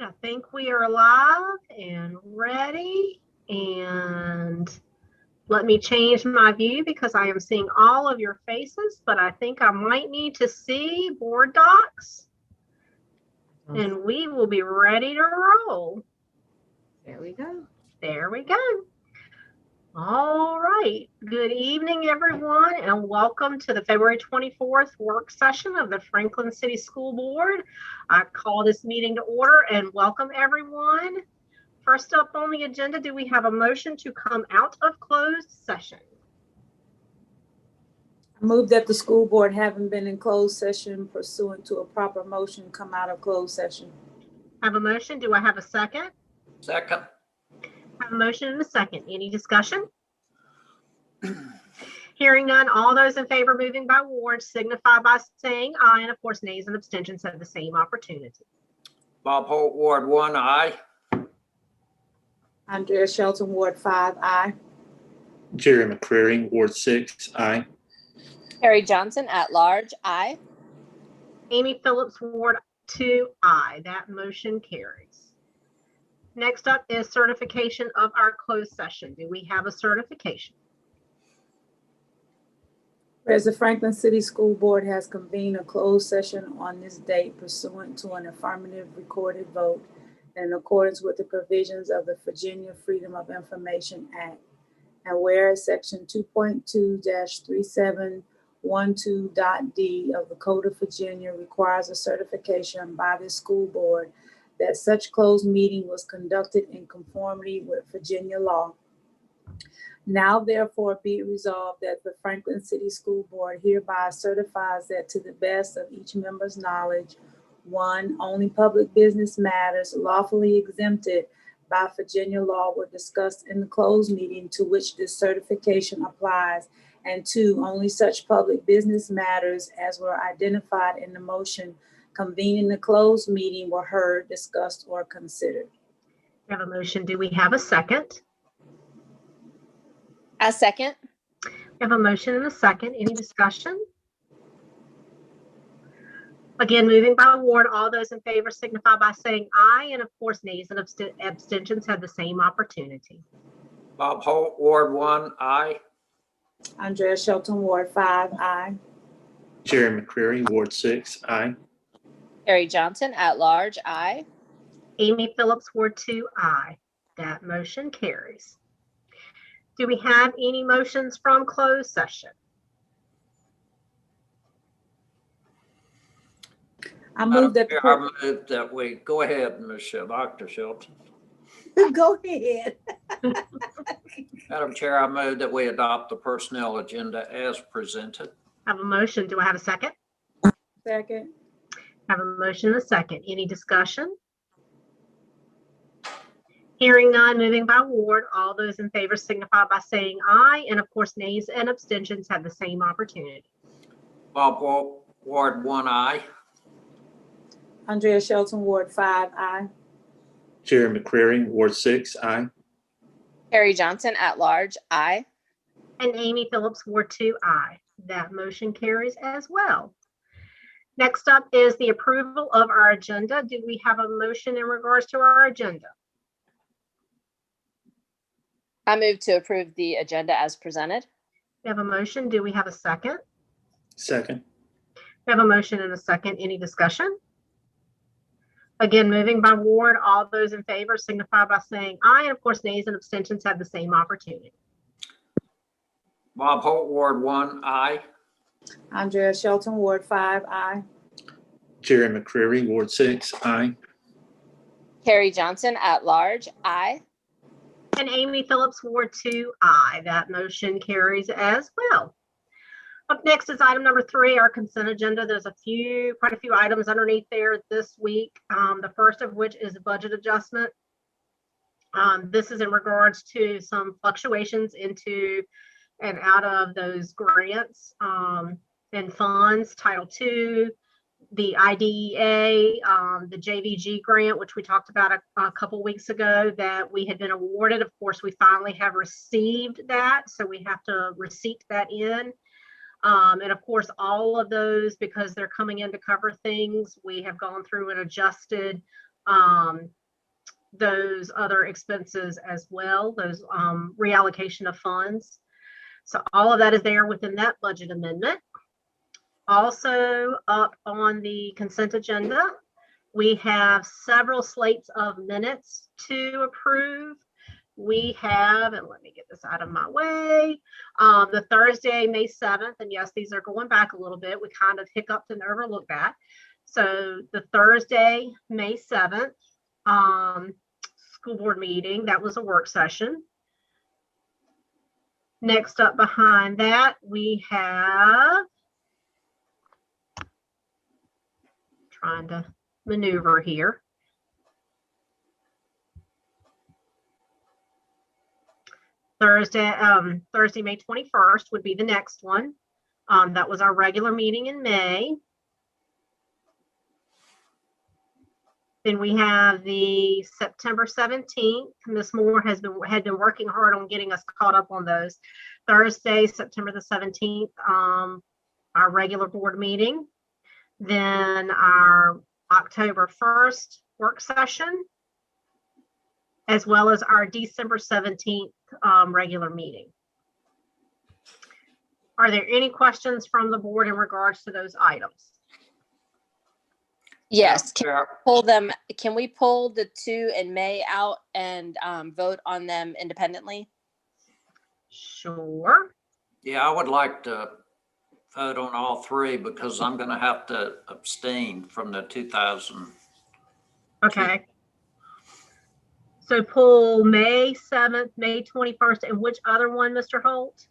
right, I think we are live and ready. And let me change my view because I am seeing all of your faces, but I think I might need to see board docs. And we will be ready to roll. There we go. There we go. All right. Good evening, everyone, and welcome to the February 24th work session of the Franklin City School Board. I call this meeting to order and welcome everyone. First up on the agenda, do we have a motion to come out of closed session? I move that the school board, having been in closed session pursuant to a proper motion, come out of closed session. I have a motion. Do I have a second? Second. I have a motion and a second. Any discussion? Hearing none, all those in favor moving by ward signify by saying aye, and of course nays and abstentions have the same opportunity. Bob Holt, Ward 1, aye. Andrea Shelton, Ward 5, aye. Jerry McCreary, Ward 6, aye. Harry Johnson at large, aye. Amy Phillips, Ward 2, aye. That motion carries. Next up is certification of our closed session. Do we have a certification? Whereas the Franklin City School Board has convened a closed session on this date pursuant to an affirmative recorded vote in accordance with the provisions of the Virginia Freedom of Information Act. And whereas Section 2.2-3712.d of the Code of Virginia requires a certification by the school board that such closed meeting was conducted in conformity with Virginia law. Now therefore be it resolved that the Franklin City School Board hereby certifies that to the best of each member's knowledge, 1, only public business matters lawfully exempted by Virginia law were discussed in the closed meeting to which this certification applies, and 2, only such public business matters as were identified in the motion convening the closed meeting were heard, discussed, or considered. We have a motion. Do we have a second? A second. We have a motion and a second. Any discussion? Again, moving by ward, all those in favor signify by saying aye, and of course nays and abstentions have the same opportunity. Bob Holt, Ward 1, aye. Andrea Shelton, Ward 5, aye. Jerry McCreary, Ward 6, aye. Harry Johnson at large, aye. Amy Phillips, Ward 2, aye. That motion carries. Do we have any motions from closed session? I move that I move that we go ahead, Dr. Shelton. go ahead. Madam Chair, I move that we adopt the personnel agenda as presented. I have a motion. Do I have a second? Second. I have a motion and a second. Any discussion? Hearing none, moving by ward, all those in favor signify by saying aye, and of course nays and abstentions have the same opportunity. Bob Holt, Ward 1, aye. Andrea Shelton, Ward 5, aye. Jerry McCreary, Ward 6, aye. Harry Johnson at large, aye. And Amy Phillips, Ward 2, aye. That motion carries as well. Next up is the approval of our agenda. Do we have a motion in regards to our agenda? I move to approve the agenda as presented. We have a motion. Do we have a second? Second. We have a motion and a second. Any discussion? Again, moving by ward, all those in favor signify by saying aye, and of course nays and abstentions have the same opportunity. Bob Holt, Ward 1, aye. Andrea Shelton, Ward 5, aye. Jerry McCreary, Ward 6, aye. Harry Johnson at large, aye. And Amy Phillips, Ward 2, aye. That motion carries as well. Up next is item number 3, our consent agenda. There's quite a few items underneath there this week. The first of which is a budget adjustment. This is in regards to some fluctuations into and out of those grants and funds, Title II, the IDEA, the JVG grant, which we talked about a couple weeks ago that we had been awarded. Of course, we finally have received that, so we have to receipt that in. And of course, all of those, because they're coming in to cover things, we have gone through and adjusted those other expenses as well, those reallocation of funds. So all of that is there within that budget amendment. Also up on the consent agenda, we have several slates of minutes to approve. We have, and let me get this out of my way, the Thursday, May 7th, and yes, these are going back a little bit. We kind of hiccuped and overlooked that. So the Thursday, May 7th, school board meeting, that was a work session. Next up behind that, we have, trying to maneuver here. Thursday, May 21st would be the next one. That was our regular meeting in May. Then we have the September 17th. Ms. Moore had been working hard on getting us caught up on those. Thursday, September the 17th, our regular board meeting. Then our October 1st work session, as well as our December 17th regular meeting. Are there any questions from the board in regards to those items? Yes, Chair, can we pull the 2 in May out and vote on them independently? Sure. yeah, I would like to vote on all three because I'm going to have to abstain from the 2000. Okay. So pull May 7th, May 21st, and which other one, Mr. Holt?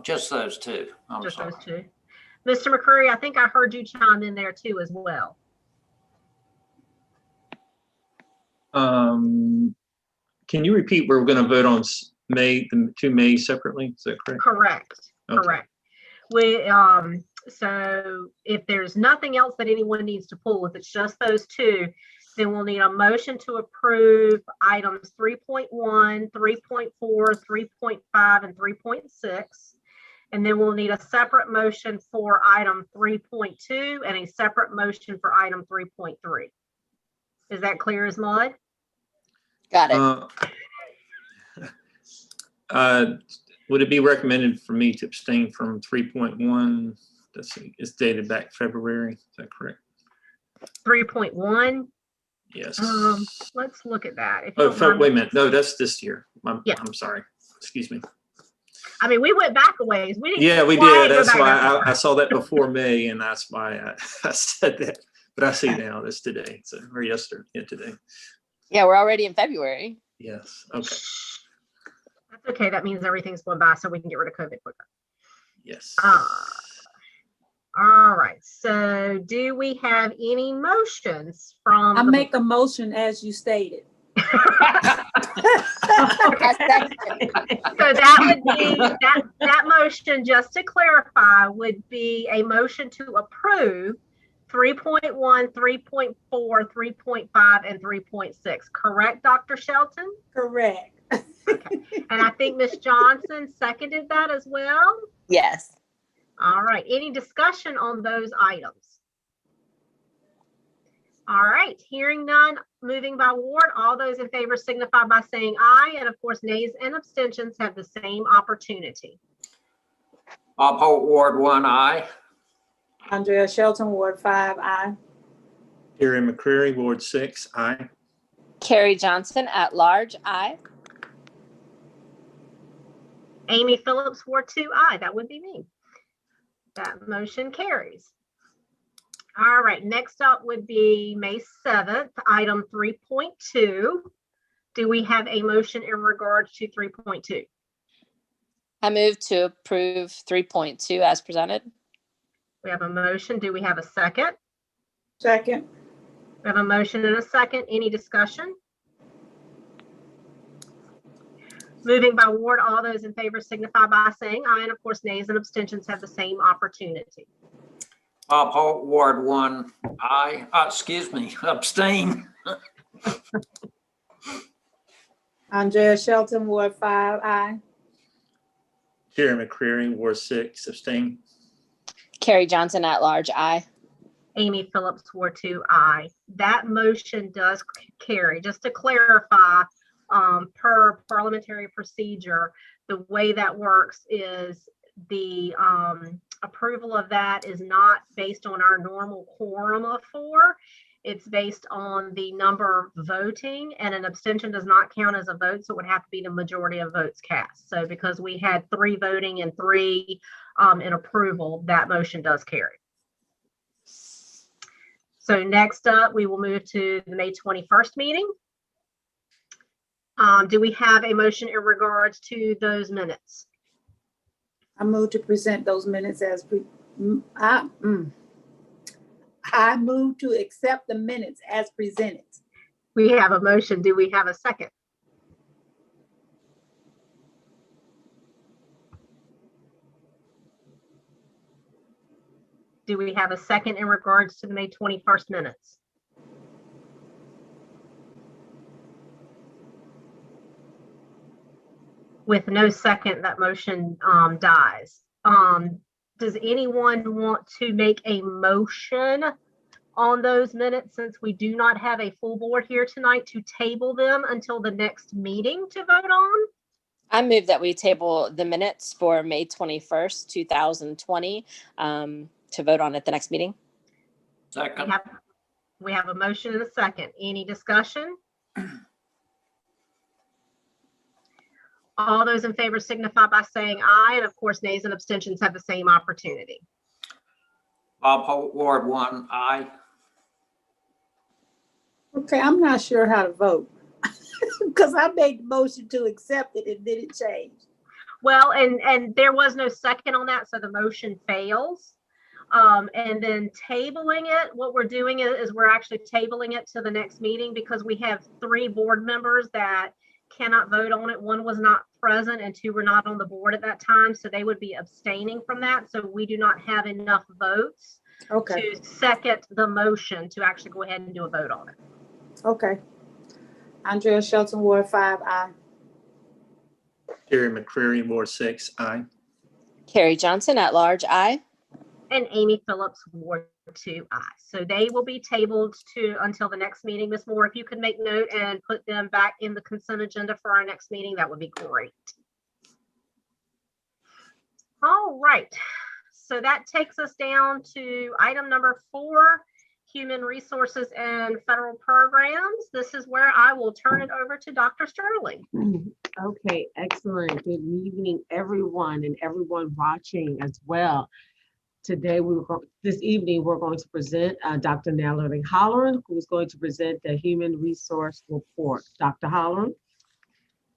Just those two. I'm Just sorry. those two. Mr. McCreary, I think I heard you chime in there too as well. Can you repeat where we're going to vote on the 2 May separately? Is that correct? Correct. Okay. Correct. We so if there's nothing else that anyone needs to pull, if it's just those two, then we'll need a motion to approve items 3.1, 3.4, 3.5, and 3.6. And then we'll need a separate motion for item 3.2 and a separate motion for item 3.3. Is that clear as mud? Got it. Would it be recommended for me to abstain from 3.1? Let's see, it's dated back February. Is that correct? 3.1. Yes. Let's look at that. If you don't mind. Wait a minute. No, that's this year. Yeah. I'm sorry. Excuse me. I mean, we went back a ways. We didn't. Yeah, we quite did. go That's back why that far. I saw that before May, and that's why I said that. But I see now that's today, so or yesterday. Yeah, today. Yeah, we're already in February. Yes. Okay. That's okay. That means everything's going by, so we can get rid of COVID quicker. Yes. All right. So, do we have any motions from? I make a motion as you stated. I second. So that would be that motion, just to clarify, would be a motion to approve 3.1, 3.4, 3.5, and 3.6. Correct, Dr. Shelton? Correct. Okay. And I think Ms. Johnson seconded that as well. Yes. All right. Any discussion on those items? All right. Hearing none, moving by ward, all those in favor signify by saying aye. And of course, nays and abstentions have the same opportunity. Bob Holt, Ward 1, aye. Andrea Shelton, Ward 5, aye. Terry McCreary, Ward 6, aye. Carrie Johnson at large, aye. Amy Phillips, Ward 2, aye. That would be me. That motion carries. All right, next up would be May 7th, item 3.2. Do we have a motion in regards to 3.2? I move to approve 3.2 as presented. We have a motion. Do we have a second? Second. We have a motion and a second. Any discussion? Moving by ward, all those in favor signify by saying aye. And of course, nays and abstentions have the same opportunity. Bob Holt, Ward 1, aye. Excuse me, abstain. Andrea Shelton, Ward 5, aye. Terry McCreary, Ward 6, abstain. Carrie Johnson at large, aye. Amy Phillips swore to aye. That motion does carry. Just to clarify, per parliamentary procedure, the way that works is the approval of that is not based on our normal quorum of 4. It's based on the number voting, and an abstention does not count as a vote, so it would have to be the majority of votes cast. So because we had 3 voting and 3 in approval, that motion does carry. So next up, we will move to the May 21st meeting. Do we have a motion in regards to those minutes? I move to present those minutes as I move to accept the minutes as presented. We have a motion. Do we have a second? Do we have a second in regards to the May 21st minutes? With no second, that motion dies. Does anyone want to make a motion on those minutes, since we do not have a full board here tonight, to table them until the next meeting to vote on? I move that we table the minutes for May 21st, 2020, to vote on at the next meeting. Second. We have a motion and a second. Any discussion? All those in favor signify by saying aye, and of course, nays and abstentions have the same opportunity. Bob Ward 1, aye. Okay, I'm not sure how to vote because I made the motion to accept it and then it changed. Well, and there was no second on that, so the motion fails. And then tabling it, what we're doing is we're actually tabling it to the next meeting because we have 3 board members that cannot vote on it. 1 was not present and 2 were not on the board at that time, so they would be abstaining from that. So we do not have enough votes to second the motion to actually go ahead and do a vote on it. Okay. Andrea Shelton, Ward 5, aye. Terry McCreary, Ward 6, aye. Carrie Johnson at large, aye. And Amy Phillips, Ward 2, aye. So they will be tabled until the next meeting. Ms. Moore, if you could make note and put them back in the consent agenda for our next meeting, that would be great. All right. So that takes us down to item number 4, Human Resources and Federal Programs. This is where I will turn it over to Dr. Sterling. Okay, excellent. Good evening, everyone, and everyone watching as well. Today, this evening, we're going to present Dr. Natalie Holloran, who is going to present the Human Resource Report. Dr. Holloran.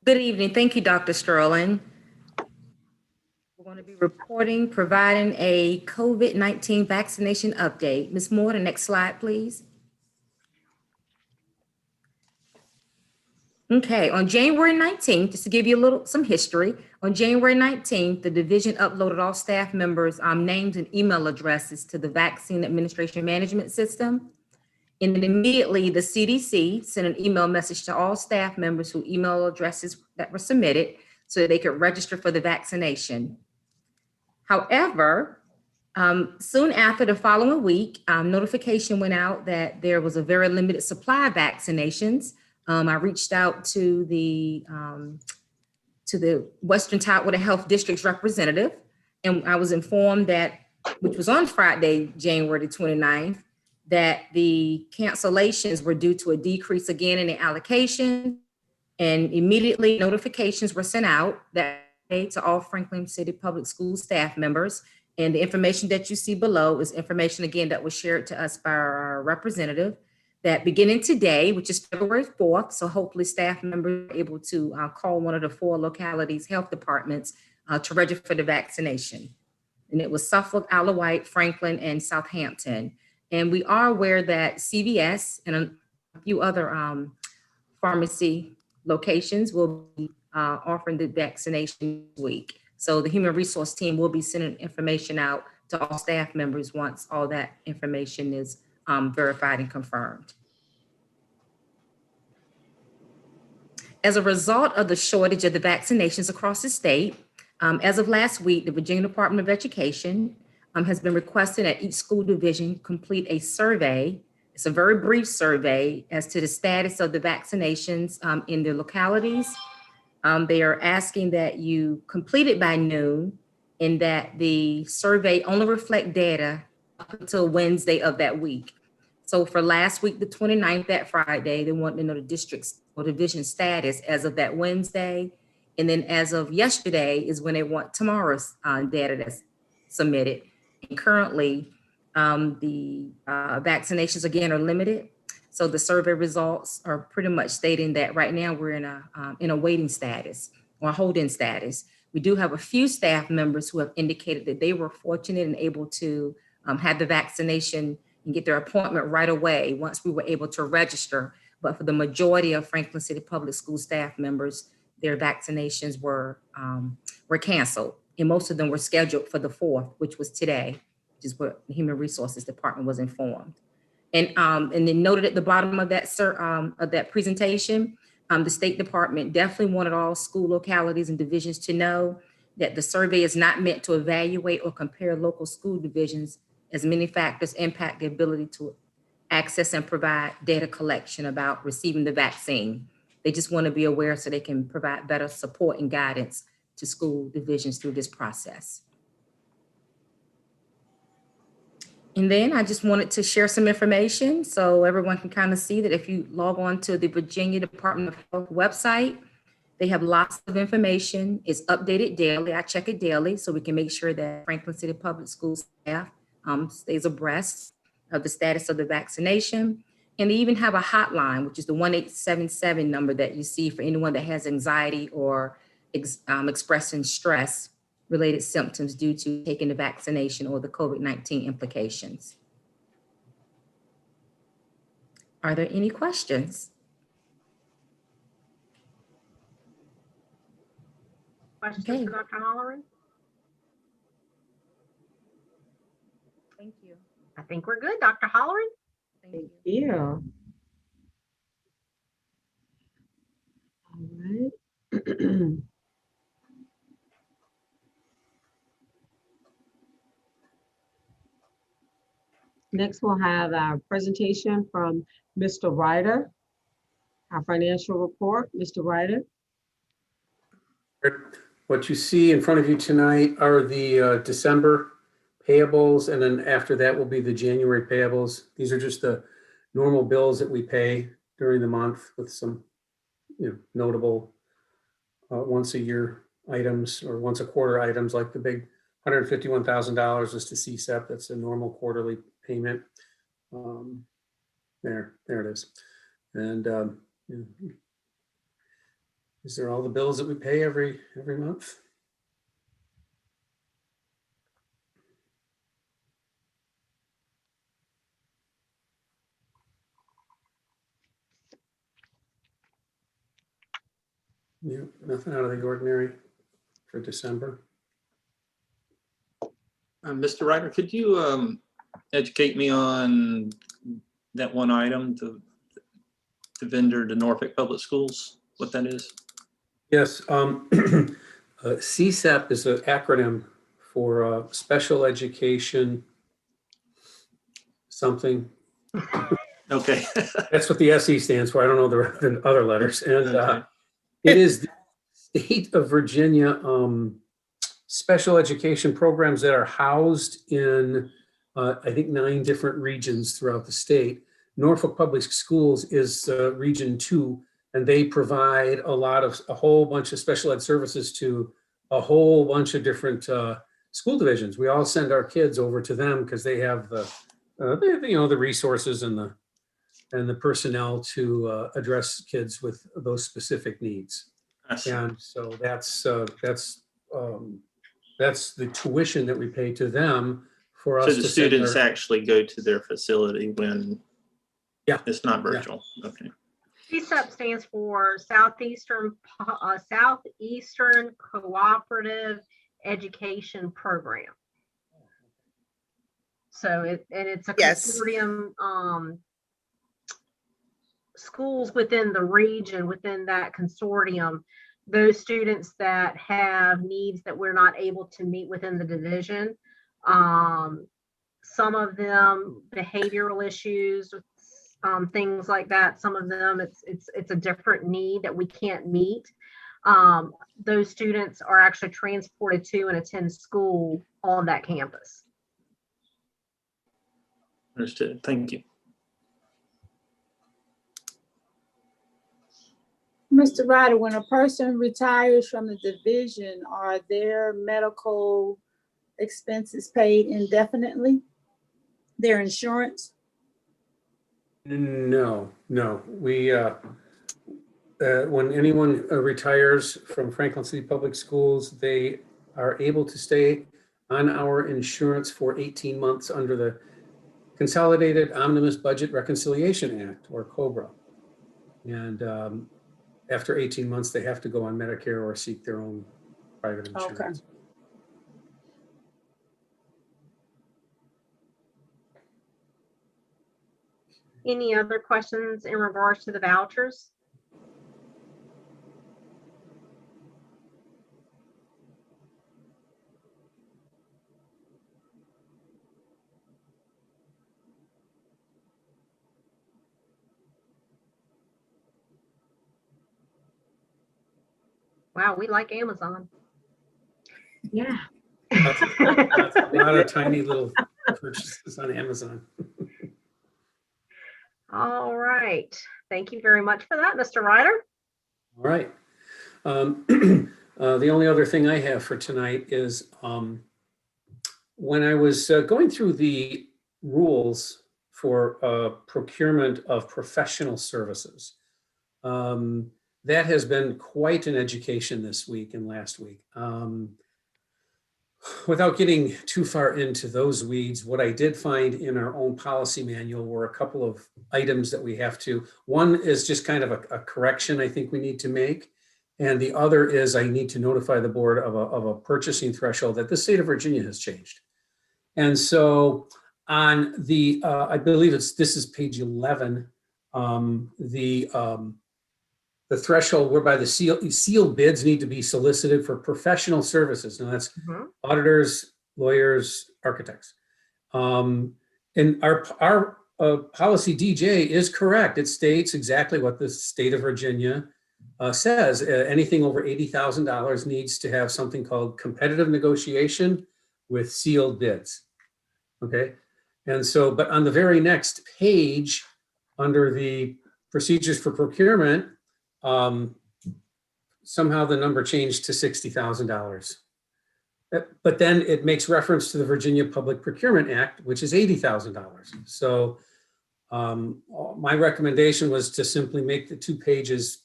Good evening. Thank you, Dr. Sterling. We're going to be providing a COVID-19 vaccination update. Ms. Moore, the next slide, please. Okay, on January 19th, just to give you some history, on January 19th, the division uploaded all staff members' names and email addresses to the Vaccine Administration Management System. And then immediately the CDC sent an email message to all staff members whose email addresses that were submitted so that they could register for the vaccination. However, soon after the following week, notification went out that there was a very limited supply of vaccinations. I reached out to the Western Tidewater Health District's representative, and I was informed that, which was on Friday, January the 29th, that the cancellations were due to a decrease again in the allocation, and immediately notifications were sent out that day to all Franklin City Public Schools staff members. And the information that you see below is information, again, that was shared to us by our representative, that beginning today, which is February 4th, so hopefully staff members are able to call one of the 4 localities' health departments to register for the vaccination. And it was Suffolk, Isle of Wight, Franklin, and Southampton. And we are aware that CVS and a few other pharmacy locations will be offering the vaccination this week. So the human resource team will be sending information out to all staff members once all that information is verified and confirmed. As a result of the shortage of the vaccinations across the state, as of last week, the Virginia Department of Education has been requested at each school division complete a survey. It's a very brief survey as to the status of the vaccinations in their localities. They are asking that you complete it by noon and that the survey only reflect data up until Wednesday of that week. So for last week, the 29th, that Friday, they want to know the district's or division status as of that Wednesday. And then as of yesterday is when they want tomorrow's data that's submitted. And currently, the vaccinations again are limited. So the survey results are pretty much stating that right now we're in a waiting status or holding status. We do have a few staff members who have indicated that they were fortunate and able to have the vaccination and get their appointment right away once we were able to register. But for the majority of Franklin City Public School staff members, their vaccinations were canceled. And most of them were scheduled for the 4th, which was today, which is what the Human Resources Department was informed. And then noted at the bottom of that presentation, the State Department definitely wanted all school localities and divisions to know that the survey is not meant to evaluate or compare local school divisions, as many factors impact the ability to access and provide data collection about receiving the vaccine. They just want to be aware so they can provide better support and guidance to school divisions through this process. And then I just wanted to share some information so everyone can kind of see that if you log on to the Virginia Department of Health website, they have lots of information. It's updated daily. I check it daily so we can make sure that Franklin City Public School staff stays abreast of the status of the vaccination. And they even have a hotline, which is the 1877 number that you see for anyone that has anxiety or expressing stress related symptoms due to taking the vaccination or the COVID-19 implications. Are there any questions? Questions, Okay. for Dr. Holleran? Thank you. I think we're good, Dr. Holleran. Thank you. All right. Next, we'll have our presentation from Mr. Ryder, our financial report. Mr. Ryder. What you see in front of you tonight are the December payables, and then after that will be the January payables. These are just the normal bills that we pay during the month with some, notable once a year items or once a quarter items, like the big $151,000 is to CSEP. That's a normal quarterly payment. There it is. And these are all the bills that we pay every month. Yeah, nothing out of the ordinary for December. Mr. Ryder, could you educate me on that one item, the vendor to Norfolk Public Schools, what that is? Yes, CSEP is an acronym for Special Education something. Okay. That's what the SE stands for. I don't know the other letters. And Okay. it is the state of Virginia special education programs that are housed in, I think, 9 different regions throughout the state. Norfolk Public Schools is Region 2, and they provide a whole bunch of special ed services to a whole bunch of different school divisions. We all send our kids over to them because they have the resources and the personnel to address kids with those specific needs. And so that's the tuition that we pay to them for us. So the students actually go to their facility when it's not virtual. Yeah. Okay. CSEP stands for Southeastern Cooperative Education Program. So it's a consortium, schools within the region, within that consortium, those students that have needs that we're not able to meet within the division, Some of them behavioral issues, things like that. Some of them it's a different need that we can't meet. Those students are actually transported to and attend school on that campus. Understood. Thank you. Mr. Ryder, when a person retires from the division, are their medical expenses paid indefinitely? Their insurance? No. We, when anyone retires from Franklin City Public Schools, they are able to stay on our insurance for 18 months under the Consolidated Omnibus Budget Reconciliation Act, or COBRA. And after 18 months, they have to go on Medicare or seek their own private insurance. Okay. Any other questions in regards to the vouchers? Wow, we like Amazon. Yeah. That's a lot of tiny little purchases on Amazon. All right. Thank you very much for that, Mr. Ryder. All right. The only other thing I have for tonight is when I was going through the rules for procurement of professional services, that has been quite an education this week and last week. Without getting too far into those weeds, what I did find in our own policy manual were a couple of items that we have to, one is just kind of a correction I think we need to make. And the other is I need to notify the board of a purchasing threshold that the state of Virginia has changed. And so on the, I believe this is page 11, the threshold whereby the sealed bids need to be solicited for professional services. Now that's auditors, lawyers, architects. And our policy DJ is correct. It states exactly what the state of Virginia says. Anything over $80,000 needs to have something called competitive negotiation with sealed bids. Okay. And so, but on the very next page, under the procedures for procurement, somehow the number changed to $60,000. But then it makes reference to the Virginia Public Procurement Act, which is $80,000. So my recommendation was to simply make the 2 pages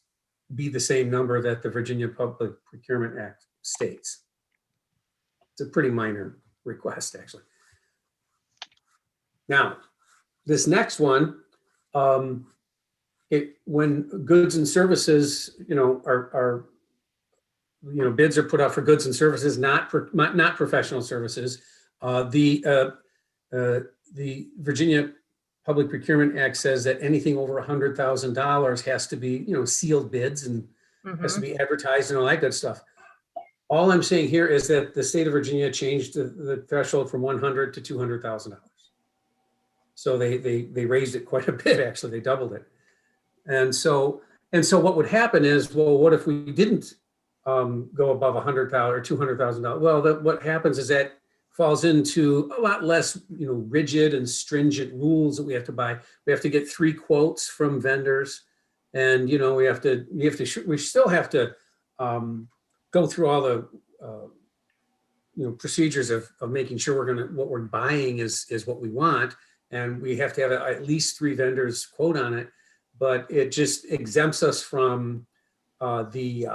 be the same number that the Virginia Public Procurement Act states. It's a pretty minor request, actually. Now, this next one, when goods and services, are bids are put out for goods and services, not professional services. The Virginia Public Procurement Act says that anything over $100,000 has to be, sealed bids and has to be advertised and all that good stuff. All I'm saying here is that the state of Virginia changed the threshold from $100,000 to $200,000. So they raised it quite a bit. Actually, they doubled it. And so what would happen is, well, what if we didn't go above $100,000 or $200,000? Well, what happens is that falls into a lot less, rigid and stringent rules that we have to buy. We have to get 3 quotes from vendors, and we still have to go through all the procedures of making sure what we're buying is what we want, and we have to have at least 3 vendors quote on it. But it just exempts us from the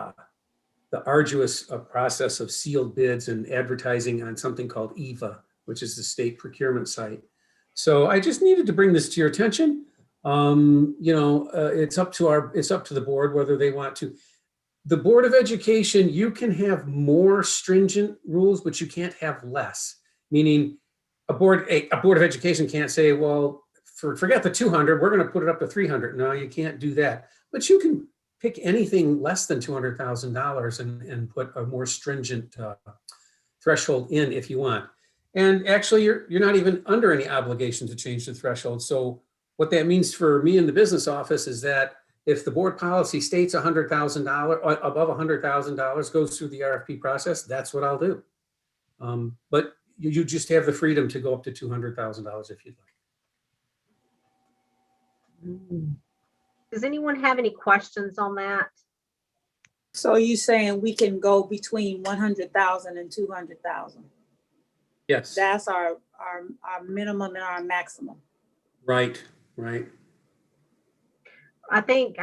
arduous process of sealed bids and advertising on something called EVA, which is the state procurement site. So I just needed to bring this to your attention. It's up to the board whether they want to. The Board of Education, you can have more stringent rules, but you can't have less. Meaning, a board of education can't say, well, forget the 200, we're going to put it up to 300. No, you can't do that. But you can pick anything less than $200,000 and put a more stringent threshold in if you want. And actually, you're not even under any obligation to change the threshold. So what that means for me in the business office is that if the board policy states $100,000 or above $100,000 goes through the RFP process, that's what I'll do. But you just have the freedom to go up to $200,000 if you'd like. Does anyone have any questions on that? So you saying we can go between 100,000 and 200,000? Yes. That's our minimum and our maximum. Right, right. I think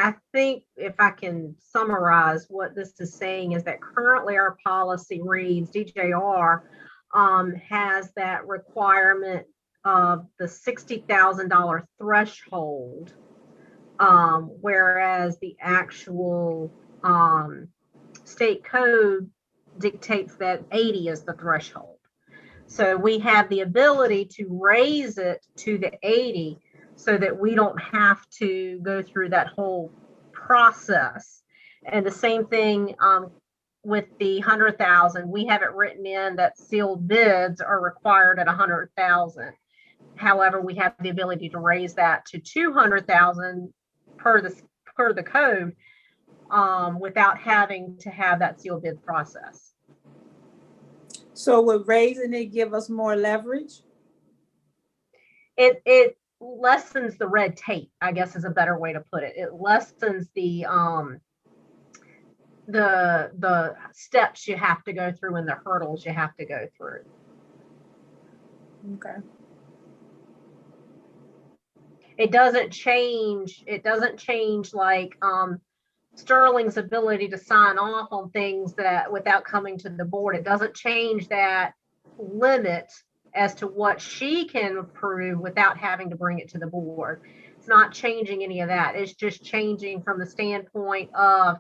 if I can summarize what this is saying is that currently our policy reads DJR has that requirement of the $60,000 threshold, whereas the actual state code dictates that 80 is the threshold. So we have the ability to raise it to the 80 so that we don't have to go through that whole process. And the same thing with the 100,000, we have it written in that sealed bids are required at 100,000. However, we have the ability to raise that to 200,000 per the code without having to have that sealed bid process. So would raising it give us more leverage? It lessens the red tape, I guess is a better way to put it. It lessens the steps you have to go through and the hurdles you have to go through. Okay. It doesn't change like Sterling's ability to sign off on things that without coming to the board. It doesn't change that limit as to what she can approve without having to bring it to the board. It's not changing any of that. It's just changing from the standpoint of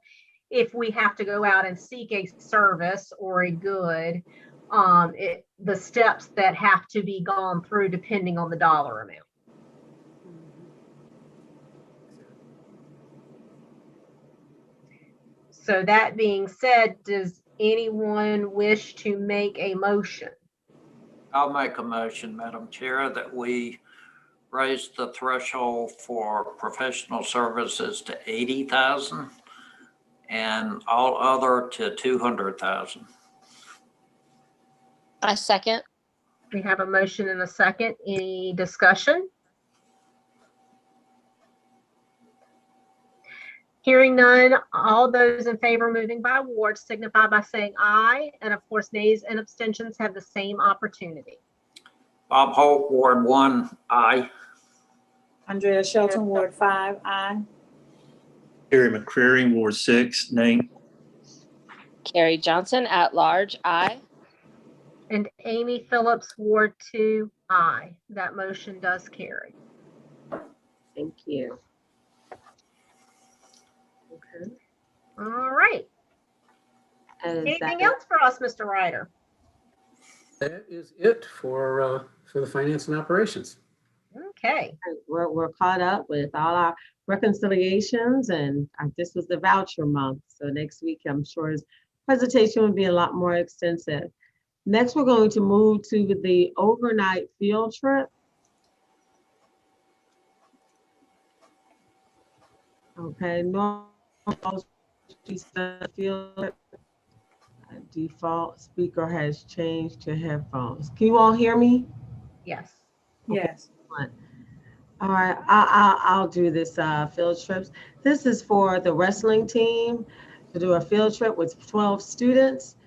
if we have to go out and seek a service or a good, the steps that have to be gone through depending on the dollar amount. So that being said, does anyone wish to make a motion? I'll make a motion, Madam Chair, that we raise the threshold for professional services to 80,000 and all other to 200,000. I second. We have a motion and a second. Any discussion? Hearing none, all those in favor moving by ward signify by saying aye. And of course, nays and abstentions have the same opportunity. Bob Holt, Ward 1, aye. Andrea Shelton, Ward 5, aye. Terry McCreary, Ward 6, nay. Carrie Johnson, at large, aye. And Amy Phillips, Ward 2, aye. That motion does carry. Thank you. Okay. All right. And Anything else for us, Mr. Ryder? That is it for the finance and operations. Okay. We're caught up with all our reconciliations, and this was the voucher month. So next week, I'm sure his presentation will be a lot more extensive. Next, we're going to move to the overnight field trip. Okay, default speaker has changed to headphones. Can you all hear me? Yes. Yes. All right, I'll do this field trips. This is for the wrestling team to do a field trip with 12 students.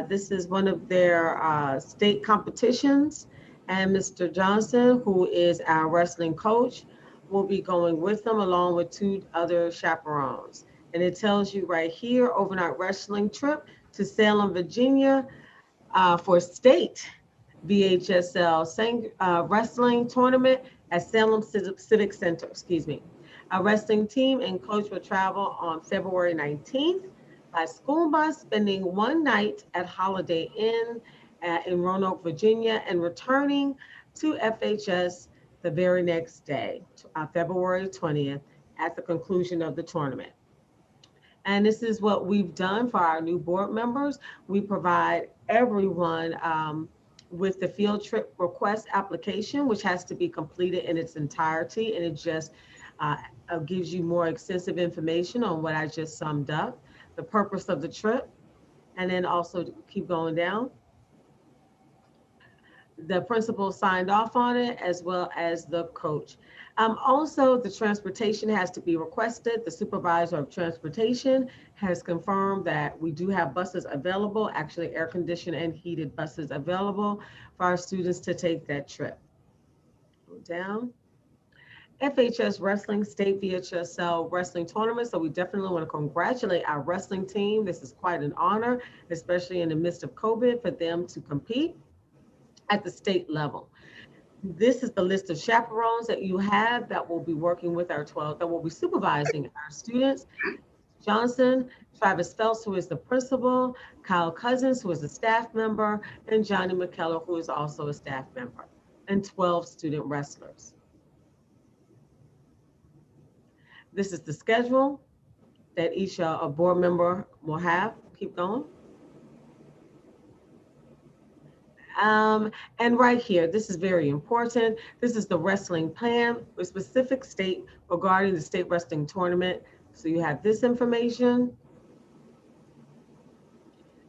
This is one of their state competitions, and Mr. Johnson, who is our wrestling coach, will be going with them along with 2 other chaperones. And it tells you right here, overnight wrestling trip to Salem, Virginia for state VHSL wrestling tournament at Salem Civic Center, A wrestling team and coach will travel on February 19th by school bus, spending 1 night at Holiday Inn in Roanoke, Virginia, and returning to FHS the very next day, February 20th, at the conclusion of the tournament. And this is what we've done for our new board members. We provide everyone with the field trip request application, which has to be completed in its entirety, and it just gives you more extensive information on what I just summed up, the purpose of the trip, and then also keep going down. The principal signed off on it, as well as the coach. Also, the transportation has to be requested. The supervisor of transportation has confirmed that we do have buses available, actually air-conditioned and heated buses available for our students to take that trip. Go down. FHS Wrestling State VHSL Wrestling Tournament. So we definitely want to congratulate our wrestling team. This is quite an honor, especially in the midst of COVID, for them to compete at the state level. This is the list of chaperones that you have that will be working with our 12, that will be supervising our students. Johnson, Travis Phelps, who is the principal, Kyle Cousins, who is a staff member, and Johnny McKellar, who is also a staff member, and 12 student wrestlers. This is the schedule that each a board member will have. Keep going. And right here, this is very important. This is the wrestling plan with specific state regarding the state wrestling tournament. So you have this information.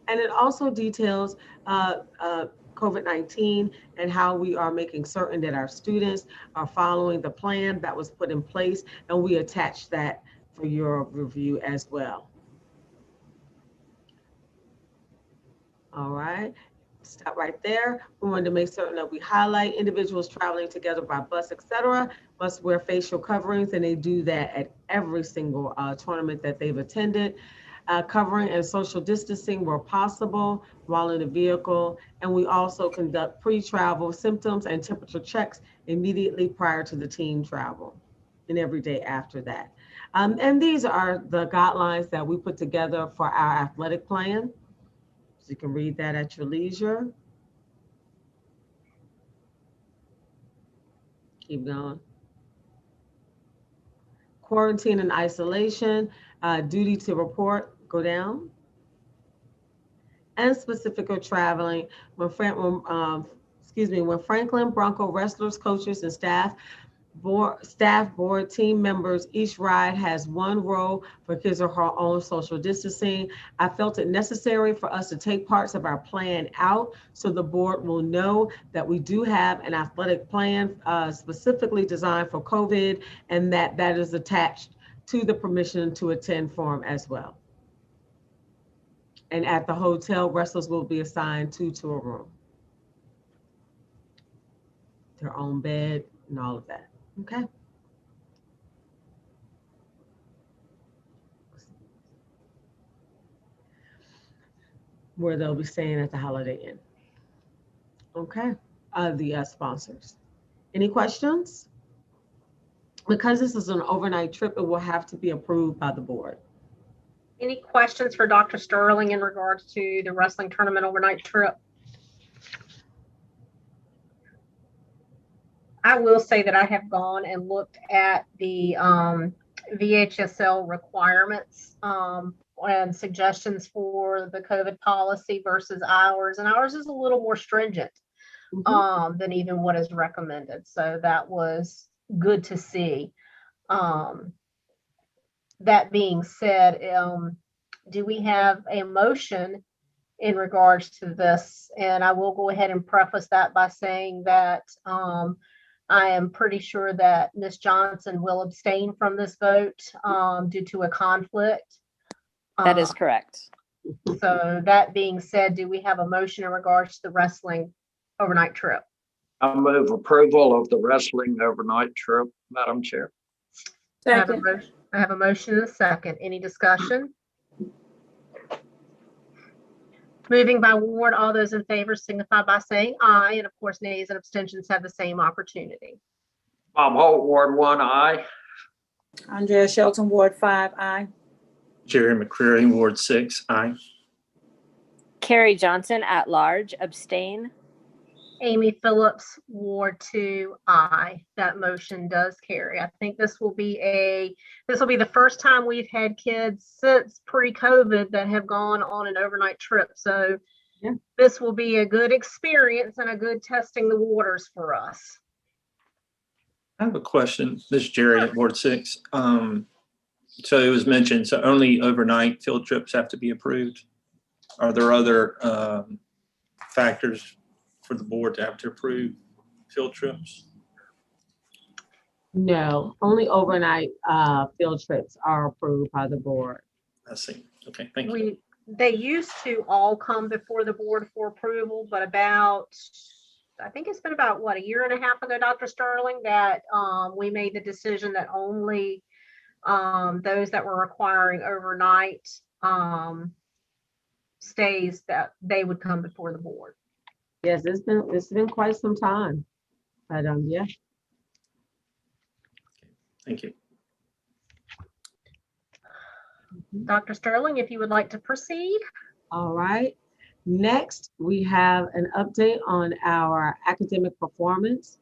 And it also details COVID-19 and how we are making certain that our students are following the plan that was put in place. And we attach that for your review as well. All right. Stop right there. We wanted to make certain that we highlight individuals traveling together by bus, etc., must wear facial coverings, and they do that at every single tournament that they've attended. Covering and social distancing where possible while in the vehicle, and we also conduct pre-travel symptoms and temperature checks immediately prior to the team travel and every day after that. And these are the guidelines that we put together for our athletic plan. So you can read that at your leisure. Keep going. Quarantine and isolation, duty to report, go down. And specific or traveling, when Franklin Bronco wrestlers, coaches, and staff board team members, each ride has one row for his or her own social distancing. I felt it necessary for us to take parts of our plan out so the board will know that we do have an athletic plan specifically designed for COVID, and that is attached to the permission to attend form as well. And at the hotel, wrestlers will be assigned to a room, their own bed and all of that. Okay. Where they'll be staying at the Holiday Inn. Okay. The sponsors. Any questions? Because this is an overnight trip, it will have to be approved by the board. Any questions for Dr. Sterling in regards to the wrestling tournament overnight trip? I will say that I have gone and looked at the VHSL requirements and suggestions for the COVID policy versus ours, and ours is a little more stringent than even what is recommended. So that was good to see. That being said, do we have a motion in regards to this? And I will go ahead and preface that by saying that I am pretty sure that Ms. Johnson will abstain from this vote due to a conflict. That is correct. So that being said, do we have a motion in regards to the wrestling overnight trip? I move approval of the wrestling overnight trip, Madam Chair. I have a motion and a second. Any discussion? Moving by ward, all those in favor signify by saying aye, and of course nays and abstentions have the same opportunity. Bob Holt, Ward 1, aye. Andrea Shelton, Ward 5, aye. Jerry McCreary, Ward 6, aye. Carrie Johnson at large, abstain. Amy Phillips, Ward 2, aye. That motion does carry. I think this will be the first time we've had kids since pre-COVID that have gone on an overnight trip. So Yeah. This will be a good experience and a good testing the waters for us. I have a question. This is Jerry at Board 6. So it was mentioned, so only overnight field trips have to be approved. Are there other factors for the board to have to approve field trips? No, only overnight field trips are approved by the board. I see. Okay, thank you. They used to all come before the board for approval, but I think it's been about, what, a year and a half ago, Dr. Sterling, that we made the decision that only those that were requiring overnight stays, that they would come before the board. Yes, it's been quite some time, but yeah. Thank you. Dr. Sterling, if you would like to proceed. All right. Next, we have an update on our academic performance.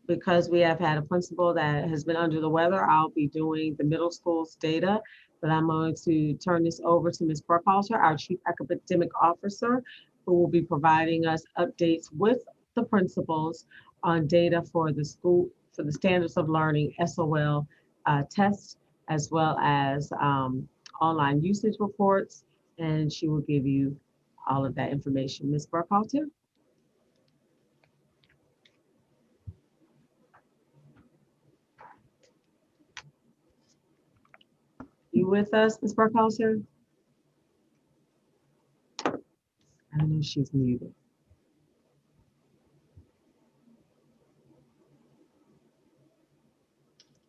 Because we have had a principal that has been under the weather, I'll be doing the middle school's data, but I'm going to turn this over to Ms. Burkhalter, our Chief Academic Officer, who will be providing us updates with the principals on data for the school, for the Standards of Learning SOL test, as well as online usage reports, and she will give you all of that information. Ms. Burkhalter? You with us, Ms. Burkhalter? I know she's muted.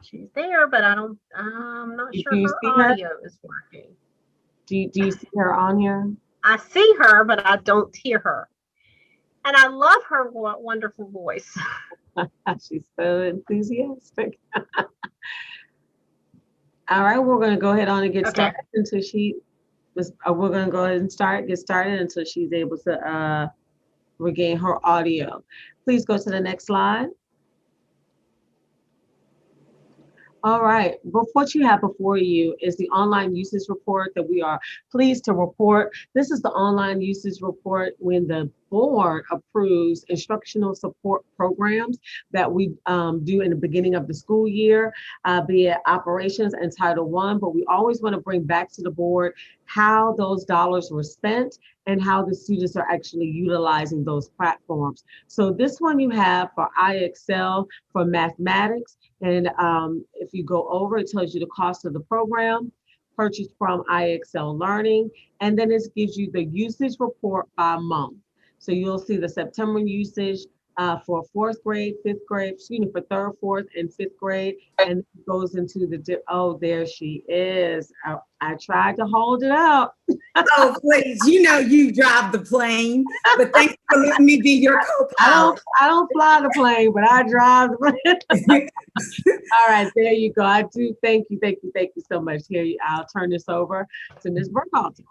She's there, but I'm not Do sure you her see her? audio is working. Do you see her on here? I see her, but I don't hear her. And I love her wonderful voice. She's so enthusiastic. All right, we're going to go ahead on and get started until we're going to go ahead and get started until she's able to regain her audio. Please go to the next slide. All right, what you have before you is the online usage report that we are pleased to report. This is the online usage report when the board approves instructional support programs that we do in the beginning of the school year, be it operations and Title I, but we always want to bring back to the board how those dollars were spent and how the students are actually utilizing those platforms. So this one you have for IXL for mathematics, and if you go over, it tells you the cost of the program, purchased from IXL Learning, and then it gives you the usage report by month. So you'll see the September usage for fourth grade, fifth grade, excuse me, for third, fourth, and fifth grade, and it goes into the, oh, there she is. I tried to hold it up. Oh, please, you know you drive the plane, but thanks for letting me be your co-pilot. I don't fly the plane, but I drive the plane. All right, there you go. I do thank you so much. Here, I'll turn this over to Ms. Burkhalter.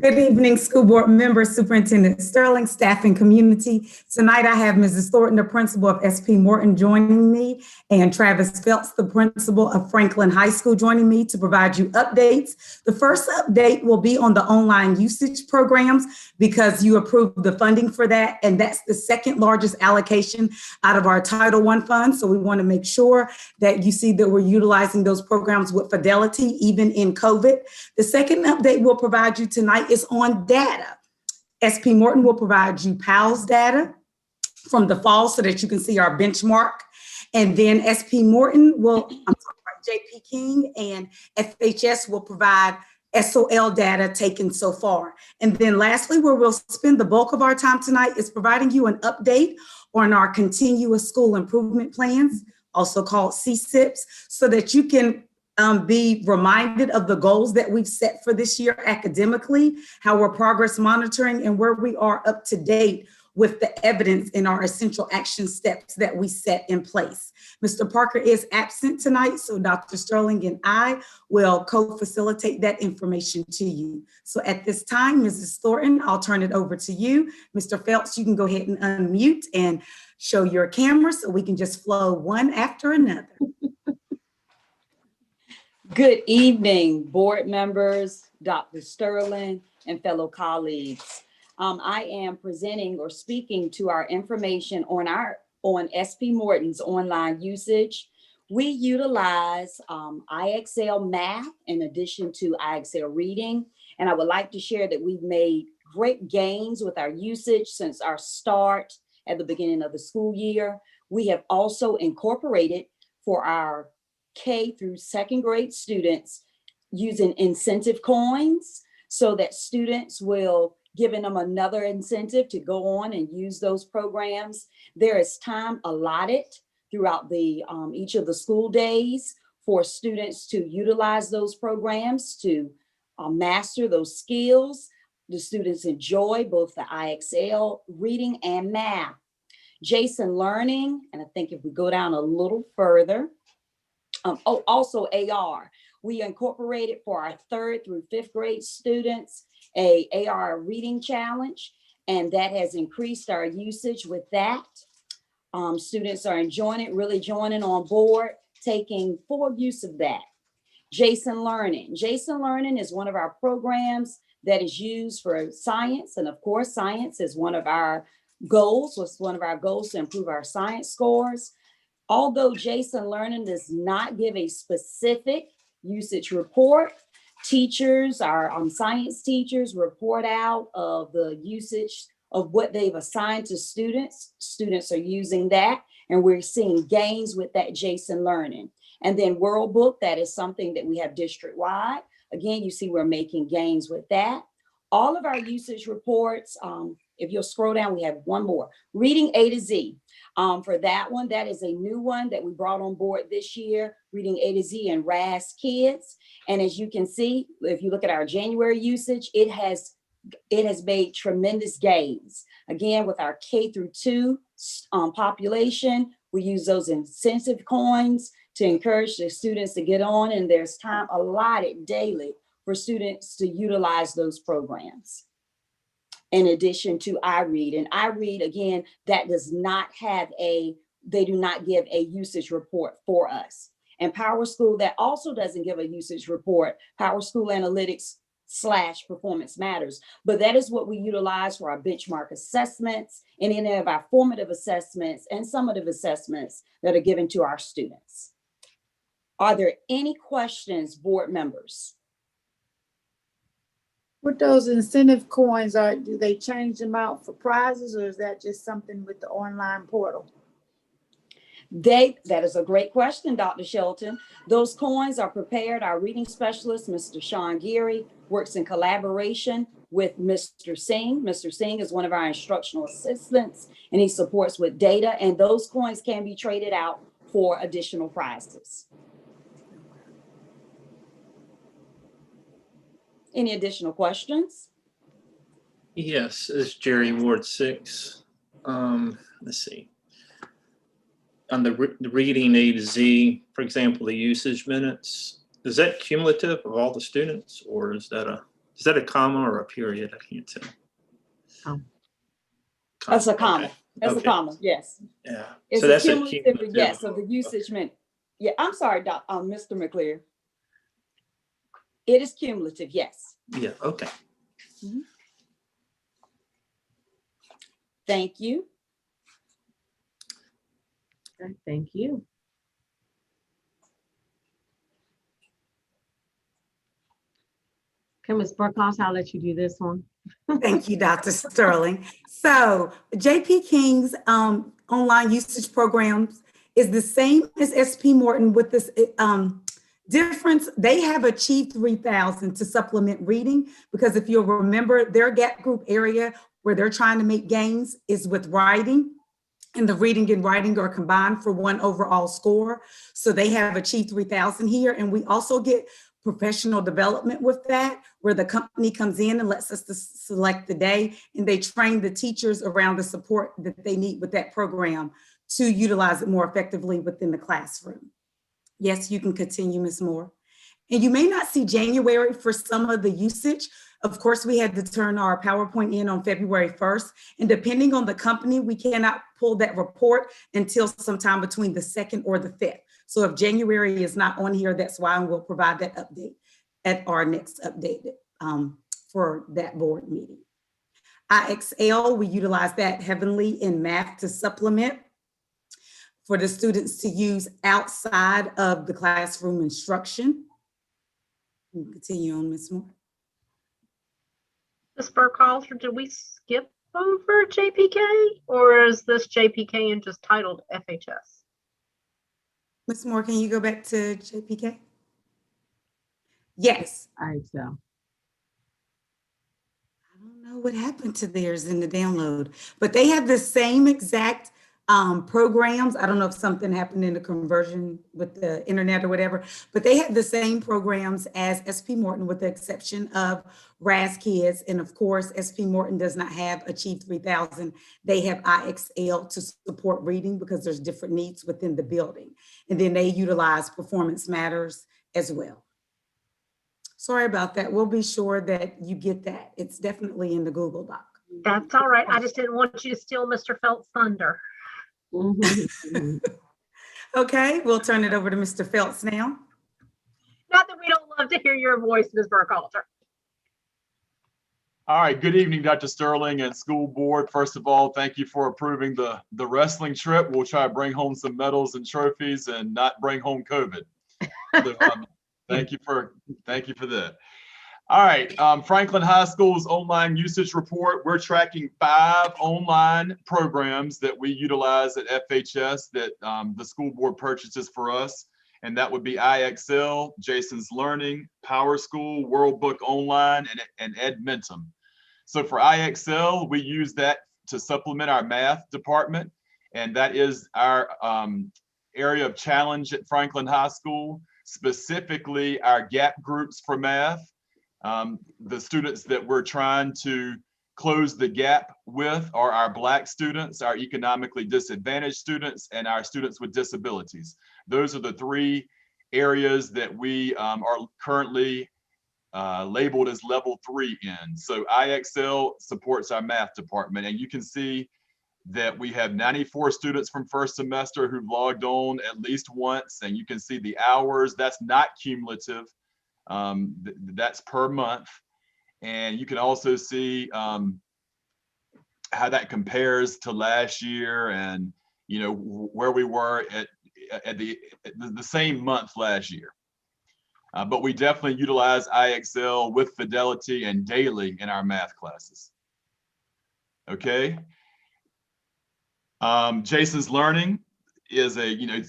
Good evening, school board members, Superintendent Sterling, staff, and community. Tonight I have Mrs. Thornton, the principal of SP Morton, joining me, and Travis Phelps, the principal of Franklin High School, joining me to provide you updates. The first update will be on the online usage programs because you approved the funding for that, and that's the second largest allocation out of our Title I funds. So we want to make sure that you see that we're utilizing those programs with fidelity, even in COVID. The second update we'll provide you tonight is on data. SP Morton will provide you PALS data from the fall so that you can see our benchmark. And then SP Morton will, JP King and FHS will provide SOL data taken so far. And then lastly, where we'll spend the bulk of our time tonight is providing you an update on our continuous school improvement plans, also called CSIPs, so that you can be reminded of the goals that we've set for this year academically, how we're progress monitoring, and where we are up to date with the evidence in our essential action steps that we set in place. Mr. Parker is absent tonight, so Dr. Sterling and I will co-facilitate that information to you. So at this time, Mrs. Thornton, I'll turn it over to you. Mr. Phelps, you can go ahead and unmute and show your camera so we can just flow one after another. Good evening, board members, Dr. Sterling, and fellow colleagues. I am presenting or speaking to our information on SP Morton's online usage. We utilize IXL math in addition to IXL reading. And I would like to share that we've made great gains with our usage since our start at the beginning of the school year. We have also incorporated for our K through second grade students using incentive coins so that students will giving them another incentive to go on and use those programs. There is time allotted throughout the each of the school days for students to utilize those programs to master those skills. The students enjoy both the IXL reading and math. Jason Learning, and I think if we go down a little further, also AR. We incorporated for our 3rd through 5th grade students a AR reading challenge, and that has increased our usage with that. Students are enjoying it, really joining on board, taking full use of that. Jason Learning. Jason Learning is one of our programs that is used for science, and of course, science is one of our goals. Was one of our goals to improve our science scores. Although Jason Learning does not give a specific usage report, teachers, our science teachers report out of the usage of what they've assigned to students. Students are using that, and we're seeing gains with that Jason Learning. And then World Book, that is something that we have district-wide. Again, you see we're making gains with that. All of our usage reports, if you'll scroll down, we have one more. Reading A to Z. For that one, that is a new one that we brought on board this year, Reading A to Z and RAS Kids. And as you can see, if you look at our January usage, it has made tremendous gains. Again, with our K through 2 population, we use those incentive coins to encourage the students to get on, and there's time allotted daily for students to utilize those programs. In addition to iRead. And iRead, again, that does not have they do not give a usage report for us. And PowerSchool, that also doesn't give a usage report, PowerSchool Analytics / Performance Matters. But that is what we utilize for our benchmark assessments and any of our formative assessments and summative assessments that are given to our students. Are there any questions, board members? What those incentive coins are, do they change them out for prizes, or is that just something with the online portal? That is a great question, Dr. Shelton. Those coins are prepared. Our reading specialist, Mr. Sean Geary, works in collaboration with Mr. Singh. Mr. Singh is one of our instructional assistants, and he supports with data, and those coins can be traded out for additional prizes. Any additional questions? Yes, it's Jerry, Ward 6. Let's see. On the reading A to Z, for example, the usage minutes, is that cumulative of all the students, or is that a comma or a period? I can't tell. That's a comma. Okay. That's a comma, yes. Yeah. It's So that's a cumulative, yes, of the usage minute. Yeah, I'm sorry, Mr. McClear. It is cumulative, yes. Yeah, okay. Mm-hmm. Thank you. Okay, thank you. Okay, Ms. Burkhoff, I'll let you do this one. Thank you, Dr. Sterling. So JP King's online usage programs is the same as SP Morton with this difference. They have achieved 3,000 to supplement reading, because if you'll remember, their gap group area where they're trying to make gains is with writing, and the reading and writing are combined for one overall score. So they have achieved 3,000 here. And we also get professional development with that, where the company comes in and lets us select the day, and they train the teachers around the support that they need with that program to utilize it more effectively within the classroom. Yes, you can continue, Ms. Moore. And you may not see January for some of the usage. Of course, we had to turn our PowerPoint in on February 1st. And depending on the company, we cannot pull that report until sometime between the 2nd or the 5th. So if January is not on here, that's why we'll provide that update at our next update for that board meeting. IXL, we utilize that heavily in math to supplement for the students to use outside of the classroom instruction. Continue on, Ms. Moore. Ms. Burkhalter, did we skip over JPK, or is this JPK and just titled FHS? Ms. Moore, can you go back to JPK? Yes. IXL. I don't know what happened to theirs in the download, but they have the same exact programs. I don't know if something happened in the conversion with the internet or whatever, but they have the same programs as SP Morton with the exception of RAS Kids. And of course, SP Morton does not have Achieve 3000. They have IXL to support reading because there's different needs within the building. And then they utilize Performance Matters as well. Sorry about that. We'll be sure that you get that. It's definitely in the Google Doc. That's all right. I just didn't want you to steal Mr. Felt's thunder. Okay, we'll turn it over to Mr. Phelps now. Not that we don't love to hear your voice, Ms. Burkhalter. All right, good evening, Dr. Sterling and school board. First of all, thank you for approving the wrestling trip. We'll try to bring home some medals and trophies and not bring home COVID. So, thank you for that. All right, Franklin High School's online usage report. We're tracking 5 online programs that we utilize at FHS that the school board purchases for us. And that would be IXL, Jason's Learning, Power School, World Book Online, and Edmentum. So for IXL, we use that to supplement our math department. And that is our area of challenge at Franklin High School, specifically our gap groups for math. The students that we're trying to close the gap with are our Black students, our economically disadvantaged students, and our students with disabilities. Those are the 3 areas that we are currently labeled as level 3 in. So IXL supports our math department, and you can see that we have 94 students from first semester who've logged on at least once, and you can see the hours. That's not cumulative. That's per month. And you can also see how that compares to last year and, you know, where we were at the same month last year. But we definitely utilize IXL with fidelity and daily in our math classes. Okay. Jason's Learning is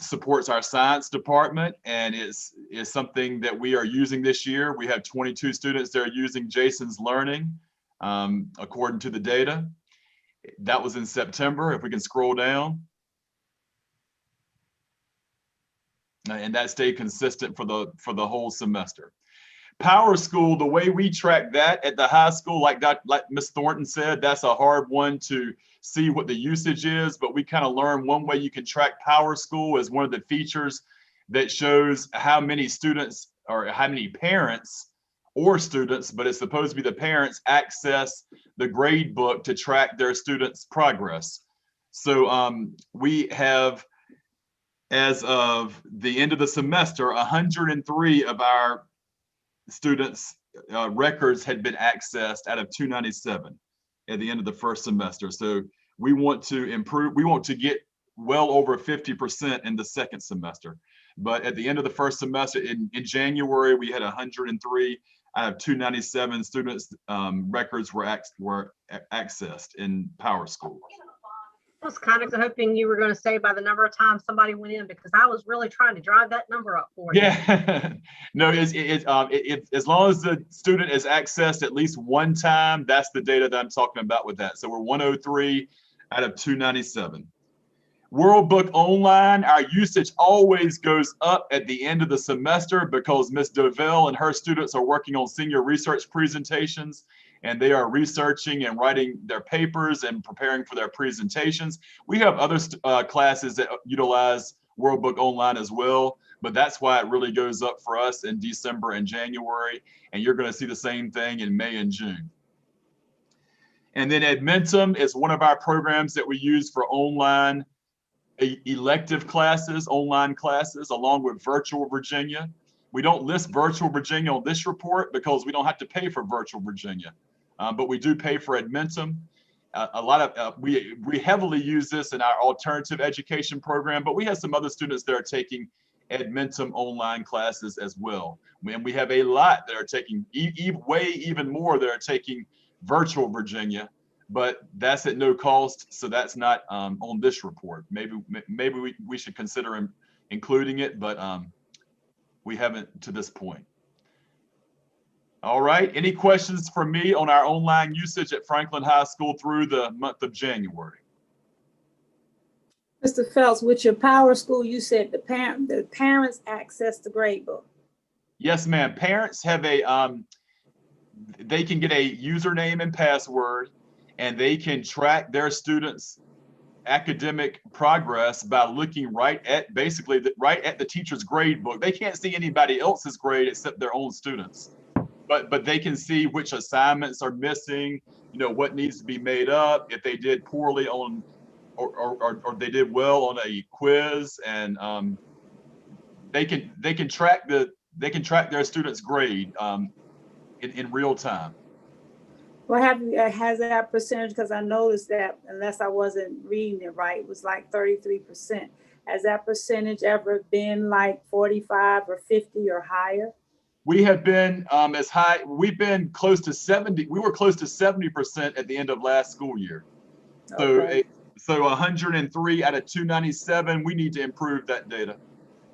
supports our science department, and is something that we are using this year. We have 22 students that are using Jason's Learning, according to the data. That was in September. If we can scroll down. And that stayed consistent for the whole semester. Power School, the way we track that at the high school, like Ms. Thornton said, that's a hard one to see what the usage is, but we kind of learned one way you can track Power School is one of the features that shows how many students or how many parents or students, but it's supposed to be the parents, access the grade book to track their students' progress. So we have, as of the end of the semester, 103 of our students' records had been accessed out of 297 at the end of the first semester. So we want to improve, we want to get well over 50% in the second semester. But at the end of the first semester in January, we had 103 out of 297 students' records were accessed in Power School. I was kind of hoping you were going to say by the number of times somebody went in, because I was really trying to drive that number up for you. Yeah, no, as long as the student is accessed at least one time, that's the data that I'm talking about with that. So we're 103 out of 297. World Book Online, our usage always goes up at the end of the semester because Ms. Dovell and her students are working on senior research presentations, and they are researching and writing their papers and preparing for their presentations. We have other classes that utilize World Book Online as well, but that's why it really goes up for us in December and January, and you're going to see the same thing in May and June. And then Edmentum is one of our programs that we use for online elective classes, online classes, along with Virtual Virginia. We don't list Virtual Virginia on this report because we don't have to pay for Virtual Virginia, but we do pay for Edmentum. a lot of, we heavily use this in our alternative education program, but we have some other students that are taking Edmentum online classes as well. And we have a lot that are taking even more that are taking virtual Virginia, but that's at no cost. So that's not on this report. Maybe we should consider including it, but we haven't to this point. All right, any questions for me on our online usage at Franklin High School through the month of January? Mr. Phelps, with your Power School, you said the parents access the gradebook. Yes, ma'am. Parents have they can get a username and password, and they can track their students' academic progress by looking right at the teacher's grade book. They can't see anybody else's grade except their own students. But they can see which assignments are missing, what needs to be made up, if they did poorly on or they did well on a quiz, and they can track their students' grade in real time. Well, has that percentage, because I noticed that, unless I wasn't reading it right, it was like 33%. Has that percentage ever been like 45 or 50 or higher? We have been as high, we've been close to 70. We were close to 70% at the end of last school year. Okay. So 103 out of 297, we need to improve that data.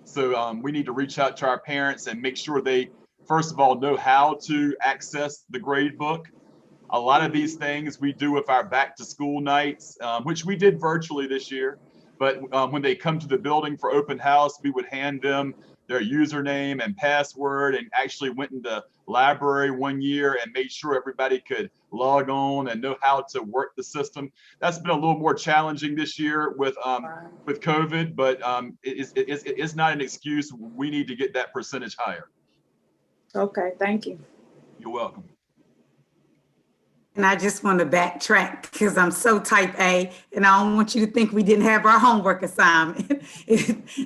So we need to reach out to our parents and make sure they, first of all, know how to access the grade book. A lot of these things we do with our back to school nights, which we did virtually this year. But when they come to the building for open house, we would hand them their username and password, and actually went into library one year and made sure everybody could log on and know how to work the system. That's been a little more challenging this year with COVID, but it's not an excuse. We need to get that percentage higher. Okay, thank you. You're welcome. And I just want to backtrack because I'm so type A, and I don't want you to think we didn't have our homework assignment.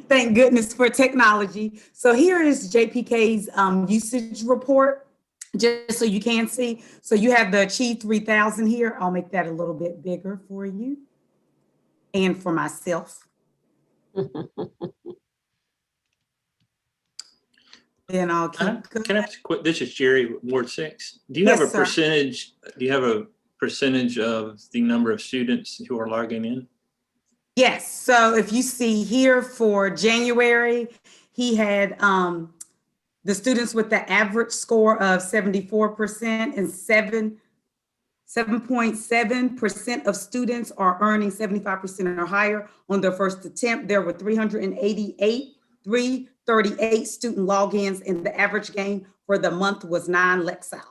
Thank goodness for technology. So here is JPK's usage report, just so you can see. So you have the Achieve 3000 here. I'll make that a little bit bigger for you and for myself. Then I'll keep going. Can I ask a quick, this is Jerry, Ward 6. Do you Yes, have a sir. percentage? Do you have a percentage of the number of students who are logging in? Yes, so if you see here for January, he had the students with the average score of 74%, and 7.7% of students are earning 75% or higher on their first attempt. There were 338 student logins, and the average gain for the month was 9 Lexile.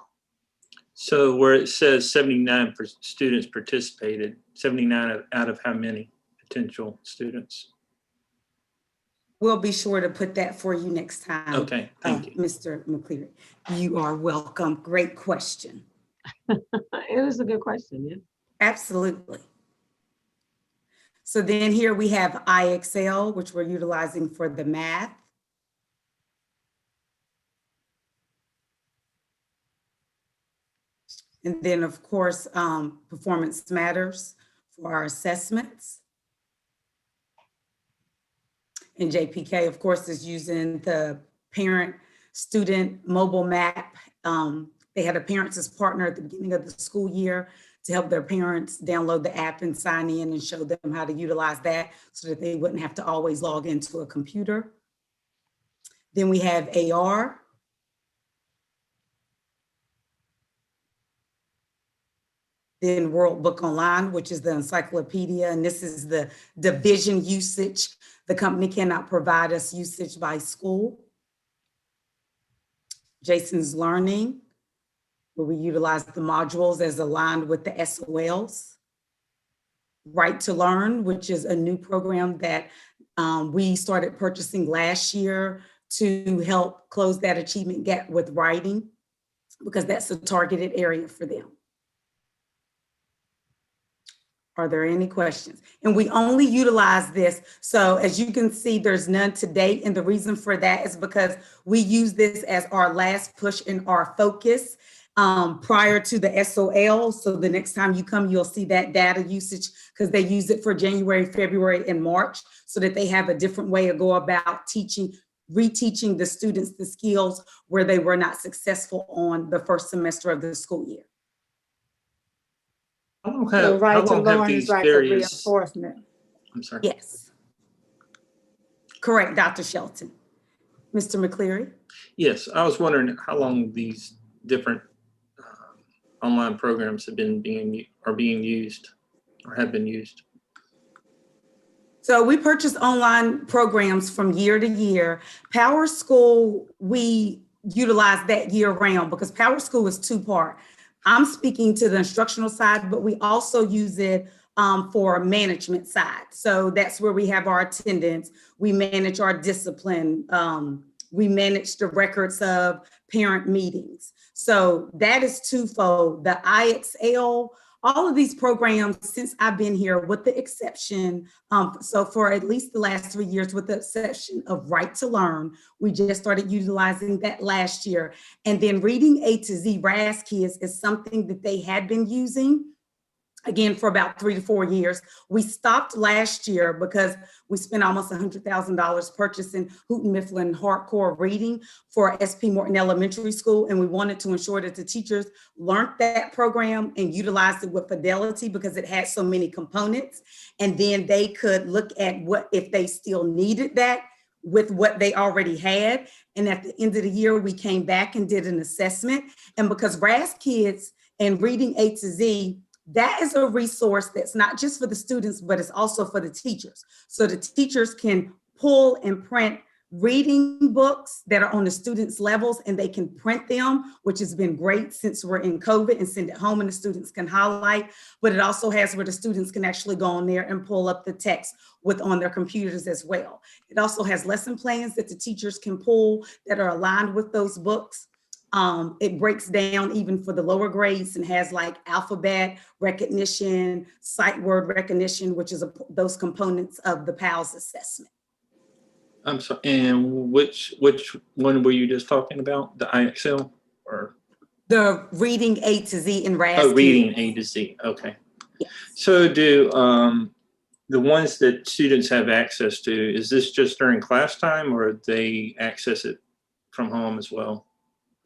So where it says 79 students participated, 79 out of how many potential students? We'll be sure to put that for you next time. Okay, thank you. Mr. McCleary, you are welcome. Great question. It was a good question, yeah. Absolutely. So then here we have IXL, which we're utilizing for the math. And then, of course, Performance Matters for our assessments. And JPK, of course, is using the parent-student mobile map. They had a parents as partner at the beginning of the school year to help their parents download the app and sign in and show them how to utilize that so that they wouldn't have to always log into a computer. Then we have AR. Then World Book Online, which is the encyclopedia, and this is the division usage. The company cannot provide us usage by school. Jason's Learning, where we utilize the modules as aligned with the SOLs. Right to Learn, which is a new program that we started purchasing last year to help close that achievement gap with writing, because that's a targeted area for them. Are there any questions? And we only utilize this. So as you can see, there's none to date. And the reason for that is because we use this as our last push and our focus. prior to the SOL. So the next time you come, you'll see that data usage because they use it for January, February, and March so that they have a different way to go about teaching, reteaching the students the skills where they were not successful on the first semester of the school year. So right to how long learn have is these right to various, reinforcement. I'm sorry. Yes. Correct, Dr. Shelton. Mr. McCleary? Yes, I was wondering how long these different online programs have been being used or have been used. So we purchase online programs from year to year. Power School, we utilize that year round because Power School is two-part. I'm speaking to the instructional side, but we also use it for management side. So that's where we have our attendance. We manage our discipline. We manage the records of parent meetings. So that is twofold. The IXL, all of these programs since I've been here, with the exception, so for at least the last 3 years, with the exception of Right to Learn, we just started utilizing that last year. And then Reading A to Z, RAS Kids, is something that they had been using, again, for about 3 to 4 years. We stopped last year because we spent almost $100,000 purchasing Houghton Mifflin hardcore reading for SP Morton Elementary School. And we wanted to ensure that the teachers learned that program and utilized it with fidelity because it had so many components. And then they could look at what, if they still needed that with what they already had. And at the end of the year, we came back and did an assessment. And because RAS Kids and Reading A to Z, that is a resource that's not just for the students, but it's also for the teachers. So the teachers can pull and print reading books that are on the students' levels, and they can print them, which has been great since we're in COVID, and send it home and the students can highlight. But it also has where the students can actually go on there and pull up the text on their computers as well. It also has lesson plans that the teachers can pull that are aligned with those books. It breaks down even for the lower grades and has like alphabet recognition, sight word recognition, which is those components of the PALS assessment. I'm sorry, and which one were you just talking about? The IXL or? The Reading A to Z in RAS. Oh, Reading A to Z, okay. Yes. So do the ones that students have access to, is this just during class time or they access it from home as well?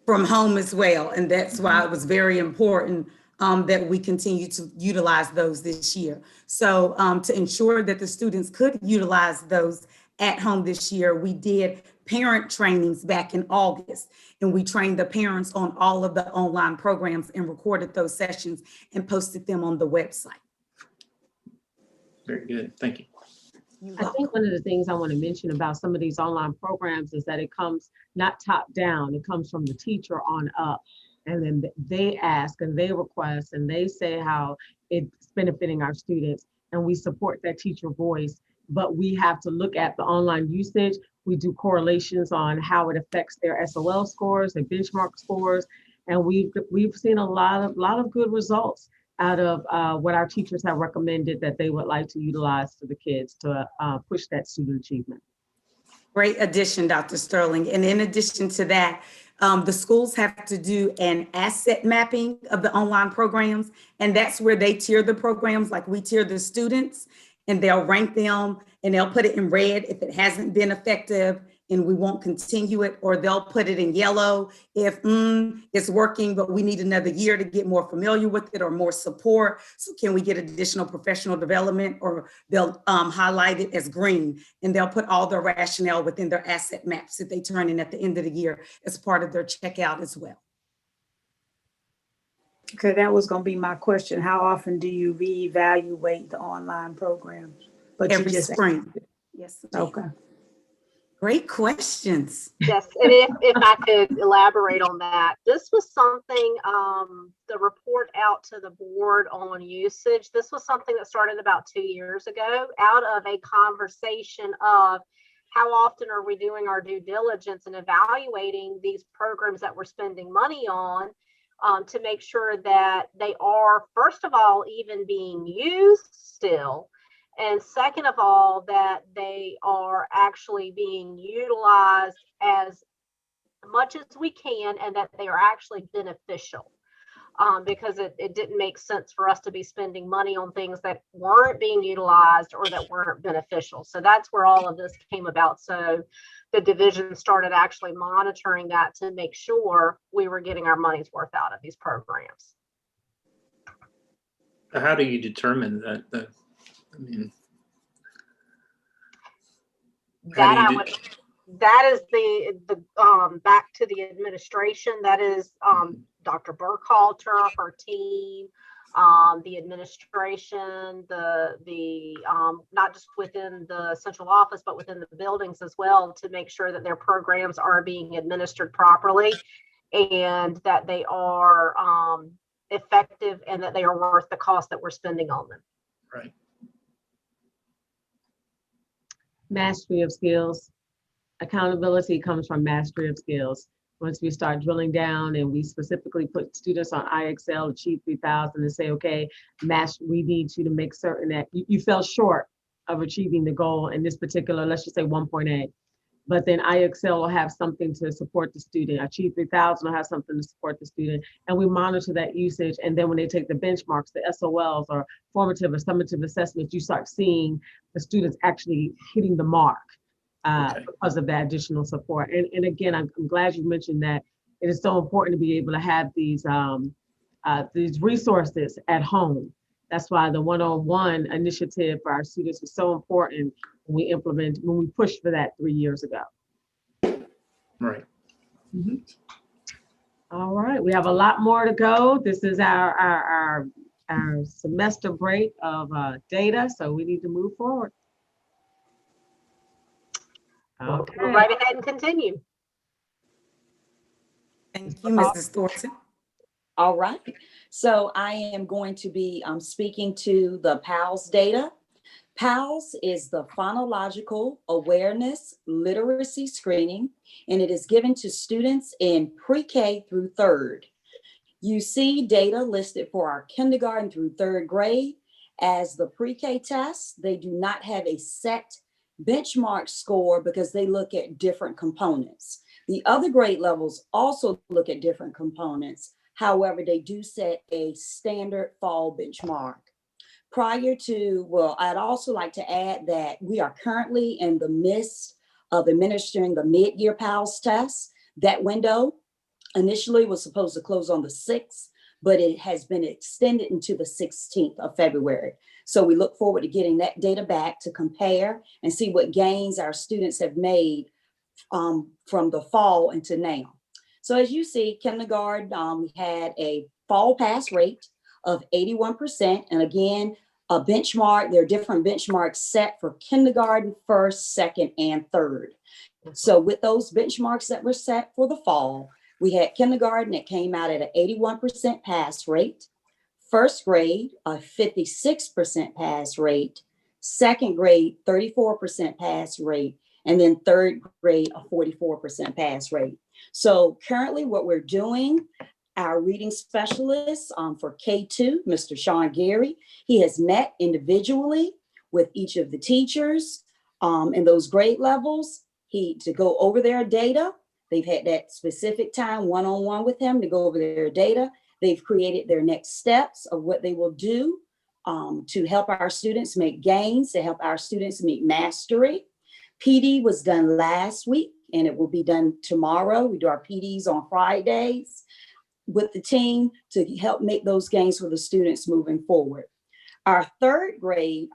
From home as well. And that's why it was very important that we continue to utilize those this year. So to ensure that the students could utilize those at home this year, we did parent trainings back in August, and we trained the parents on all of the online programs and recorded those sessions and posted them on the website. Very good, thank you. I think one of the things I want to mention about some of these online programs is that it comes not top down, it comes from the teacher on up. And then they ask and they request and they say how it's benefiting our students, and we support that teacher voice. But we have to look at the online usage. We do correlations on how it affects their SOL scores, their benchmark scores. And we've seen a lot of good results out of what our teachers have recommended that they would like to utilize for the kids to push that student achievement. Great addition, Dr. Sterling. And in addition to that, the schools have to do an asset mapping of the online programs. And that's where they tier the programs, like we tier the students, and they'll rank them and they'll put it in red if it hasn't been effective and we won't continue it, or they'll put it in yellow if it's working, but we need another year to get more familiar with it or more support. So can we get additional professional development? Or they'll highlight it as green, and they'll put all their rationale within their asset maps that they turn in at the end of the year as part of their checkout as well. Okay, that was going to be my question. How often do you reevaluate the online programs? But Every spring. Yes. Okay. Great questions. Yes, and if I could elaborate on that, this was something, the report out to the board on usage, this was something that started about 2 years ago out of a conversation of how often are we doing our due diligence and evaluating these programs that we're spending money on to make sure that they are, first of all, even being used still. And second of all, that they are actually being utilized as much as we can and that they are actually beneficial. because it didn't make sense for us to be spending money on things that weren't being utilized or that weren't beneficial. So that's where all of this came about. So the division started actually monitoring that to make sure we were getting our money's worth out of these programs. How do you determine that? I mean, That that is the back to the administration. That is Dr. Burkhalter, her team, the administration, the not just within the central office, but within the buildings as well, to make sure that their programs are being administered properly and that they are effective and that they are worth the cost that we're spending on them. right. Mastery of skills. Accountability comes from mastery of skills. Once we start drilling down and we specifically put students on IXL, Achieve 3000, and say, okay, we need you to make certain that you fell short of achieving the goal in this particular, let's just say 1.8. But then IXL will have something to support the student. Achieve 3000 will have something to support the student. And we monitor that usage. And then when they take the benchmarks, the SOLs or formative or summative assessments, you start seeing the students actually hitting the mark because of that additional support. And again, I'm glad you mentioned that it is so important to be able to have these resources at home. That's why the one-on-one initiative for our students is so important when we pushed for that 3 years ago. Right. Mm-hmm. All right, we have a lot more to go. This is our semester break of data, so we need to move forward. Okay. We'll right ahead and continue. Thank you, Mrs. Thornton. All right. So I am going to be speaking to the PALS data. PALS is the Phonological Awareness Literacy Screening, and it is given to students in pre-K through third. You see data listed for our kindergarten through third grade. As the pre-K tests, they do not have a set benchmark score because they look at different components. The other grade levels also look at different components. However, they do set a standard fall benchmark. I'd also like to add that we are currently in the midst of administering the mid-year PALS test. That window initially was supposed to close on the 6th, but it has been extended into the 16th of February. So we look forward to getting that data back to compare and see what gains our students have made from the fall into now. So as you see, kindergarten, we had a fall pass rate of 81%. And again, a benchmark, there are different benchmarks set for kindergarten, first, second, and third. So with those benchmarks that were set for the fall, we had kindergarten that came out at an 81% pass rate, first grade, a 56% pass rate, second grade, 34% pass rate, and then third grade, a 44% pass rate. So currently what we're doing, our reading specialist for K2, Mr. Sean Gary, he has met individually with each of the teachers in those grade levels to go over their data. They've had that specific time one-on-one with him to go over their data. They've created their next steps of what they will do to help our students make gains, to help our students meet mastery. PD was done last week and it will be done tomorrow. We do our PDs on Fridays with the team to help make those gains for the students moving forward. Our third grade,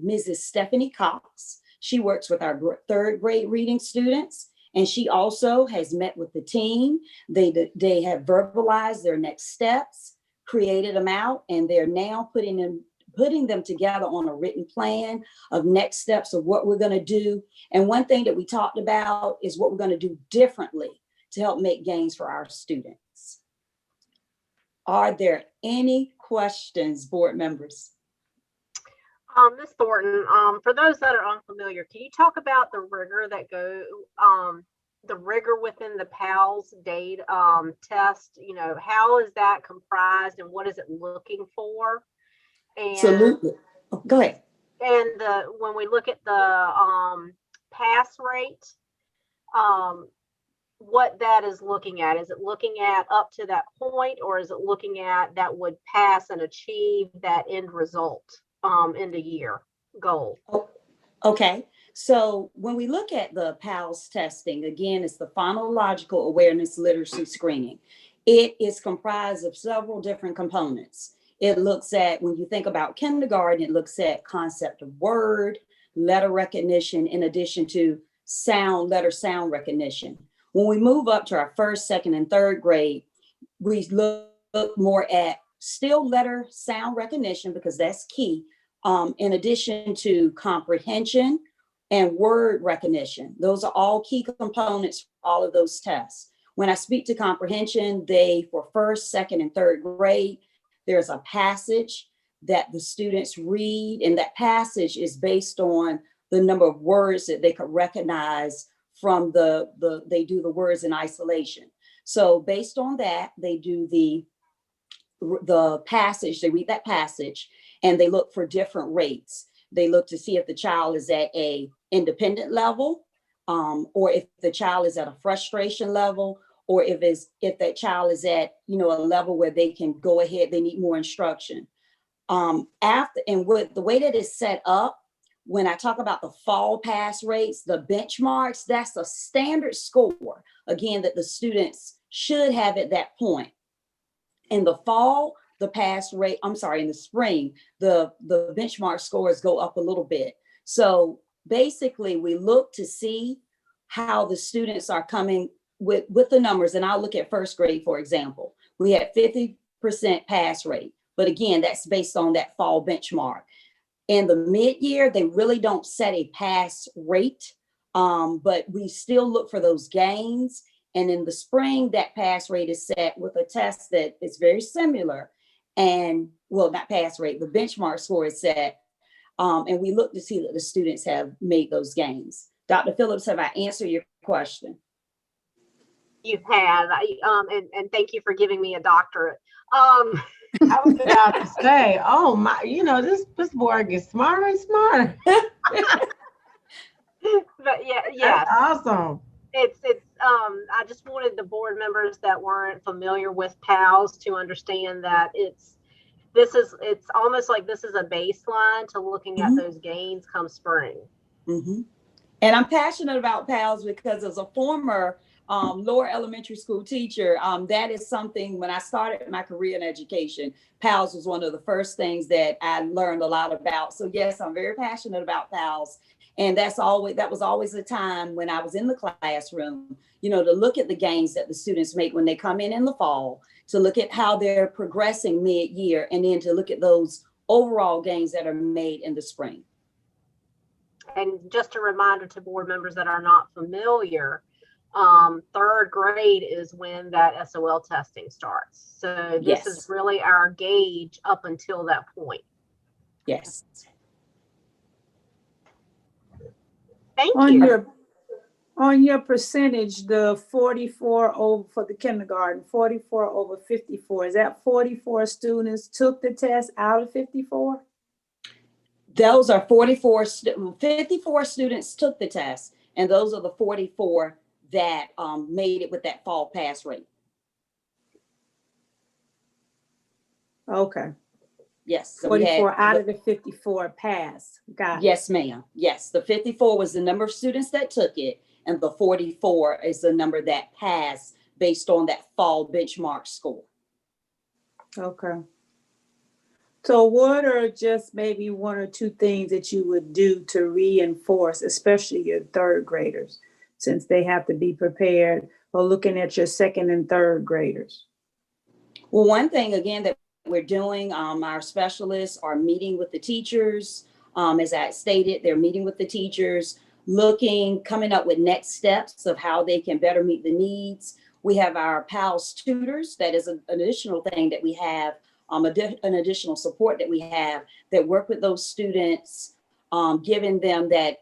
Mrs. Stephanie Cox, she works with our third grade reading students, and she also has met with the team. They have verbalized their next steps, created them out, and they're now putting them together on a written plan of next steps of what we're going to do. And one thing that we talked about is what we're going to do differently to help make gains for our students. Are there any questions, board members? Ms. Thornton, for those that are unfamiliar, can you talk about the rigor the rigor within the PALS data test? You know, how is that comprised and what is it looking for? And, Absolutely. Oh, go ahead. And when we look at the pass rate, what that is looking at. Is it looking at up to that point, or is it looking at that would pass and achieve that end result, in the year goal? Okay, so when we look at the PALS testing, again, it's the Phonological Awareness Literacy Screening. It is comprised of several different components. It looks at, when you think about kindergarten, it looks at concept of word, letter recognition, in addition to letter sound recognition. When we move up to our first, second, and third grade, we look more at still letter sound recognition, because that's key, in addition to comprehension and word recognition. Those are all key components for all of those tests. When I speak to comprehension, for first, second, and third grade, there's a passage that the students read, and that passage is based on the number of words that they could recognize from they do the words in isolation. So based on that, they do the passage, they read that passage, and they look for different rates. They look to see if the child is at a independent level, or if the child is at a frustration level, or if that child is at, a level where they can go ahead, they need more instruction. The way that it's set up, when I talk about the fall pass rates, the benchmarks, that's a standard score, again, that the students should have at that point. In the fall, in the spring, the benchmark scores go up a little bit. So basically, we look to see how the students are coming with the numbers. And I'll look at first grade, for example. We had 50% pass rate. But again, that's based on that fall benchmark. In the mid-year, they really don't set a pass rate, but we still look for those gains. And in the spring, that pass rate is set with a test that is very similar. And not pass rate, the benchmark score is set. And we look to see that the students have made those gains. Dr. Phillips, have I answered your question? You have, and thank you for giving me a doctorate. I was about to say, oh my, this boy gets smarter and smarter. But yeah. That's awesome. It's I just wanted the board members that weren't familiar with PALS to understand that it's almost like this is a baseline to looking at those gains come spring. Mm-hmm. And I'm passionate about PALS because as a former lower elementary school teacher, that is something, when I started my career in education, PALS was one of the first things that I learned a lot about. So yes, I'm very passionate about PALS. And that was always a time when I was in the classroom, to look at the gains that the students make when they come in the fall, to look at how they're progressing mid-year, and then to look at those overall gains that are made in the spring. And just a reminder to board members that are not familiar, third grade is when that SOL testing starts. So this is really our gauge up until that point. Yes. Thank you. On your percentage, the 44 over for the kindergarten, 44 over 54, is that 44 students took the test out of 54? Those are 54 students took the test, and those are the 44 that made it with that fall pass rate. Okay. Yes. So 44 out of the 54 passed. Got it. Yes, ma'am. Yes. The 54 was the number of students that took it, and the 44 is the number that passed based on that fall benchmark score. Okay. So what are just maybe one or two things that you would do to reinforce, especially your third graders, since they have to be prepared, or looking at your second and third graders? Well, one thing, again, that we're doing, our specialists are meeting with the teachers. As I stated, they're meeting with the teachers, coming up with next steps of how they can better meet the needs. We have our PALS tutors. That is an additional thing that we have, an additional support that we have that work with those students, giving them that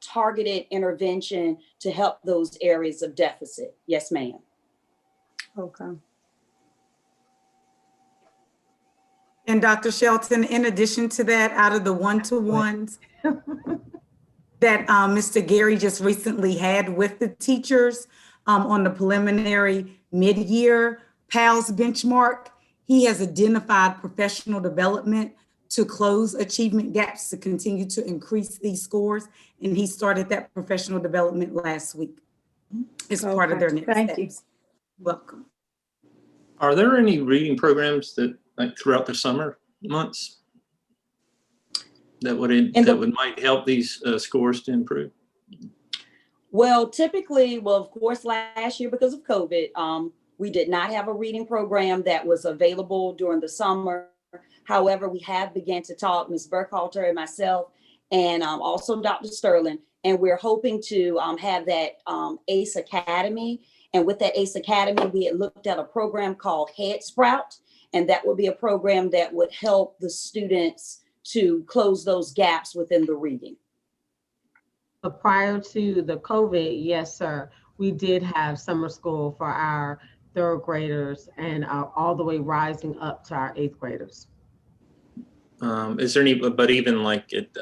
targeted intervention to help those areas of deficit. Yes, ma'am. Okay. And Dr. Shelton, in addition to that, out of the one-to-ones that Mr. Gary just recently had with the teachers, on the preliminary mid-year PALS benchmark. He has identified professional development to close achievement gaps to continue to increase these scores. And he started that professional development last week. It's part of their next Thank you. steps. Welcome. Are there any reading programs that, like, throughout the summer months that might help these scores to improve? Well, typically, of course, last year because of COVID, we did not have a reading program that was available during the summer. However, we have began to talk, Ms. Burkhalter and myself, and also Dr. Sterling, and we're hoping to have that ACE Academy. And with that ACE Academy, we had looked at a program called Head Sprout, and that would be a program that would help the students to close those gaps within the reading. But prior to the COVID, yes, sir, we did have summer school for our third graders and all the way rising up to our eighth graders. Is there any, but even like it,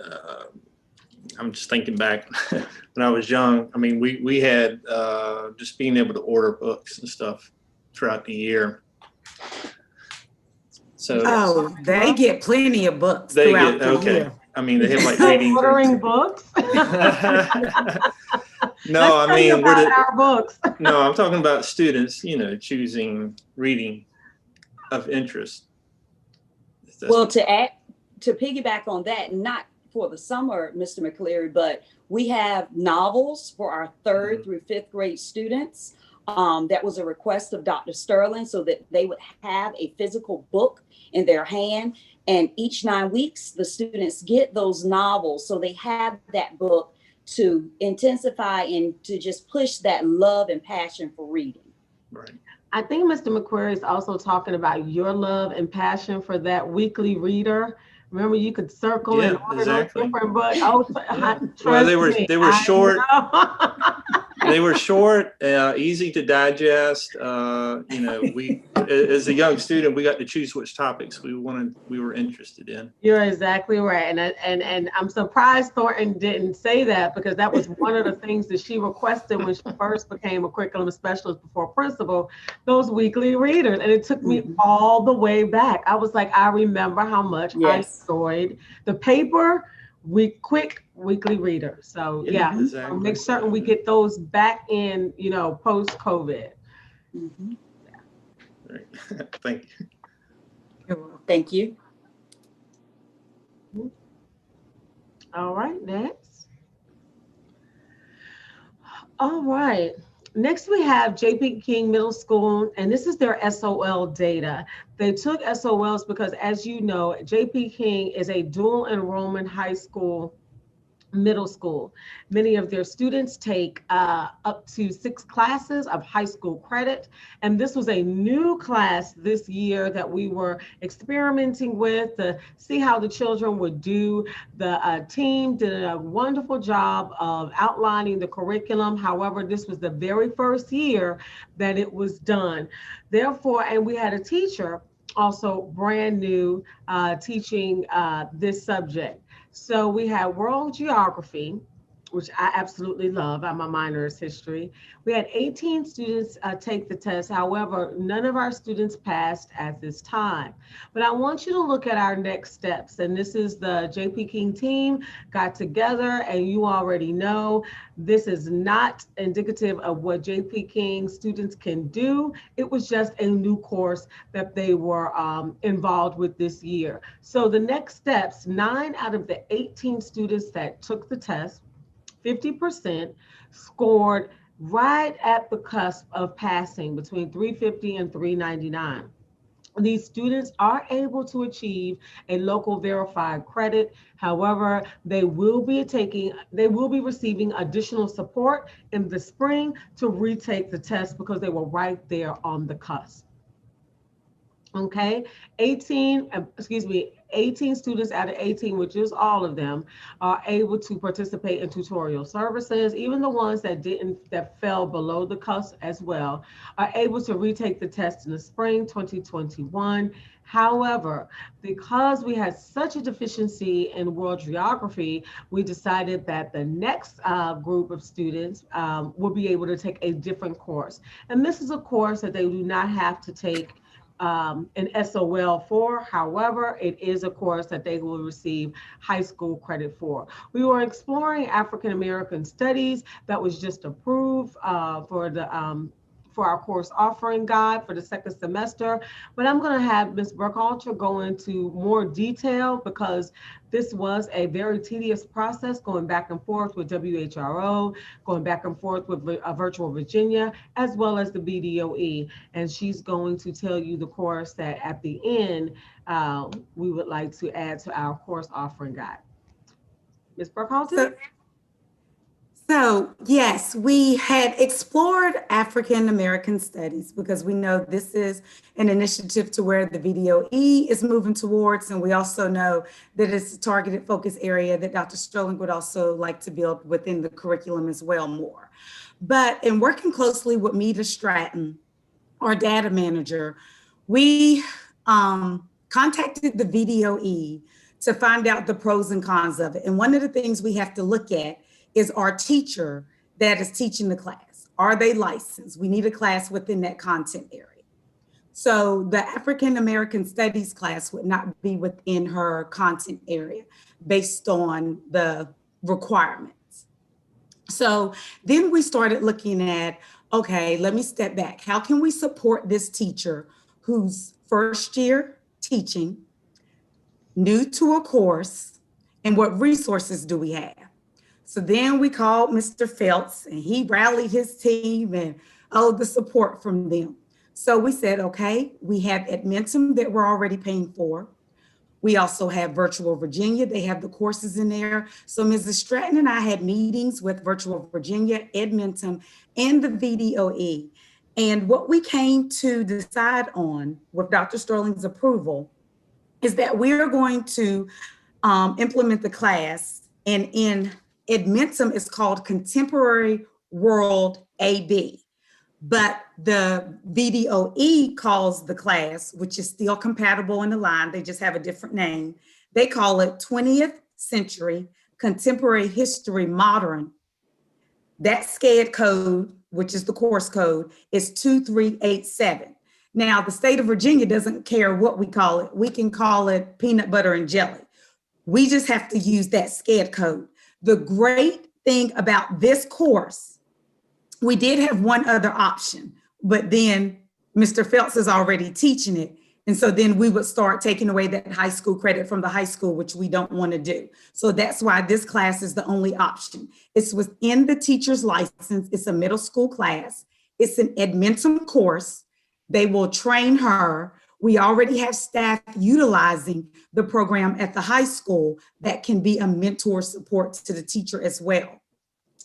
I'm just thinking back when I was young. I mean, we had just being able to order books and stuff throughout the year. So they get plenty of books throughout the year. I mean, they have like reading. Ordering books. No, I mean, our books. No, I'm talking about students, choosing reading of interest. Well, to piggyback on that, not for the summer, Mr. McCleary, but we have novels for our third through fifth grade students. That was a request of Dr. Sterling so that they would have a physical book in their hand. And each 9 weeks, the students get those novels. So they have that book to intensify and to just push that love and passion for reading. Right. I think Mr. McQuarrie is also talking about your love and passion for that weekly reader. Remember, you could circle and order those different books. Oh, well, they were short. They were short, easy to digest. We, as a young student, we got to choose which topics we were interested in. You're exactly right, and I'm surprised Thornton didn't say that, because that was one of the things that she requested when she first became a curriculum specialist before principal. Those weekly readers, and it took me all the way back. I was like, I remember how much I enjoyed the paper. Quick weekly reader. So yeah, exactly. Make certain we get those back in, post COVID. Mm-hmm. Right. Thank you. Thank you. All right, next. All right. Next, we have J.P. King Middle School, and this is their SOL data. They took SOLs because, as you know, J.P. King is a dual enrollment high school, middle school. Many of their students take up to 6 classes of high school credit. And this was a new class this year that we were experimenting with to see how the children would do. The team did a wonderful job of outlining the curriculum. However, this was the very first year that it was done. Therefore, and we had a teacher also brand new teaching this subject. So we had world geography, which I absolutely love. My minor is history. We had 18 students take the test. However, none of our students passed at this time. But I want you to look at our next steps. And this is the J.P. King team got together, and you already know this is not indicative of what J.P. King students can do. It was just a new course that they were involved with this year. So the next steps, 9 out of the 18 students that took the test, 50%, scored right at the cusp of passing between 350 and 399. These students are able to achieve a local verified credit. However, they will be receiving additional support in the spring to retake the test because they were right there on the cusp. Okay, 18 students out of 18, which is all of them, are able to participate in tutorial services. Even the ones that fell below the cusp as well, are able to retake the test in the spring 2021. However, because we had such a deficiency in world geography, we decided that the next group of students will be able to take a different course. And this is a course that they do not have to take an SOL for. However, it is a course that they will receive high school credit for. We were exploring African American studies that was just approved for our course offering guide for the second semester. But I'm going to have Ms. Burkhalter go into more detail because this was a very tedious process, going back and forth with WHRO, going back and forth with Virtual Virginia, as well as the BDOE. And she's going to tell you the course that at the end, we would like to add to our course offering guide. Ms. Burkhalter? So yes, we had explored African American studies because we know this is an initiative to where the VDOE is moving towards, and we also know that it's a targeted focus area that Dr. Sterling would also like to build within the curriculum as well more. But in working closely with Meta Stratton, our data manager, we contacted the VDOE to find out the pros and cons of it. And one of the things we have to look at is our teacher that is teaching the class. Are they licensed? We need a class within that content area. So the African American Studies class would not be within her content area based on the requirements. So then we started looking at, okay, let me step back. How can we support this teacher who's first year teaching, new to a course, and what resources do we have? So then we called Mr. Phelps and he rallied his team and the support from them. So we said, okay, we have Edmentum that we're already paying for. We also have Virtual Virginia. They have the courses in there. So Mrs. Stratton and I had meetings with Virtual Virginia, Edmentum, and the VDOE. And what we came to decide on with Dr. Sterling's approval is that we are going to implement the class, and in Edmentum is called Contemporary World AB, but the VDOE calls the class, which is still compatible in the line, they just have a different name. They call it 20th Century Contemporary History Modern. That SCAD code, which is the course code, is 2387. Now, the state of Virginia doesn't care what we call it. We can call it peanut butter and jelly. We just have to use that SCAD code. The great thing about this course, we did have one other option, but then Mr. Phelps is already teaching it. And so then we would start taking away that high school credit from the high school, which we don't want to do. So that's why this class is the only option. It's within the teacher's license. It's a middle school class. It's an Edmentum course. They will train her. We already have staff utilizing the program at the high school that can be a mentor support to the teacher as well.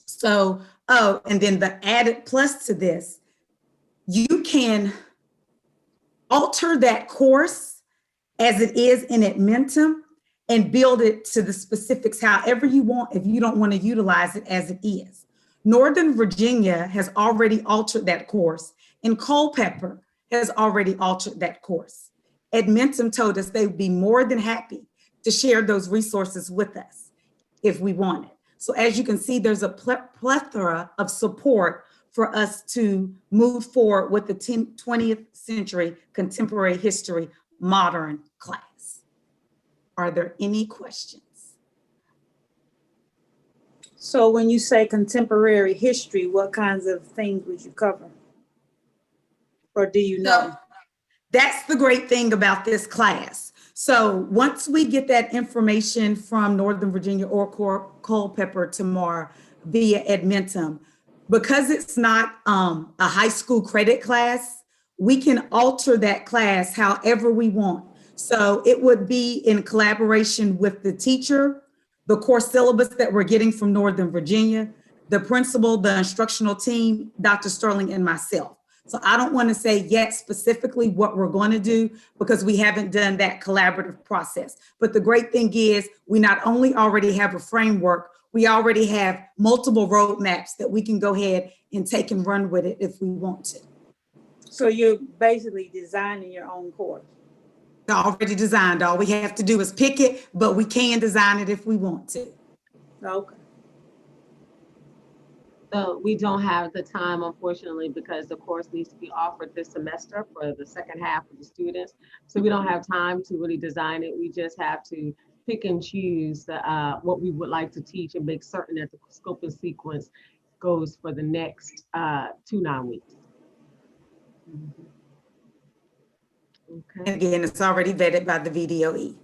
So, and then the added plus to this, you can alter that course as it is in Edmentum and build it to the specifics however you want if you don't want to utilize it as it is. Northern Virginia has already altered that course, and Culpeper has already altered that course. Edmentum told us they would be more than happy to share those resources with us if we wanted. So as you can see, there's a plethora of support for us to move forward with the 20th Century Contemporary History Modern class. Are there any questions? So when you say contemporary history, what kinds of things would you cover? Or do you know? So, that's the great thing about this class. So once we get that information from Northern Virginia or Culpeper tomorrow via Edmentum, because it's not a high school credit class, we can alter that class however we want. So it would be in collaboration with the teacher, the course syllabus that we're getting from Northern Virginia, the principal, the instructional team, Dr. Sterling, and myself. So I don't want to say yet specifically what we're going to do because we haven't done that collaborative process. But the great thing is we not only already have a framework, we already have multiple roadmaps that we can go ahead and take and run with it if we want to. So you're basically designing your own course. Already designed. All we have to do is pick it, but we can design it if we want to. Okay. So we don't have the time, unfortunately, because the course needs to be offered this semester for the second half of the students. So we don't have time to really design it. We just have to pick and choose what we would like to teach and make certain that the scope and sequence goes for the next 2 9 weeks. Okay, And again, it's already vetted by the VDOE.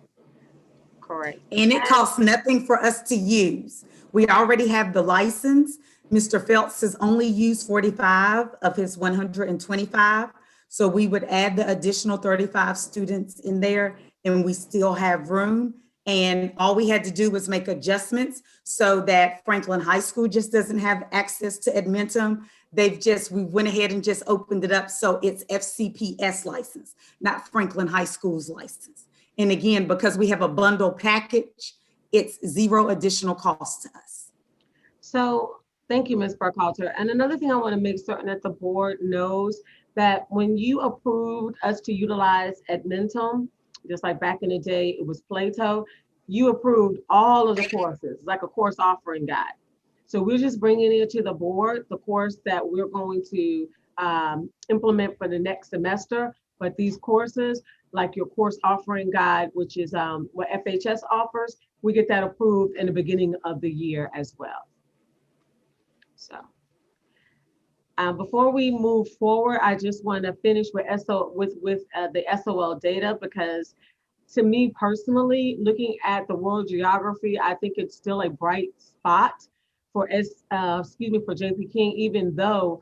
correct. And it costs nothing for us to use. We already have the license. Mr. Phelps has only used 45 of his 125. So we would add the additional 35 students in there and we still have room. And all we had to do was make adjustments so that Franklin High School just doesn't have access to Edmentum. We went ahead and just opened it up. So it's FCPS license, not Franklin High School's license. And again, because we have a bundle package, it's 0 additional cost to us. So thank you, Ms. Burkhalter. And another thing I want to make certain that the board knows that when you approved us to utilize Edmentum, just like back in the day, it was Plato, you approved all of the courses, like a course offering guide. So we're just bringing it to the board, the course that we're going to implement for the next semester. But these courses, like your course offering guide, which is what FHS offers, we get that approved in the beginning of the year as well. So before we move forward, I just want to finish with the SOL data, because to me personally, looking at the world geography, I think it's still a bright spot for JP King, even though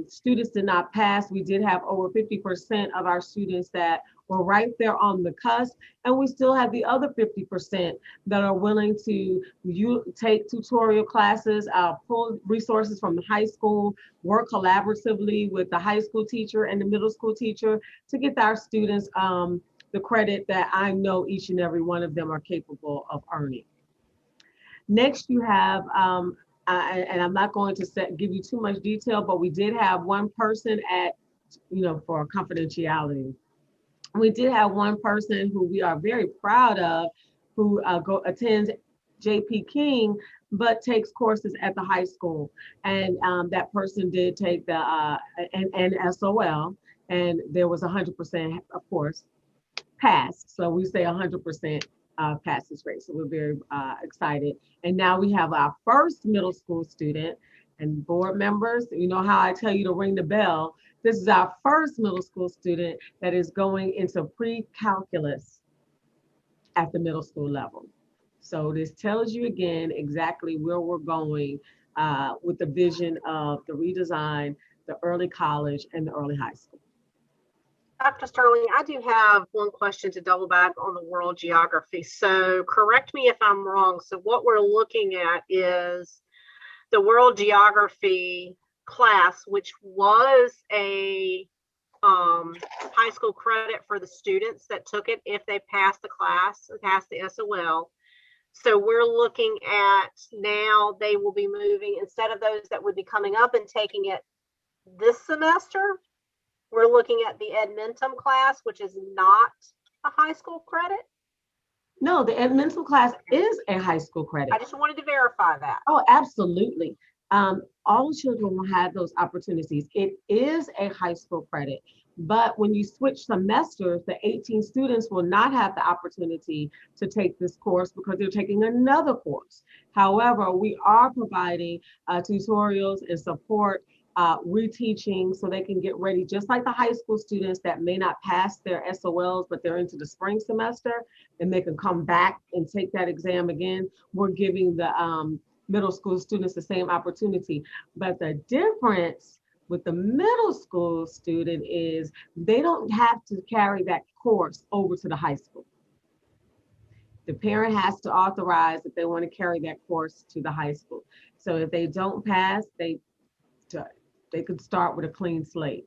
students did not pass. We did have over 50% of our students that were right there on the cusp, and we still have the other 50% that are willing to take tutorial classes, pull resources from the high school, work collaboratively with the high school teacher and the middle school teacher to get our students the credit that I know each and every one of them are capable of earning. Next, you have, and I'm not going to give you too much detail, but we did have one person for confidentiality. We did have one person who we are very proud of, who attends JP King, but takes courses at the high school. And that person did take the SOL, and there was 100%, of course, passed. So we say 100% passes rate. So we're very excited. And now we have our first middle school student, and board members, you know how I tell you to ring the bell. This is our first middle school student that is going into pre-calculus at the middle school level. So this tells you again exactly where we're going with the vision of the redesign, the early college and the early high school. Dr. Sterling, I do have one question to double back on the world geography. So correct me if I'm wrong. So what we're looking at is the world geography class, which was a high school credit for the students that took it if they passed the class, passed the SOL. So we're looking at now they will be moving, instead of those that would be coming up and taking it this semester, we're looking at the Edmentum class, which is not a high school credit. No, the Edmentum class is a high school credit. I just wanted to verify that. Oh, absolutely. All children will have those opportunities. It is a high school credit, but when you switch semesters, the 18 students will not have the opportunity to take this course because they're taking another course. However, we are providing tutorials and support, reteaching, so they can get ready, just like the high school students that may not pass their SOLs, but they're into the spring semester and they can come back and take that exam again. We're giving the middle school students the same opportunity. But the difference with the middle school student is they don't have to carry that course over to the high school. The parent has to authorize that they want to carry that course to the high school. So if they don't pass, they could start with a clean slate.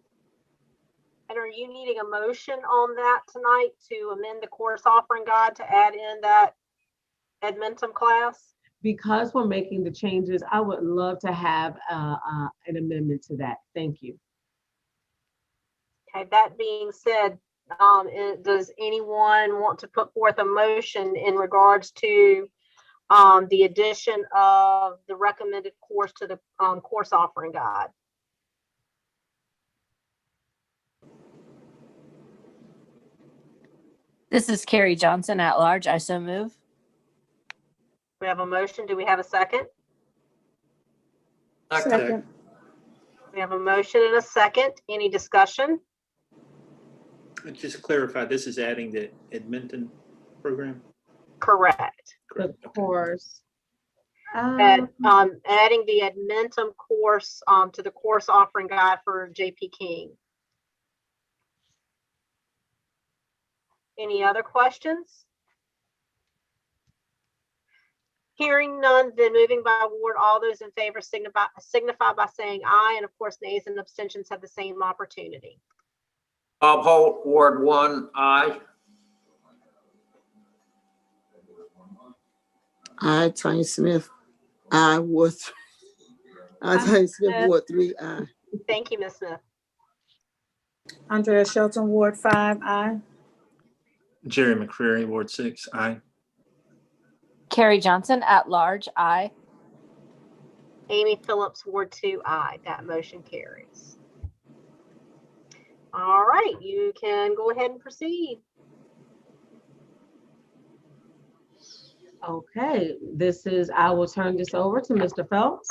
And are you needing a motion on that tonight to amend the course offering guide to add in that Edmentum class? Because we're making the changes, I would love to have an amendment to that. Thank you. Okay, that being said, does anyone want to put forth a motion in regards to the addition of the recommended course to the course offering guide? This is Carrie Johnson at large. I so move. We have a motion. Do we have a second? Second. We have a motion and a second. Any discussion? Just to clarify, this is adding the Edmonton program? Correct. The course. Adding the Edmentum course to the course offering guide for JP King. Any other questions? Hearing none, then moving by ward, all those in favor signify by saying aye, and of course nays and abstentions have the same opportunity. Bob Holt, Ward 1, aye. Aye, Tanya Smith. Aye, Ward 3. Aye, Tanya Smith, Ward 3, aye. Thank you, Ms. Smith. Andrea Shelton, Ward 5, aye. Jerry McCreary, Ward 6, aye. Carrie Johnson at large. Aye. Amy Phillips, Ward 2, aye. That motion carries. All right, you can go ahead and proceed. Okay, I will turn this over to Mr. Phelps.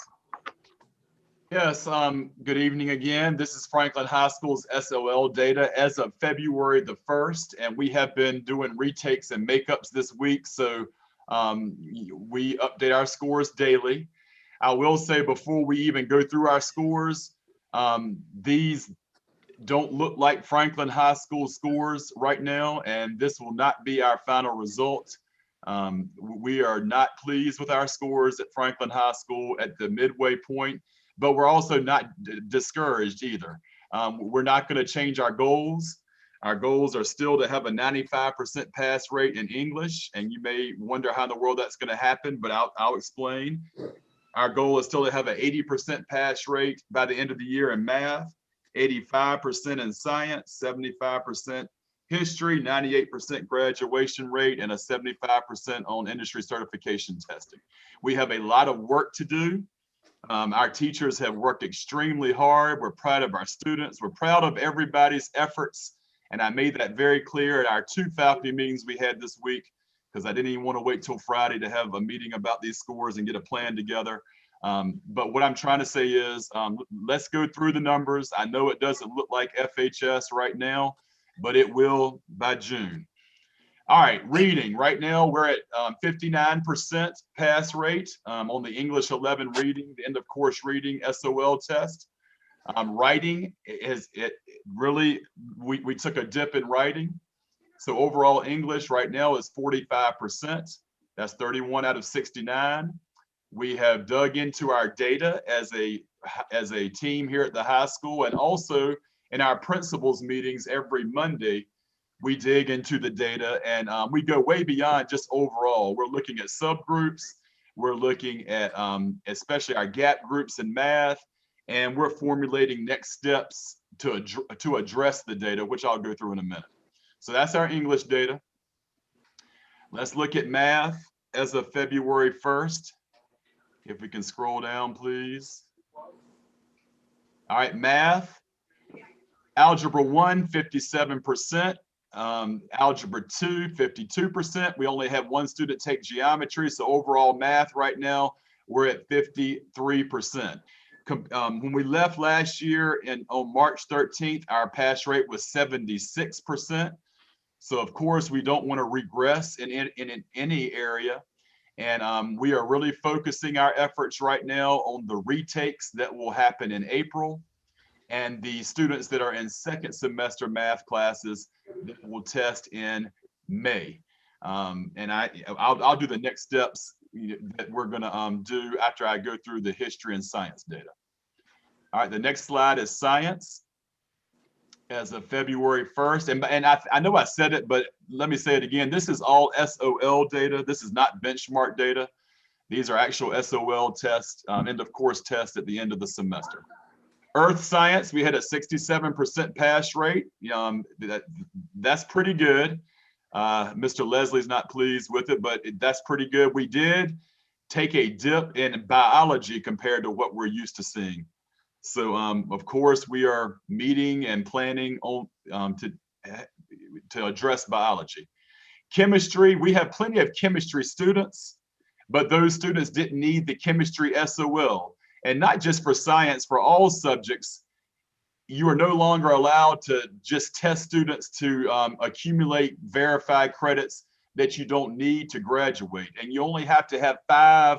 Yes, good evening again. This is Franklin High School's SOL data as of February the 1st, and we have been doing retakes and makeups this week, so we update our scores daily. I will say before we even go through our scores, these don't look like Franklin High School scores right now, and this will not be our final result. We are not pleased with our scores at Franklin High School at the midway point, but we're also not discouraged either. We're not going to change our goals. Our goals are still to have a 95% pass rate in English, and you may wonder how in the world that's going to happen, but I'll explain. Our goal is still to have an 80% pass rate by the end of the year in math, 85% in science, 75% history, 98% graduation rate, and a 75% on industry certification testing. We have a lot of work to do. Our teachers have worked extremely hard. We're proud of our students. We're proud of everybody's efforts. And I made that very clear at our 2 faculty meetings we had this week, because I didn't even want to wait till Friday to have a meeting about these scores and get a plan together. But what I'm trying to say is, let's go through the numbers. I know it doesn't look like FHS right now, but it will by June. All right, reading. Right now, we're at 59% pass rate on the English 11 reading, the end of course reading SOL test. Writing we took a dip in writing. So overall English right now is 45%. That's 31 out of 69. We have dug into our data as a team here at the high school, and also in our principals meetings every Monday, we dig into the data, and we go way beyond just overall. We're looking at subgroups. We're looking at especially our gap groups in math, and we're formulating next steps to address the data, which I'll go through in a minute. So that's our English data. Let's look at math as of February 1st. If we can scroll down, please. All right, math. Algebra 1, 57%. Algebra 2, 52%. We only have one student take geometry, so overall math right now, we're at 53%. When we left last year on March 13th, our pass rate was 76%. So of course, we don't want to regress in any area. And we are really focusing our efforts right now on the retakes that will happen in April, and the students that are in second semester math classes that will test in May. And I'll do the next steps that we're gonna do after I go through the history and science data. All right, the next slide is science. as of February 1st. And I know I said it, but let me say it again. This is all SOL data. This is not benchmark data. These are actual SOL tests, end of course tests at the end of the semester. Earth science, we had a 67% pass rate. That's pretty good. Mr. Leslie's not pleased with it, but that's pretty good. We did take a dip in biology compared to what we're used to seeing. So of course we are meeting and planning on to address biology. Chemistry, we have plenty of chemistry students, but those students didn't need the chemistry SOL. And not just for science, for all subjects, you are no longer allowed to just test students to accumulate verified credits that you don't need to graduate. And you only have to have 5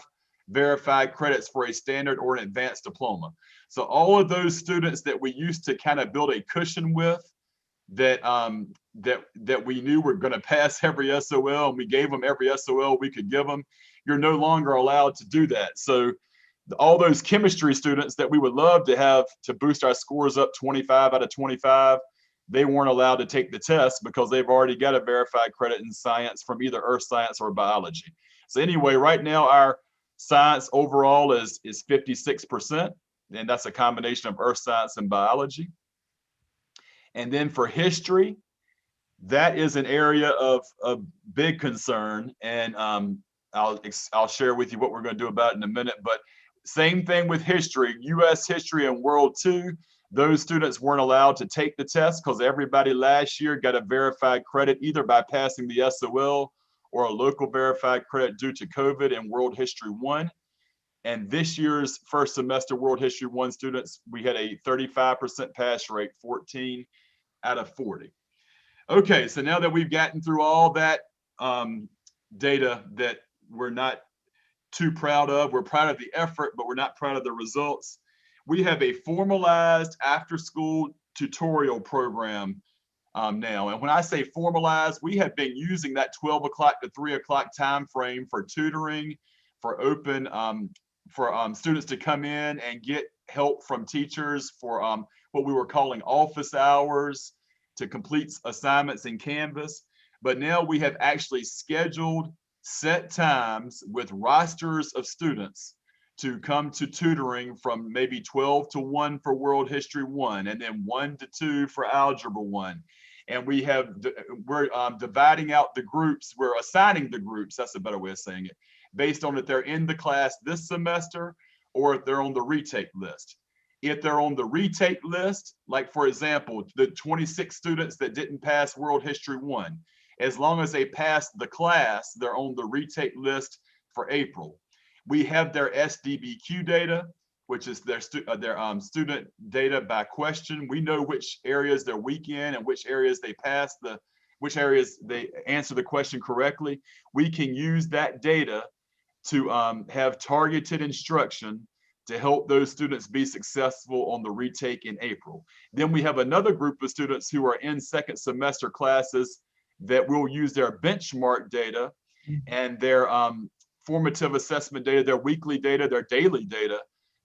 verified credits for a standard or an advanced diploma. So all of those students that we used to kind of build a cushion with, that we knew were going to pass every SOL, and we gave them every SOL we could give them, you're no longer allowed to do that. So all those chemistry students that we would love to have to boost our scores up 25 out of 25, they weren't allowed to take the test because they've already got a verified credit in science from either earth science or biology. So anyway, right now our science overall is 56%, and that's a combination of earth science and biology. And then for history, that is an area of big concern, and I'll share with you what we're going to do about it in a minute. But same thing with history, U.S. history and World II. Those students weren't allowed to take the test because everybody last year got a verified credit either by passing the SOL or a local verified credit due to COVID in World History 1. And this year's first semester World History 1 students, we had a 35% pass rate, 14 out of 40. Okay, so now that we've gotten through all that data that we're not too proud of, we're proud of the effort, but we're not proud of the results. We have a formalized after-school tutorial program now. And when I say formalized, we have been using that 12 o'clock to 3 o'clock time frame for tutoring, for open, for students to come in and get help from teachers for what we were calling office hours to complete assignments in Canvas. But now we have actually scheduled set times with rosters of students to come to tutoring from maybe 12 to 1 for World History 1, and then 1 to 2 for Algebra 1. And we're dividing out the groups, we're assigning the groups, that's a better way of saying it, based on if they're in the class this semester or if they're on the retake list. If they're on the retake list, like for example, the 26 students that didn't pass World History 1, as long as they pass the class, they're on the retake list for April. We have their SDBQ data, which is their student data by question. We know which areas they're weak in and which areas they pass which areas they answer the question correctly. We can use that data to have targeted instruction to help those students be successful on the retake in April. Then we have another group of students who are in second semester classes that will use their benchmark data and their formative assessment data, their weekly data, their daily data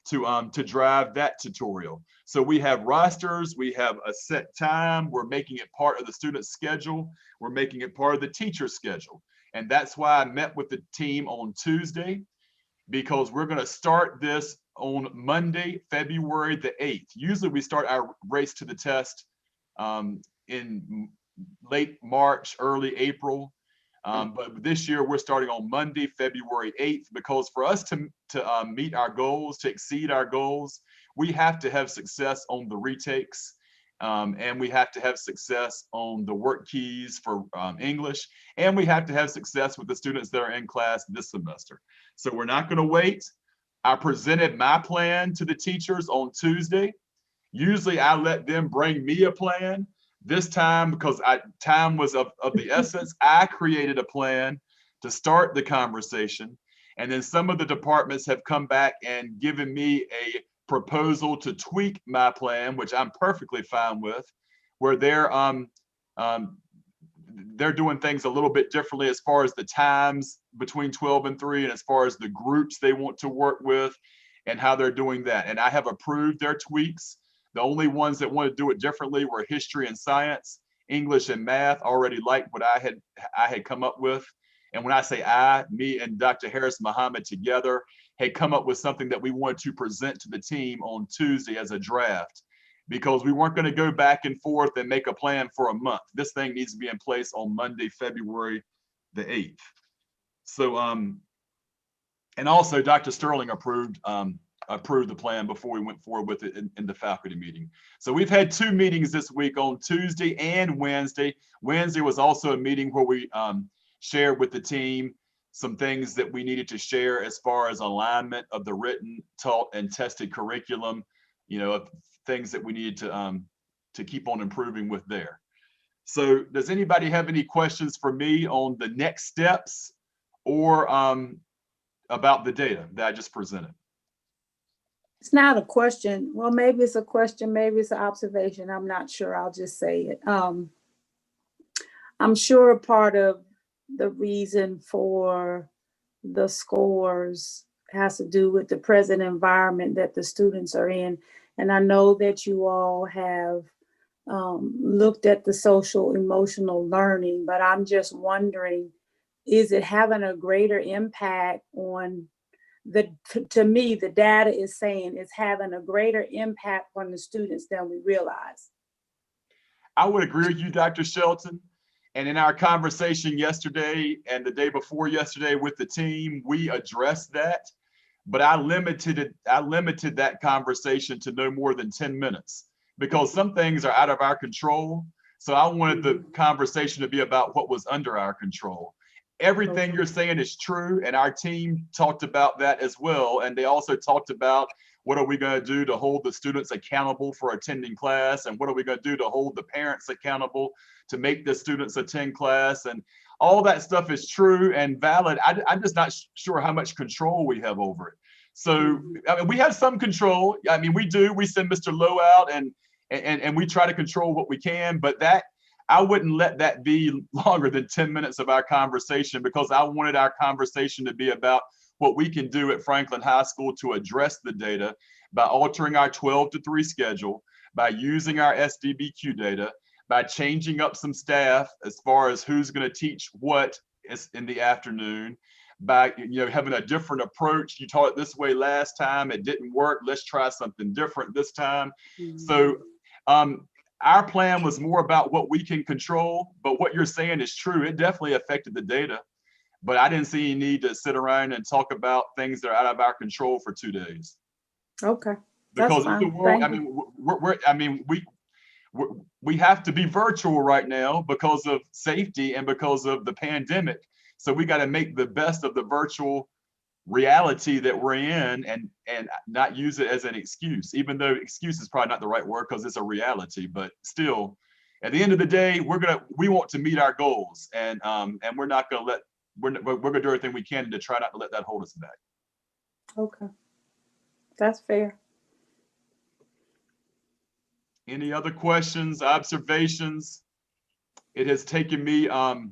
to drive that tutorial. So we have rosters, we have a set time, we're making it part of the student's schedule, we're making it part of the teacher's schedule. And that's why I met with the team on Tuesday, because we're going to start this on Monday, February the 8th. Usually we start our race to the test in late March, early April. But this year we're starting on Monday, February 8th, because for us to meet our goals, to exceed our goals, we have to have success on the retakes. And we have to have success on the work keys for English, and we have to have success with the students that are in class this semester. So we're not going to wait. I presented my plan to the teachers on Tuesday. Usually I let them bring me a plan. This time, because time was of the essence, I created a plan to start the conversation. And then some of the departments have come back and given me a proposal to tweak my plan, which I'm perfectly fine with, where they're doing things a little bit differently as far as the times between 12 and 3, and as far as the groups they want to work with and how they're doing that. And I have approved their tweaks, The only ones that want to do it differently were history and science. English and math already liked what I had come up with. And when I say me and Dr. Harris Muhammad together had come up with something that we wanted to present to the team on Tuesday as a draft, because we weren't going to go back and forth and make a plan for a month. This thing needs to be in place on Monday, February the 8th. So, and also Dr. Sterling approved the plan before we went forward with it in the faculty meeting. So we've had 2 meetings this week on Tuesday and Wednesday. Wednesday was also a meeting where we shared with the team some things that we needed to share as far as alignment of the written, taught, and tested curriculum, you know, things that we needed to keep on improving with there. So does anybody have any questions for me on the next steps or about the data that I just presented? It's not a question. Well, maybe it's a question, maybe it's an observation. I'm not sure. I'll just say it. I'm sure part of the reason for the scores has to do with the present environment that the students are in. And I know that you all have looked at the social emotional learning, but I'm just wondering, is it having a greater impact on to me, the data is saying it's having a greater impact on the students than we realize. I would agree with you, Dr. Shelton. And in our conversation yesterday and the day before yesterday with the team, we addressed that, but I limited that conversation to no more than 10 minutes because some things are out of our control. So I wanted the conversation to be about what was under our control. Everything you're saying is true, and our team talked about that as well. And they also talked about what are we going to do to hold the students accountable for attending class, and what are we going to do to hold the parents accountable to make the students attend class, and all that stuff is true and valid. I'm just not sure how much control we have over it. So I mean, we have some control. I mean, we do. We send Mr. Lowe out and we try to control what we can, but that I wouldn't let that be longer than 10 minutes of our conversation because I wanted our conversation to be about what we can do at Franklin High School to address the data by altering our 12 to 3 schedule, by using our SDBQ data, by changing up some staff as far as who's going to teach what is in the afternoon, by having a different approach. You taught it this way last time, it didn't work. Let's try something different this time. So our plan was more about what we can control, but what you're saying is true. It definitely affected the data, but I didn't see any need to sit around and talk about things that are out of our control for 2 days. Okay, because that's the world, we have to be virtual right now because of safety and because of the pandemic. So we got to make the best of the virtual reality that we're in and not use it as an excuse, even though excuse is probably not the right word because it's a reality. But still, at the end of the day, we want to meet our goals, and we're not going to let we're going to do everything we can to try not to let that hold us back. Okay, that's fair. Any other questions, observations? It has taken me at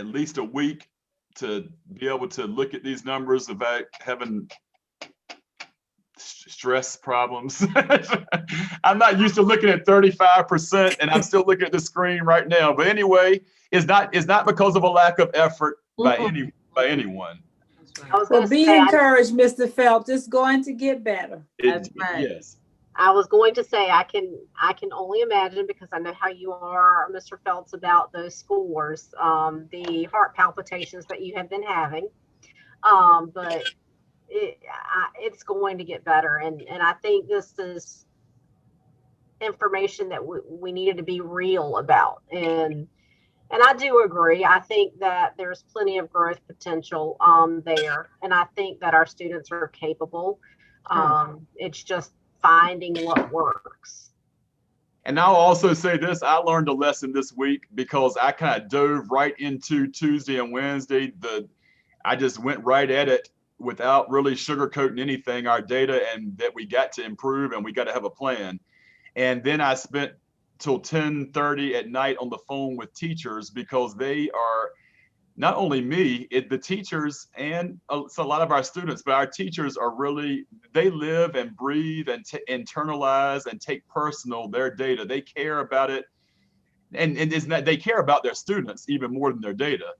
least a week to be able to look at these numbers without having stress problems. I'm not used to looking at 35%, and I'm still looking at the screen right now. But anyway, it's not because of a lack of effort by anyone. Well, be encouraged, Mr. Phelps. It's going to get better. That's right. Yes. I was going to say I can only imagine, because I know how you are, Mr. Phelps, about those scores, the heart palpitations that you have been having, but it's going to get better, and I think this is information that we needed to be real about, and I do agree. I think that there's plenty of growth potential there, and I think that our students are capable. It's just finding what works. And I'll also say this, I learned a lesson this week because I kind of dove right into Tuesday and Wednesday. I just went right at it without really sugarcoating anything, our data, and that we got to improve and we got to have a plan. And then I spent till 10:30 at night on the phone with teachers because they are not only me, the teachers and so a lot of our students, but our teachers are really, they live and breathe and internalize and take personal their data. They care about it. And it's not, they care about their students even more than their data.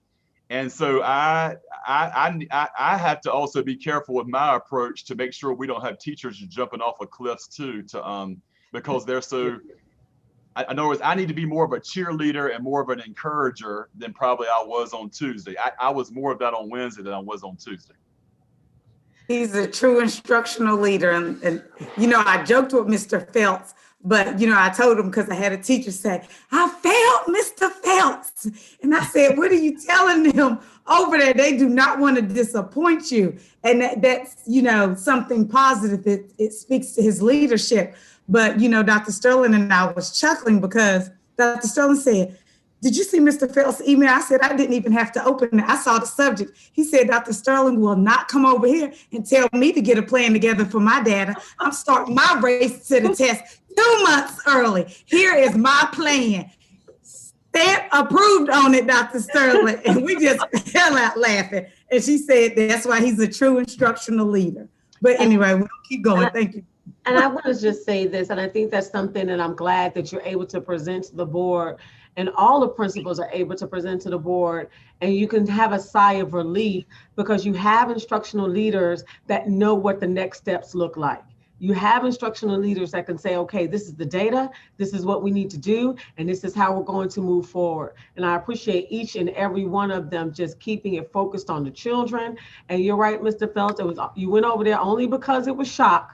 And so I have to also be careful with my approach to make sure we don't have teachers jumping off of cliffs too, because they're so, in other words, I need to be more of a cheerleader and more of an encourager than probably I was on Tuesday. I was more of that on Wednesday than I was on Tuesday. He's a true instructional leader. And you know, I joked with Mr. Phelps, but, you know, I told him because I had a teacher say, I failed Mr. Phelps. And I said, what are you telling them over there? They do not want to disappoint you. And that's, you know, something positive. It speaks to his leadership. But, you know, Dr. Sterling and I was chuckling because Dr. Sterling said, did you see Mr. Phelps' email? I said, I didn't even have to open it. I saw the subject. He said, Dr. Sterling will not come over here and tell me to get a plan together for my data. I'm starting my race to the test 2 months early. Here is my plan. Stamp approved on it, Dr. Sterling. And we just fell out laughing. And she said, that's why he's a true instructional leader. But anyway, we'll keep going. Thank you. And I want to just say this, and I think that's something that I'm glad that you're able to present to the board, and all the principals are able to present to the board, and you can have a sigh of relief because you have instructional leaders that know what the next steps look like. You have instructional leaders that can say, okay, this is the data, this is what we need to do, and this is how we're going to move forward. And I appreciate each and every one of them just keeping it focused on the children. And you're right, Mr. Phelps, you went over there only because it was shock.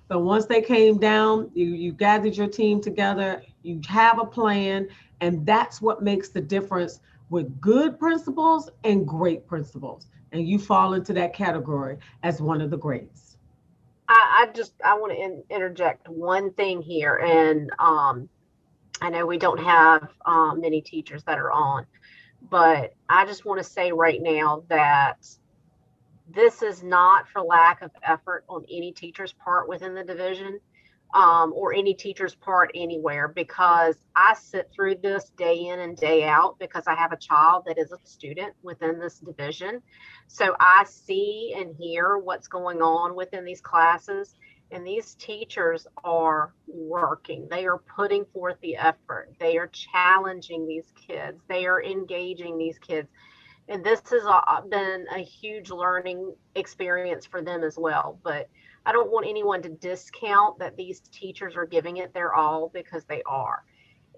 But once they came down, you gathered your team together, you have a plan, and that's what makes the difference with good principals and great principals. And you fall into that category as one of the greats. I want to interject one thing here. And I know we don't have many teachers that are on, but I just want to say right now that this is not for lack of effort on any teacher's part within the division or any teacher's part anywhere, because I sit through this day in and day out because I have a child that is a student within this division. So I see and hear what's going on within these classes, and these teachers are working. They are putting forth the effort. They are challenging these kids. They are engaging these kids. And this has been a huge learning experience for them as well. But I don't want anyone to discount that these teachers are giving it their all, because they are.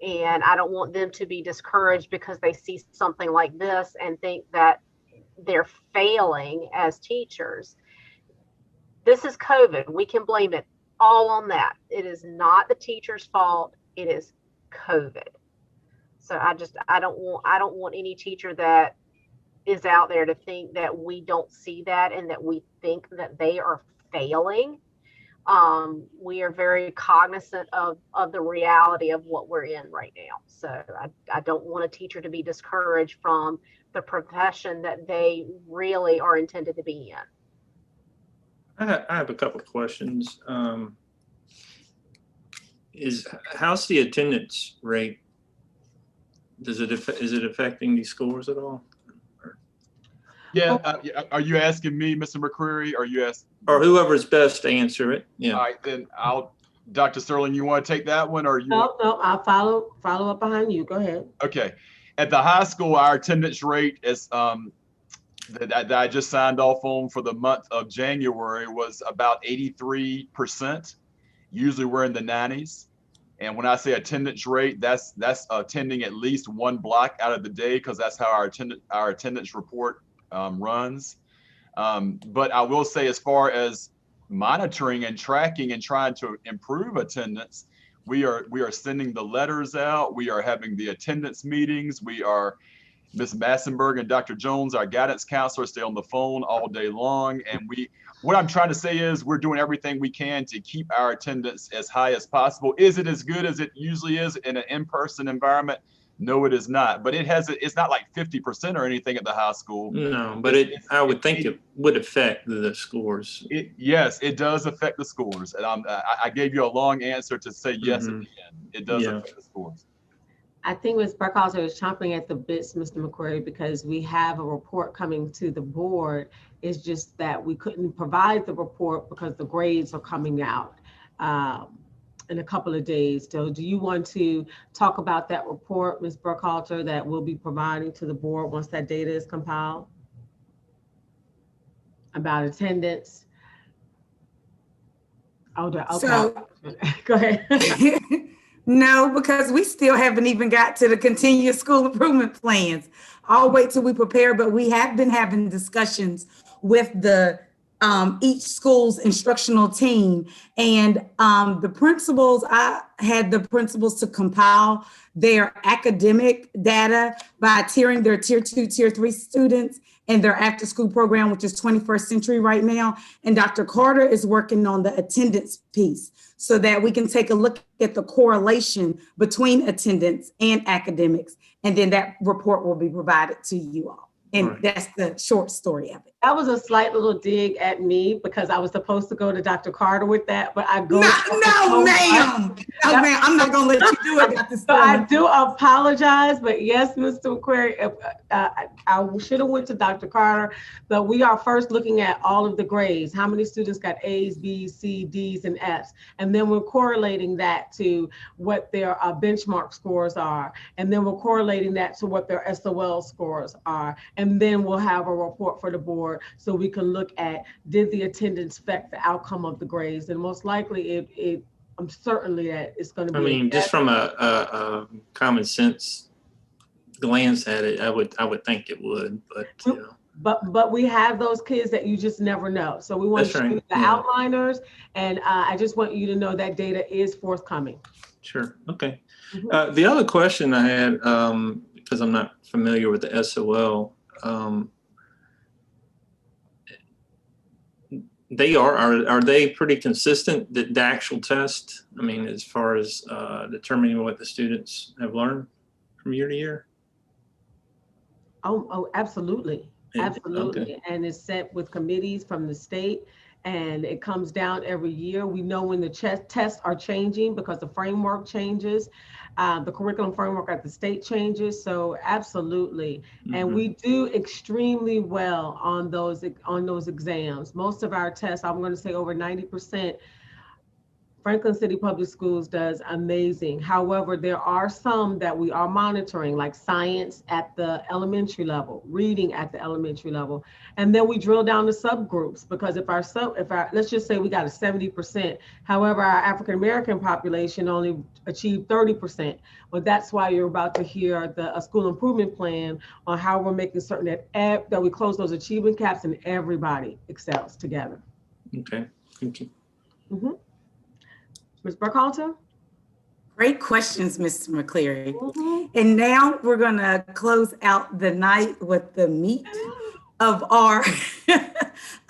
And I don't want them to be discouraged because they see something like this and think that they're failing as teachers. This is COVID. We can blame it all on that. It is not the teacher's fault. It is COVID. So I don't want any teacher that is out there to think that we don't see that and that we think that they are failing. We are very cognizant of the reality of what we're in right now. So I don't want a teacher to be discouraged from the profession that they really are intended to be in. I have a couple of questions. How's the attendance rate? Is it affecting these scores at all? Yeah, are you asking me, Mr. McCreary, or you asking? Or whoever's best to answer it. Yeah. All right, then Dr. Sterling, you want to take that one, or you? No, I'll follow up behind you. Go ahead. Okay. At the high school, our attendance rate is that I just signed off on for the month of January was about 83%. Usually we're in the 90s. And when I say attendance rate, that's attending at least one block out of the day, because that's how our attendance report runs. But I will say, as far as monitoring and tracking and trying to improve attendance, we are sending the letters out. We are having the attendance meetings. We are, Ms. Massenberg and Dr. Jones, our guidance counselors, stay on the phone all day long. And what I'm trying to say is we're doing everything we can to keep our attendance as high as possible. Is it as good as it usually is in an in-person environment? No, it is not. But it's not like 50% or anything at the high school. No, but I would think it would affect the scores. Yes, it does affect the scores. And I gave you a long answer to say yes at the end. It does affect the scores. I think Ms. Burkhalter is chomping at the bits, Mr. McQuarrie, because we have a report coming to the board. It's just that we couldn't provide the report because the grades are coming out in a couple of days. So do you want to talk about that report, Ms. Burkhalter, that we'll be providing to the board once that data is compiled? About attendance? Oh, okay. So- Go ahead. No, because we still haven't even got to the continuous school improvement plans. I'll wait till we prepare, but we have been having discussions with the each school's instructional team, and the principals, I had the principals to compile their academic data by tiering their tier 2, tier 3 students and their after school program, which is 21st century right now. And Dr. Carter is working on the attendance piece so that we can take a look at the correlation between attendance and academics. And then that report will be provided to you all. And that's the short story of it. That was a slight little dig at me because I was supposed to go to Dr. Carter with that, but I go. No, ma'am. No, ma'am. I'm not going to let you do it, Dr. So I Sterling. do apologize, but yes, Mr. McQuarrie, I should have went to Dr. Carter, but we are first looking at all of the grades. How many students got A's, B's, C, D's, and F's? And then we're correlating that to what their benchmark scores are. And then we're correlating that to what their SOL scores are. And then we'll have a report for the board so we can look at, did the attendance affect the outcome of the grades? And most likely I'm certainly that it's going to be. I mean, just from a common sense glance at it, I would think it would, but you know. But we have those kids that you just never know. So we want to show you the outliners, and I just want you to know that data is forthcoming. Sure. Okay. The other question I had, because I'm not familiar with the SOL, are they pretty consistent, the actual test? I mean, as far as determining what the students have learned from year to year? Oh, absolutely. Absolutely. Okay. And it's set with committees from the state, and it comes down every year. We know when the tests are changing because the framework changes. The curriculum framework at the state changes. So absolutely. And we do extremely well on those exams. Most of our tests, I'm going to say over 90%, Franklin City Public Schools does amazing. However, there are some that we are monitoring, like science at the elementary level, reading at the elementary level. And then we drill down to subgroups, because if our let's just say we got a 70%, however, our African-American population only achieved 30%. Well, that's why you're about to hear a school improvement plan on how we're making certain that we close those achievement gaps and everybody excels together. Okay, thank you. Ms. Burkhalter? Great questions, Mr. McCleary. And now we're going to close out the night with the meat of our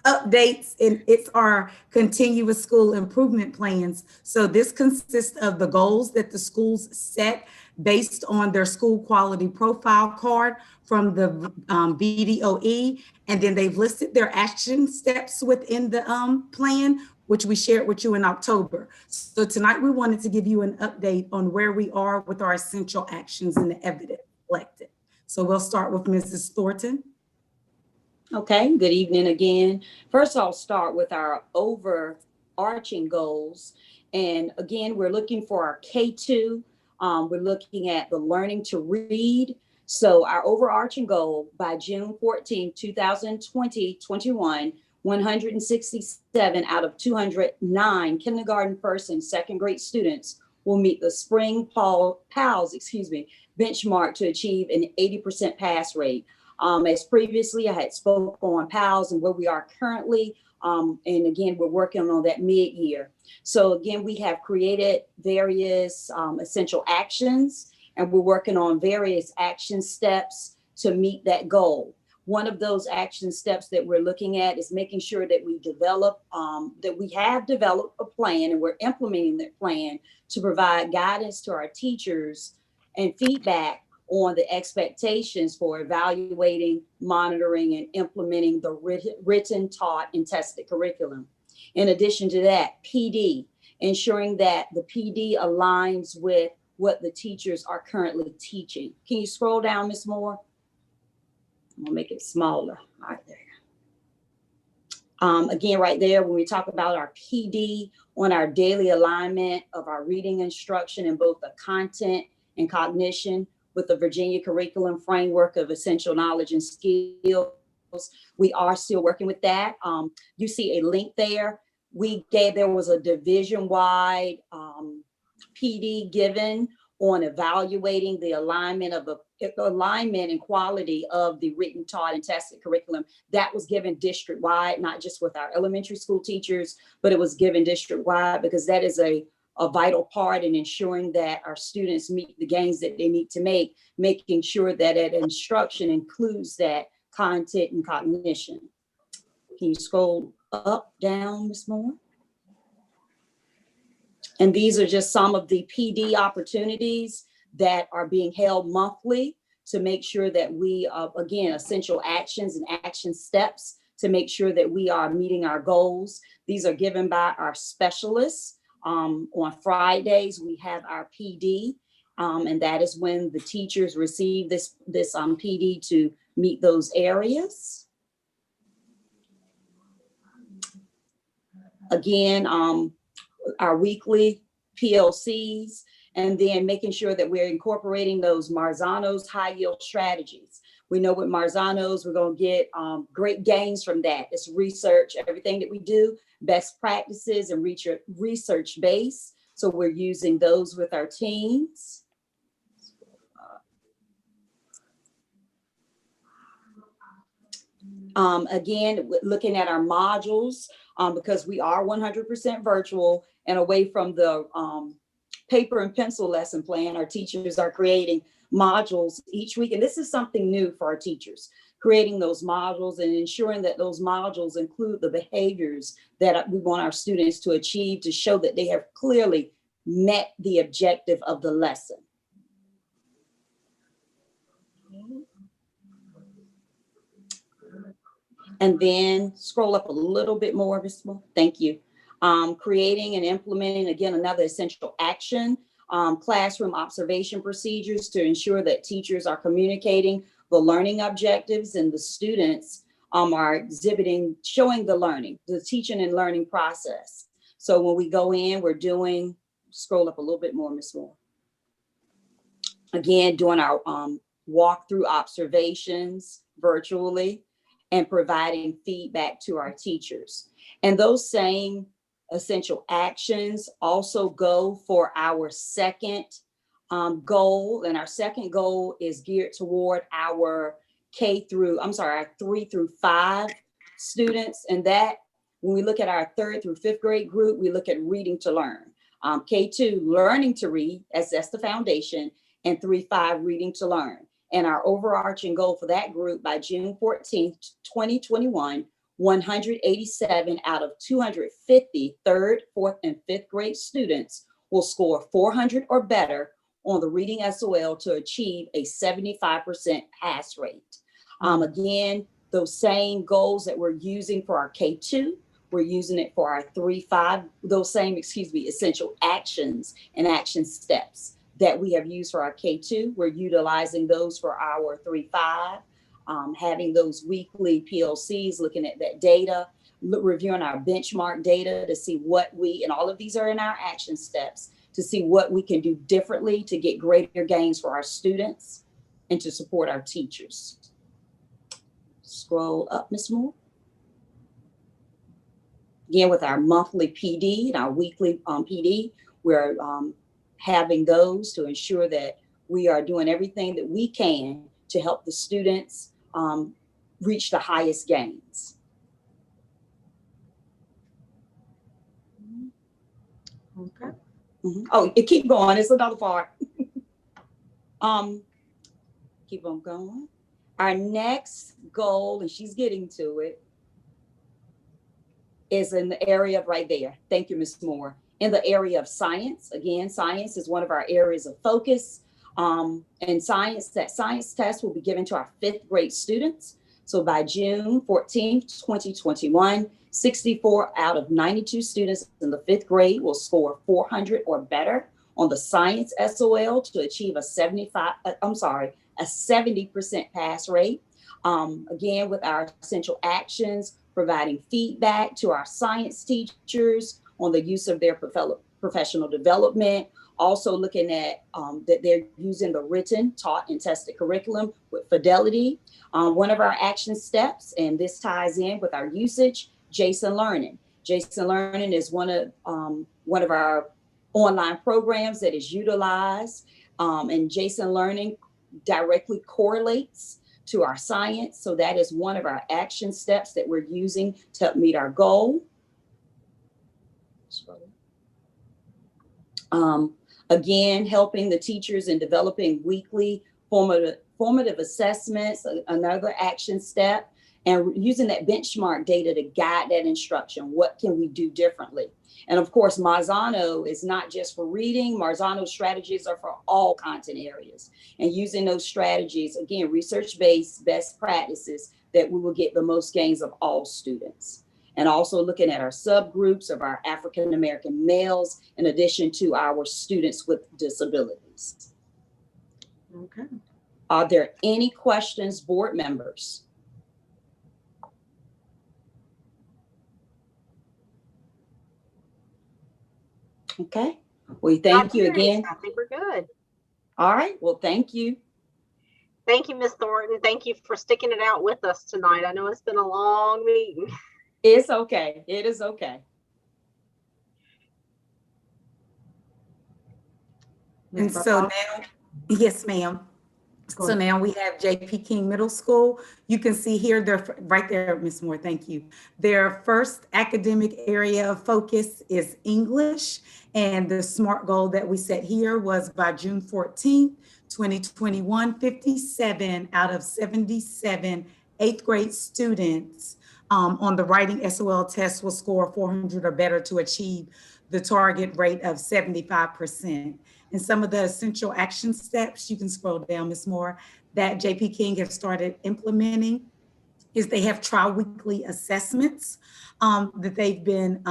updates, and it's our continuous school improvement plans. So this consists of the goals that the schools set based on their school quality profile card from the BDOE, and then they've listed their action steps within the plan, which we shared with you in October. So tonight we wanted to give you an update on where we are with our essential actions and the evidence collected. So we'll start with Mrs. Thornton. Okay, good evening again. First, I'll start with our overarching goals. And again, we're looking for our K2. We're looking at the learning to read. So our overarching goal by June 14, 2021, 167 out of 209 kindergarten, first and second grade students will meet the spring PALS, benchmark to achieve an 80% pass rate. As previously I had spoke on PALS and where we are currently. And again, we're working on that mid-year. So again, we have created various essential actions, and we're working on various action steps to meet that goal. One of those action steps that we're looking at is making sure that we have developed a plan, and we're implementing that plan to provide guidance to our teachers and feedback on the expectations for evaluating, monitoring, and implementing the written, taught, and tested curriculum. In addition to that, PD, ensuring that the PD aligns with what the teachers are currently teaching. Can you scroll down, Ms. Moore? I'm gonna make it smaller. All right, there. Again, right there, when we talk about our PD on our daily alignment of our reading instruction in both the content and cognition with the Virginia Curriculum Framework of Essential Knowledge and Skills, we are still working with that. You see a link there. There was a division-wide PD given on evaluating the alignment and quality of the written, taught, and tested curriculum. That was given district-wide, not just with our elementary school teachers, but it was given district-wide because that is a vital part in ensuring that our students meet the gains that they need to make, making sure that that instruction includes that content and cognition. Can you scroll up, down, Ms. Moore? And these are just some of the PD opportunities that are being held monthly to make sure that we, again, essential actions and action steps to make sure that we are meeting our goals. These are given by our specialists. On Fridays, we have our PD, and that is when the teachers receive this PD to meet those areas. Again, our weekly PLCs, and then making sure that we're incorporating those Marzano's high yield strategies. We know with Marzano's, we're going to get great gains from that. It's research, everything that we do, best practices and research based. So we're using those with our teams. Again, looking at our modules, because we are 100% virtual and away from the paper and pencil lesson plan, our teachers are creating modules each week. And this is something new for our teachers, creating those modules and ensuring that those modules include the behaviors that we want our students to achieve to show that they have clearly met the objective of the lesson. And then scroll up a little bit more, Ms. Moore. Thank you. Creating and implementing, again, another essential action, classroom observation procedures to ensure that teachers are communicating the learning objectives and the students are exhibiting, showing the learning, the teaching and learning process. So when we go in, we're doing, scroll up a little bit more, Ms. Moore. Again, doing our walkthrough observations virtually and providing feedback to our teachers. And those same essential actions also go for our second goal. And our second goal is geared toward our our 3 through 5 students. And that, when we look at our 3rd through 5th grade group, we look at reading to learn. K2, learning to read, as that's the foundation, and 3-5, reading to learn. And our overarching goal for that group by June 14th, 2021, 187 out of 250 3rd, 4th, and 5th grade students will score 400 or better on the reading SOL to achieve a 75% pass rate. Again, those same goals that we're using for our K2, we're using it for our 3-5, those same, essential actions and action steps that we have used for our K2. We're utilizing those for our 3-5, having those weekly PLCs, looking at that data, reviewing our benchmark data to see what and all of these are in our action steps, to see what we can do differently to get greater gains for our students and to support our teachers. Scroll up, Ms. Moore. Again, with our monthly PD and our weekly PD, we're having those to ensure that we are doing everything that we can to help the students reach the highest gains. Okay. Oh, it keep going. It's another part. Keep on going. Our next goal, and she's getting to it, is in the area of right there. Thank you, Ms. Moore. In the area of science. Again, science is one of our areas of focus. And science, that science test will be given to our 5th grade students. So by June 14th, 2021, 64 out of 92 students in the 5th grade will score 400 or better on the science SOL to achieve a 70% pass rate. Again, with our essential actions, providing feedback to our science teachers on the use of their professional development. Also looking at that they're using the written, taught, and tested curriculum with fidelity. One of our action steps, and this ties in with our usage, Jason Learning. Jason Learning is one of our online programs that is utilized, and Jason Learning directly correlates to our science. So that is one of our action steps that we're using to help meet our goal. Again, helping the teachers in developing weekly formative assessments, another action step, and using that benchmark data to guide that instruction. What can we do differently? And of course, Marzano is not just for reading. Marzano strategies are for all content areas. And using those strategies, again, research-based best practices that we will get the most gains of all students. And also looking at our subgroups of our African-American males, in addition to our students with disabilities. Okay. Are there any questions, board members? Okay, we thank you again. I think we're good. All right, well, thank you. Thank you, Ms. Thornton. Thank you for sticking it out with us tonight. I know it's been a long meeting. It's okay. It is okay. And so now, yes, ma'am. So now we have J.P. King Middle School. You can see here, they're right there, Ms. Moore, thank you. Their first academic area of focus is English. And the SMART goal that we set here was by June 14th, 2021, 57 out of 77 eighth grade students on the writing SOL test will score 400 or better to achieve the target rate of 75%. And some of the essential action steps, you can scroll down, Ms. Moore, that J.P. King have started implementing is they have tri-weekly assessments that they've been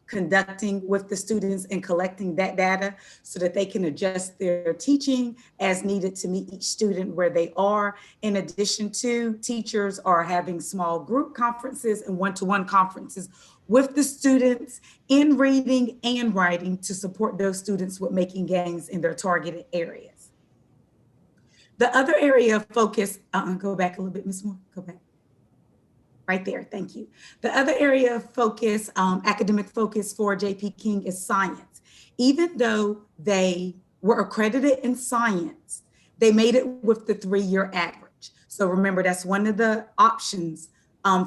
conducting with the students and collecting that data so that they can adjust their teaching as needed to meet each student where they are. In addition to, teachers are having small group conferences and one-to-one conferences with the students in reading and writing to support those students with making gains in their targeted areas. The other area of focus, go back a little bit, Ms. Moore, go back. Right there, thank you. The other area of focus, academic focus for J.P. King is science. Even though they were accredited in science, they made it with the 3-year average. So remember, that's one of the options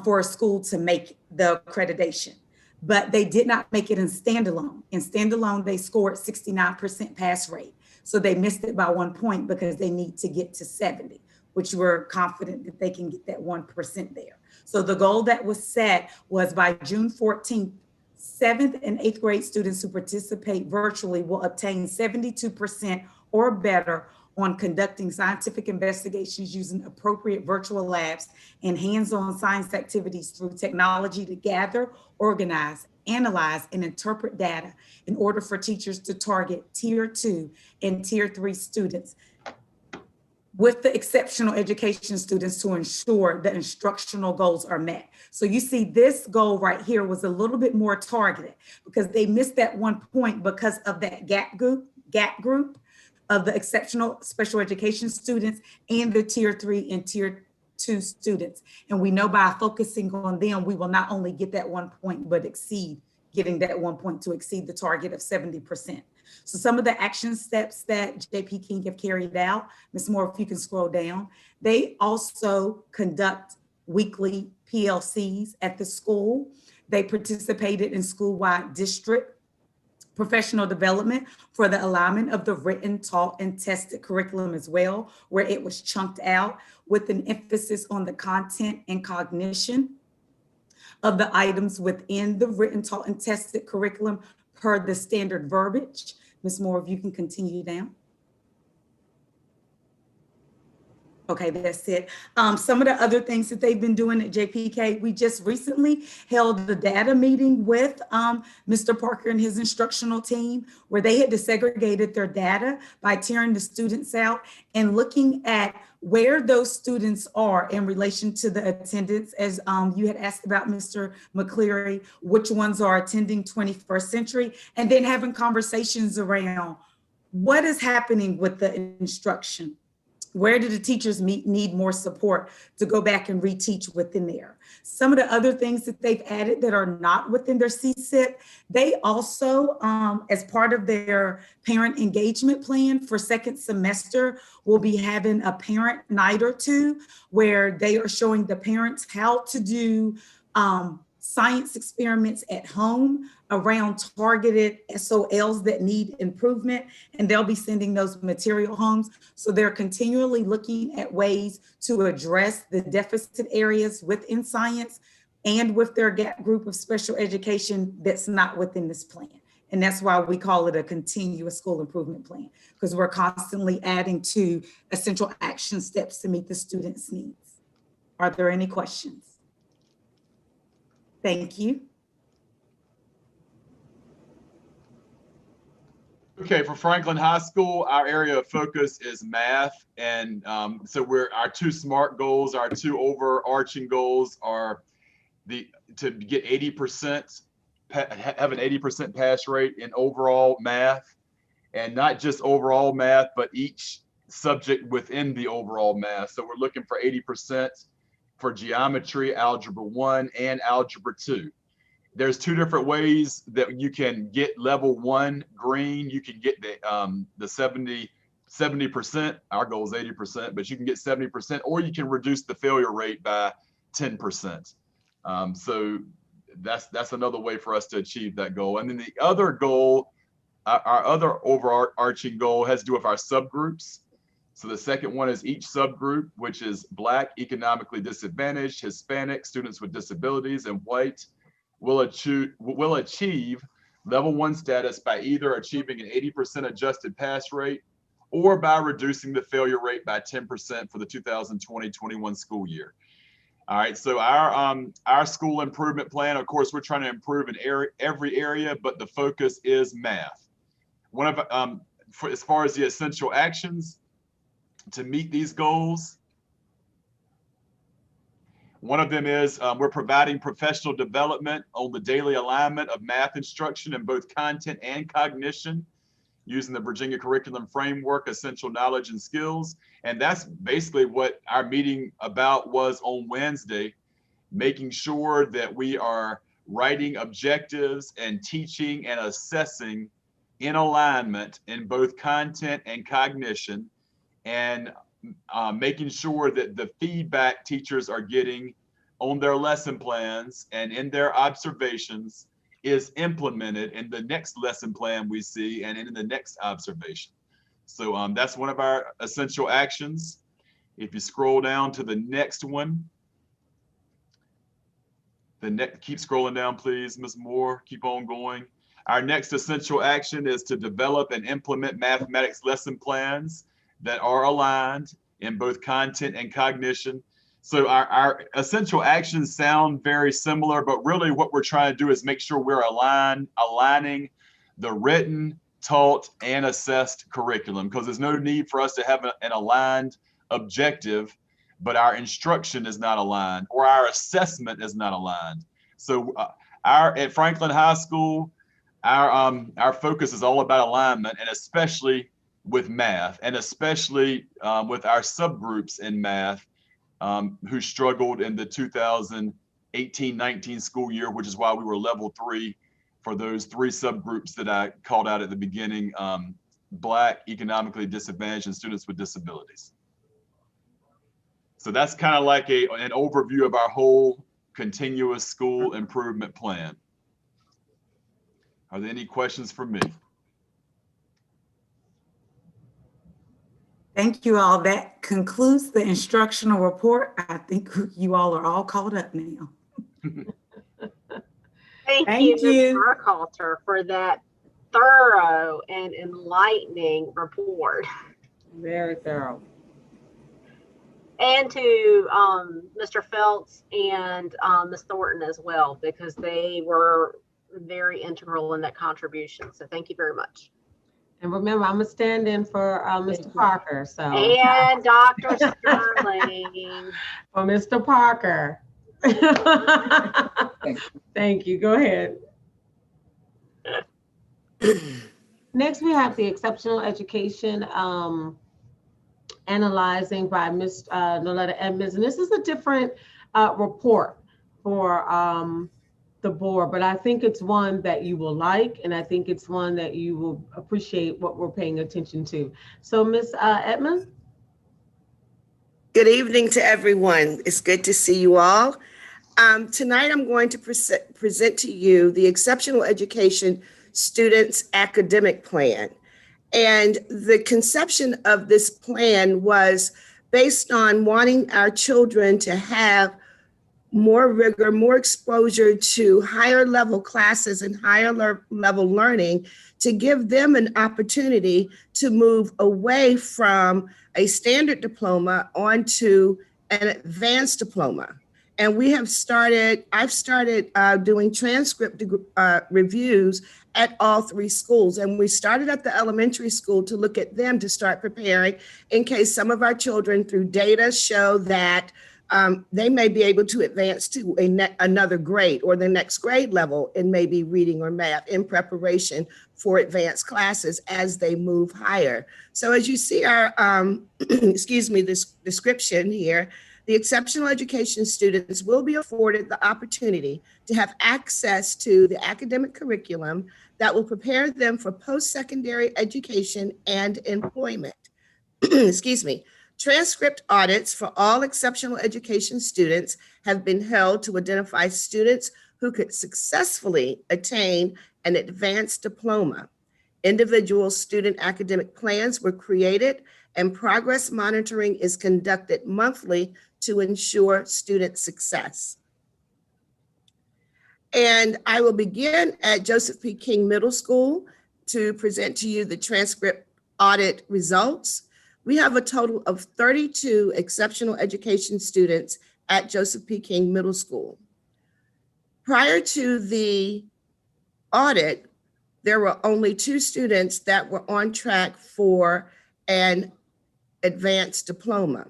for a school to make the accreditation, but they did not make it in standalone. In standalone, they scored 69% pass rate. So they missed it by 1 point because they need to get to 70, which we're confident that they can get that 1% there. So the goal that was set was by June 14th, 7th and 8th grade students who participate virtually will obtain 72% or better on conducting scientific investigations using appropriate virtual labs and hands-on science activities through technology to gather, organize, analyze, and interpret data in order for teachers to target Tier 2 and Tier 3 students with the exceptional education students to ensure that instructional goals are met. So you see this goal right here was a little bit more targeted because they missed that 1 point because of that gap group of the exceptional special education students and the Tier 3 and Tier 2 students. And we know by focusing on them, we will not only get that 1 point, but getting that 1 point to exceed the target of 70%. So some of the action steps that J.P. King have carried out, Ms. Moore, if you can scroll down, they also conduct weekly PLCs at the school. They participated in school-wide district professional development for the alignment of the written, taught, and tested curriculum as well, where it was chunked out with an emphasis on the content and cognition of the items within the written, taught, and tested curriculum per the standard verbiage. Ms. Moore, if you can continue down. Okay, that's it. Some of the other things that they've been doing at JPK, we just recently held a data meeting with Mr. Parker and his instructional team, where they had disaggregated their data by tearing the students out and looking at where those students are in relation to the attendance. As you had asked about, Mr. McCleary, which ones are attending 21st century, and then having conversations around what is happening with the instruction. Where do the teachers need more support to go back and reteach within there? Some of the other things that they've added that are not within their CSIP, they also, as part of their parent engagement plan for second semester, will be having a parent night or two where they are showing the parents how to do science experiments at home around targeted SOLs that need improvement, and they'll be sending those material homes. So they're continually looking at ways to address the deficit areas within science and with their gap group of special education that's not within this plan. And that's why we call it a continuous school improvement plan, because we're constantly adding to essential action steps to meet the students' needs. Are there any questions? Thank you. Okay, for Franklin High School, our area of focus is math. And so our two SMART goals, our two overarching goals are to get 80%, have an 80% pass rate in overall math, and not just overall math, but each subject within the overall math. So we're looking for 80% for geometry, algebra 1, and algebra 2. There's two different ways that you can get level 1 green. You can get the 70%. Our goal is 80%, but you can get 70%, or you can reduce the failure rate by 10%. So that's another way for us to achieve that goal. And then the other goal, our other overarching goal, has to do with our subgroups. So the second one is each subgroup, which is Black, economically disadvantaged, Hispanic, students with disabilities, and white, will achieve level 1 status by either achieving an 80% adjusted pass rate or by reducing the failure rate by 10% for the 2020-21 school year. All right, so our school improvement plan, of course, we're trying to improve in every area, but the focus is math. One of as far as the essential actions to meet these goals, one of them is we're providing professional development on the daily alignment of math instruction in both content and cognition using the Virginia Curriculum Framework, Essential Knowledge and Skills. And that's basically what our meeting about was on Wednesday, making sure that we are writing objectives and teaching and assessing in alignment in both content and cognition, and making sure that the feedback teachers are getting on their lesson plans and in their observations is implemented in the next lesson plan we see and in the next observation. So that's one of our essential actions. If you scroll down to the next one, keep scrolling down, please, Ms. Moore, keep on going. Our next essential action is to develop and implement mathematics lesson plans that are aligned in both content and cognition. So our essential actions sound very similar, but really what we're trying to do is make sure we're aligning the written, taught, and assessed curriculum, because there's no need for us to have an aligned objective, but our instruction is not aligned or our assessment is not aligned. So at Franklin High School, our focus is all about alignment, and especially with math, and especially with our subgroups in math who struggled in the 2018-19 school year, which is why we were level 3 for those 3 subgroups that I called out at the beginning: Black, economically disadvantaged, and students with disabilities. So that's kind of like an overview of our whole continuous school improvement plan. Are there any questions for me? Thank you all. That concludes the instructional report. I think you all are all caught up now. Thank you, Ms. Burkhalter, for that thorough and enlightening report. Very thorough. And to Mr. Phelps and Ms. Thornton as well, because they were very integral in that contribution. So thank you very much. And remember, I'm a stand-in for Mr. Parker, so. And Dr. Sterling. For Mr. Parker. Thank you. Go ahead. Next, we have the exceptional education analyzing by Ms. Noletta Edmonds. And this is a different report for the board, but I think it's one that you will like, and I think it's one that you will appreciate what we're paying attention to. So Ms. Edmonds? Good evening to everyone. It's good to see you all. Tonight, I'm going to present to you the Exceptional Education Students Academic Plan. And the conception of this plan was based on wanting our children to have more rigor, more exposure to higher level classes and higher level learning, to give them an opportunity to move away from a standard diploma onto an advanced diploma. And I've started doing transcript reviews at all 3 schools. And we started at the elementary school to look at them to start preparing in case some of our children through data show that they may be able to advance to another grade or the next grade level in maybe reading or math in preparation for advanced classes as they move higher. So as you see our, this description here, the exceptional education students will be afforded the opportunity to have access to the academic curriculum that will prepare them for post-secondary education and employment. Transcript audits for all exceptional education students have been held to identify students who could successfully attain an advanced diploma. Individual student academic plans were created, and progress monitoring is conducted monthly to ensure student success. And I will begin at Joseph P. King Middle School to present to you the transcript audit results. We have a total of 32 exceptional education students at Joseph P. King Middle School. Prior to the audit, there were only 2 students that were on track for an advanced diploma.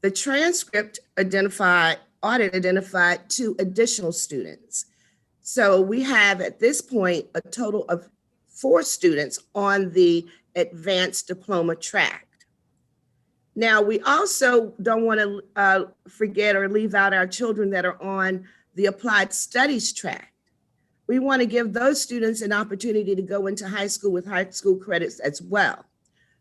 The transcript audit identified 2 additional students. So we have at this point a total of 4 students on the advanced diploma track. Now, we also don't want to forget or leave out our children that are on the applied studies track. We want to give those students an opportunity to go into high school with high school credits as well.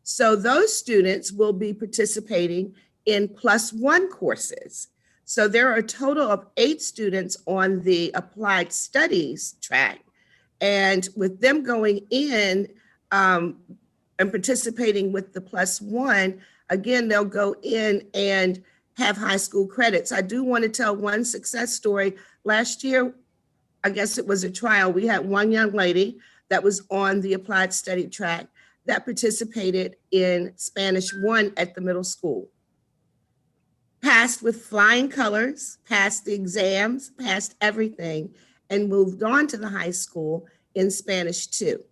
So those students will be participating in +1 courses. So there are a total of 8 students on the applied studies track. And with them going in and participating with the +1, again, they'll go in and have high school credits. I do want to tell one success story. Last year, I guess it was a trial. We had one young lady that was on the applied study track that participated in Spanish 1 at the middle school. Passed with flying colors, passed the exams, passed everything, and moved on to the high school in Spanish 2.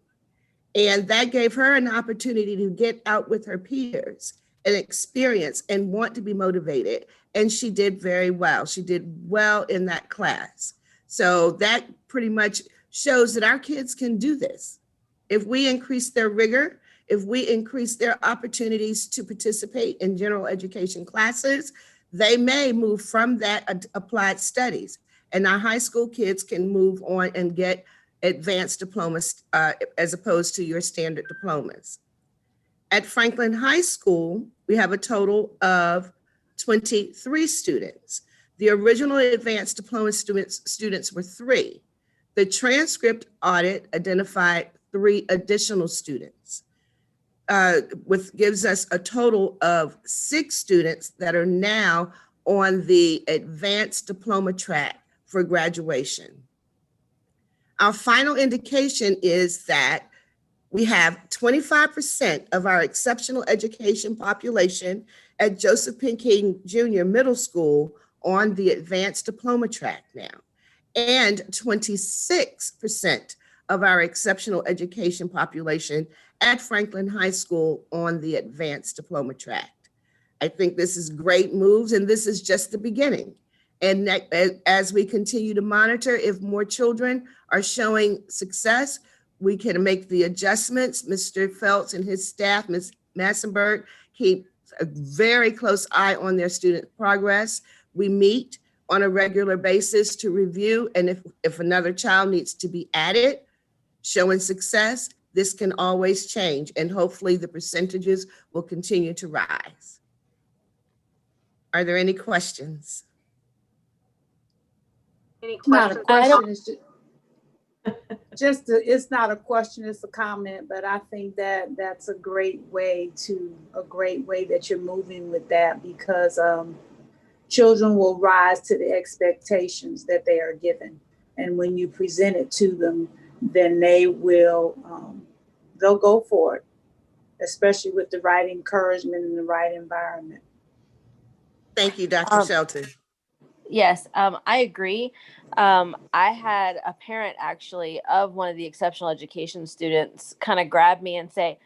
And that gave her an opportunity to get out with her peers and experience and want to be motivated. And she did very well. She did well in that class. So that pretty much shows that our kids can do this. If we increase their rigor, if we increase their opportunities to participate in general education classes, they may move from that applied studies. And our high school kids can move on and get advanced diplomas as opposed to your standard diplomas. At Franklin High School, we have a total of 23 students. The original advanced diploma students were 3. The transcript audit identified 3 additional students, which gives us a total of 6 students that are now on the advanced diploma track for graduation. Our final indication is that we have 25% of our exceptional education population at Joseph P. King Jr. Middle School on the advanced diploma track now. And 26% of our exceptional education population at Franklin High School on the advanced diploma track. I think this is great moves, and this is just the beginning. And as we continue to monitor, if more children are showing success, we can make the adjustments. Mr. Feltz and his staff, Ms. Massenberg, keep a very close eye on their student progress. We meet on a regular basis to review, and if another child needs to be added, showing success, this can always change, and hopefully the percentages will continue to rise. Are there any questions? Any Not a questions? question, it's not a question, it's a comment, but I think that that's a great way that you're moving with that, because children will rise to the expectations that they are given. And when you present it to them, then they will, they'll go for it, especially with the right encouragement and the right environment. Thank you, Dr. Shelton. Yes, I agree. I had a parent actually of one of the exceptional education students kind of grab me and say,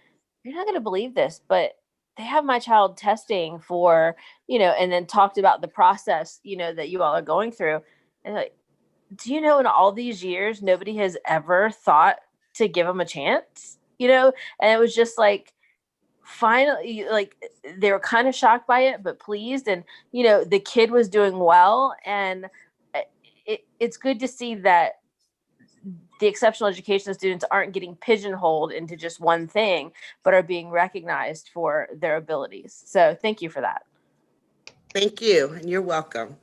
"You're not going to believe this, but they have my child testing for, and then talked about the process, that you all are going through." And like, do you know, in all these years, nobody has ever thought to give them a chance, And it was just like, finally, like, they were kind of shocked by it, but pleased. And, the kid was doing well. And it's good to see that the exceptional education students aren't getting pigeonholed into just one thing, but are being recognized for their abilities. So thank you for that. Thank you, and you're welcome.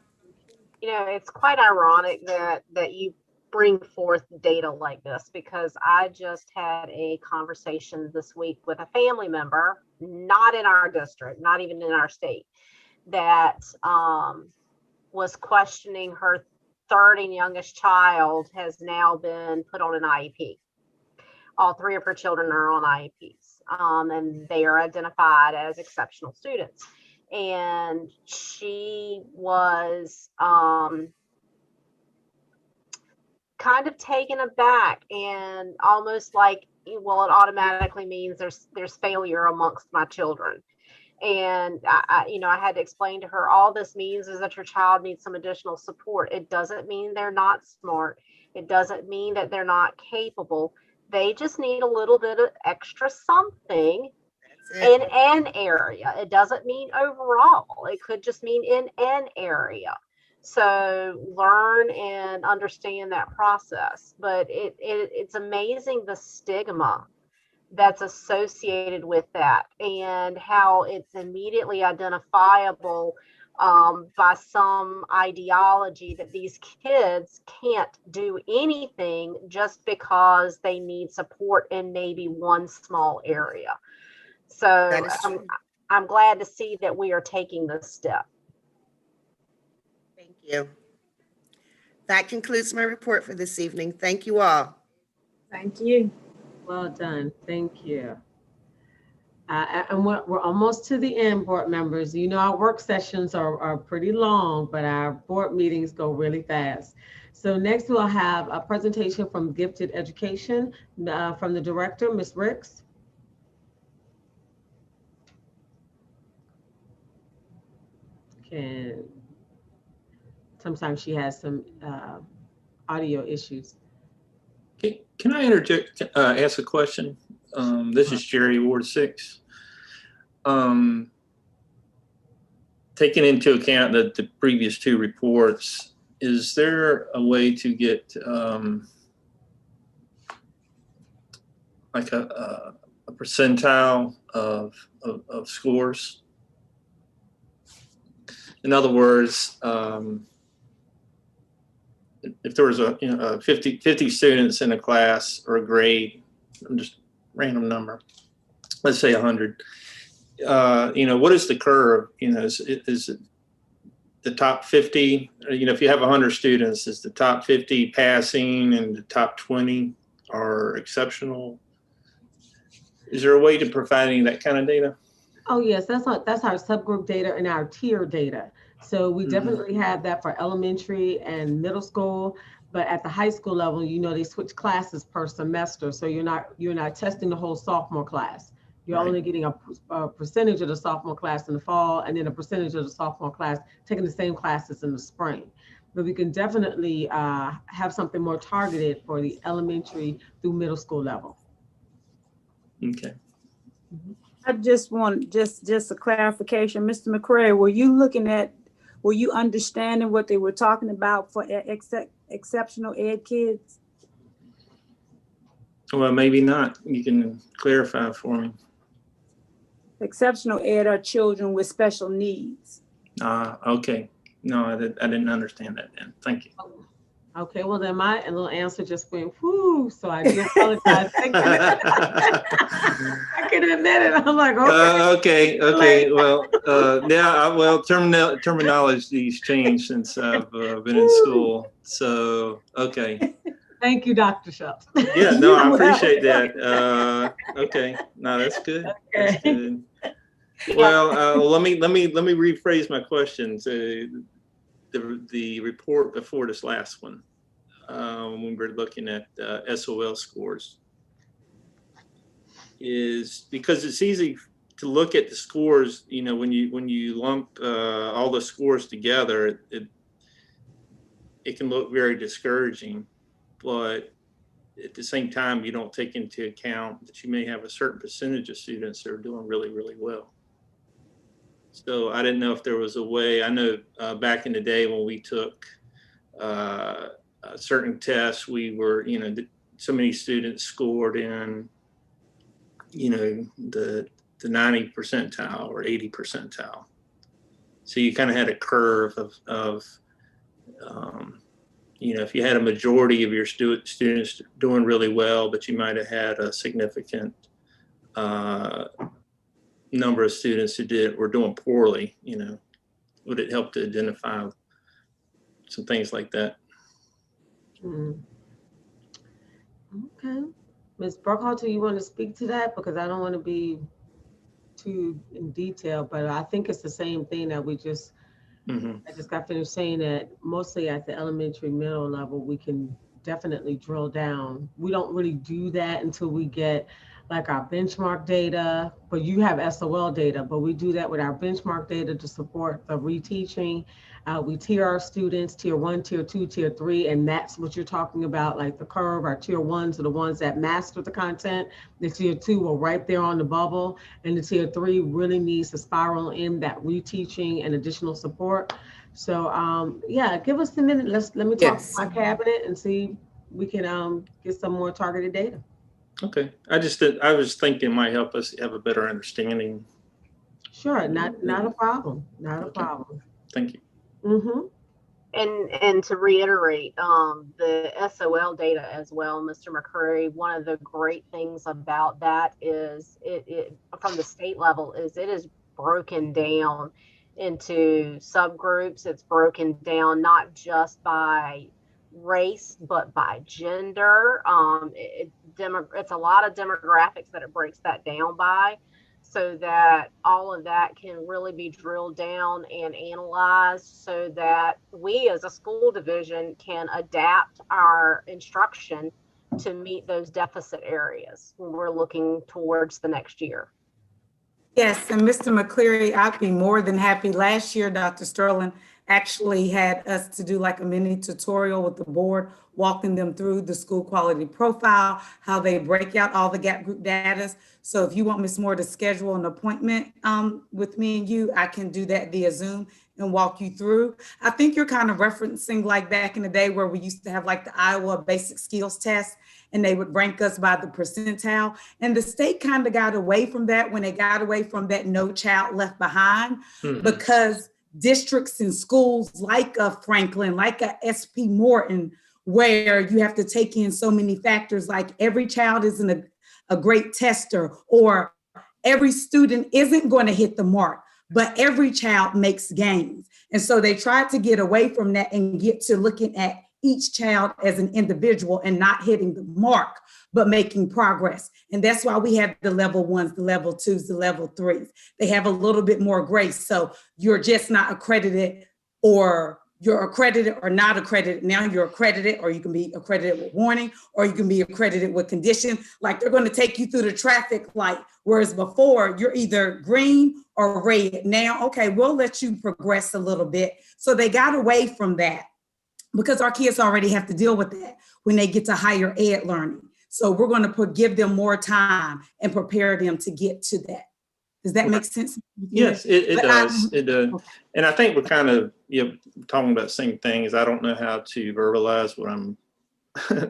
It's quite ironic that you bring forth data like this, because I just had a conversation this week with a family member, not in our district, not even in our state, that was questioning her third and youngest child has now been put on an IEP. All three of her children are on IEPs, and they are identified as exceptional students. And she was kind of taken aback and almost like, well, it automatically means there's failure amongst my children. And I had to explain to her, all this means is that your child needs some additional support. It doesn't mean they're not smart. It doesn't mean that they're not capable. They just need a little bit of extra something in an area. It doesn't mean overall. It could just mean in an area. So learn and understand that process. But it's amazing the stigma that's associated with that, and how it's immediately identifiable by some ideology that these kids can't do anything just because they need support in maybe one small area. So I'm glad to see that we are taking this step. Thank you. That concludes my report for this evening. Thank you all. Thank you. Well done. Thank you. And we're almost to the end, board members. Our work sessions are pretty long, but our board meetings go really fast. So next we'll have a presentation from Gifted Education from the director, Ms. Ricks. Sometimes she has some audio issues. Can I interject, ask a question? This is Jerry, Ward 6. Taking into account the previous two reports, is there a way to get like a percentile of scores? In other words, if there was 50 students in a class or a grade, I'm just random number, let's say 100, what is the curve? Is it the top 50? If you have 100 students, is the top 50 passing and the top 20 are exceptional? Is there a way to provide any of that kind of data? Oh, yes, that's our subgroup data and our tier data. So we Mhm. definitely have that for elementary and middle school, but at the high school level, they switch classes per semester. So you're not testing the whole sophomore class. You're Right. only getting a percentage of the sophomore class in the fall, and then a percentage of the sophomore class taking the same classes in the spring. But we can definitely have something more targeted for the elementary through middle school level. Okay. I just want, just a clarification, Mr. McCray, were you understanding what they were talking about for exceptional ed kids? Well, maybe not. You can clarify for me. Exceptional ed are children with special needs. Okay. No, I didn't understand that then. Thank you. Okay, well then my little answer just went whoo, so I do apologize. I can admit it. I'm like, okay. Okay. Well, terminology's changed since I've been in school. So, okay. Thank you, Dr. Schultz. Yeah, no, I appreciate that. Okay. No, that's good. That's Okay. good. Well, let me rephrase my question to the report before this last one. When we're looking at SOL scores, is because it's easy to look at the scores. When you lump all the scores together, it can look very discouraging. But at the same time, you don't take into account that you may have a certain percentage of students that are doing really, really well. So I didn't know if there was a way. I know back in the day when we took certain tests, we were, so many students scored in, the 90 percentile or 80 percentile. So you kind of had a curve of if you had a majority of your students doing really well, but you might have had a significant number of students who were doing poorly, would it help to identify some things like that? Okay. Ms. Burkhalter, you want to speak to that? Because I don't want to be too in detail, but I think it's the same thing that I just got finished saying, that mostly at the elementary middle level, we can definitely drill down. We don't really do that until we get like our benchmark data, but you have SOL data, but we do that with our benchmark data to support the reteaching. We tier our students, tier 1, tier 2, tier 3, and that's what you're talking about, like the curve. Our tier 1s are the ones that master the content. The tier 2 are right there on the bubble, and the tier 3 really needs to spiral in that reteaching and additional support. So yeah, give us a minute. Let me talk to my cabinet and see we can get some more targeted data. Okay. I was thinking it might help us have a better understanding. Sure, not a problem. Not a problem. Thank you. And to reiterate, the SOL data as well, Mr. McCurry, one of the great things about that is it from the state level is it is broken down into subgroups. It's broken down not just by race, but by gender. It's a lot of demographics that it breaks that down by, so that all of that can really be drilled down and analyzed so that we as a school division can adapt our instruction to meet those deficit areas when we're looking towards the next year. Yes, and Mr. McCleary, I'd be more than happy. Last year, Dr. Sterling actually had us to do like a mini tutorial with the board, walking them through the school quality profile, how they break out all the gap group data. So if you want Ms. Moore to schedule an appointment with me and you, I can do that via Zoom and walk you through. I think you're kind of referencing like back in the day where we used to have like the Iowa basic skills test, and they would rank us by the percentile. And the state kind of got away from that when they got away from that No Child Left Behind, because districts and schools like a Franklin, like a SP Morton, where you have to take in so many factors, like every child isn't a great tester, or every student isn't going to hit the mark, but every child makes gains. And so they tried to get away from that and get to looking at each child as an individual and not hitting the mark, but making progress. And that's why we have the level 1s, the level 2s, the level 3s. They have a little bit more grace. So you're just not accredited, or you're accredited or not accredited. Now you're accredited, or you can be accredited with warning, or you can be accredited with condition. Like they're going to take you through the traffic light, whereas before you're either green or red. Now, okay, we'll let you progress a little bit. So they got away from that because our kids already have to deal with that when they get to higher ed learning. So we're going to give them more time and prepare them to get to that. Does that make sense? Yes, it does. It does. And I think we're kind of talking about the same things. I don't know how to verbalize what I'm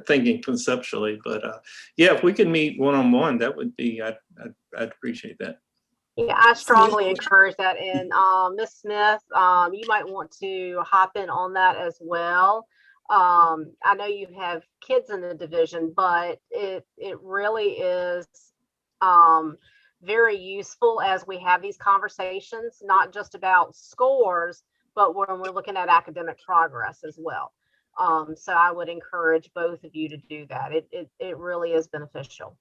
thinking conceptually, but yeah, if we could meet one-on-one, that would be, I'd appreciate that. Yeah, I strongly encourage that. And Ms. Smith, you might want to hop in on that as well. I know you have kids in the division, but it really is very useful as we have these conversations, not just about scores, but when we're looking at academic progress as well. So I would encourage both of you to do that. It really is beneficial.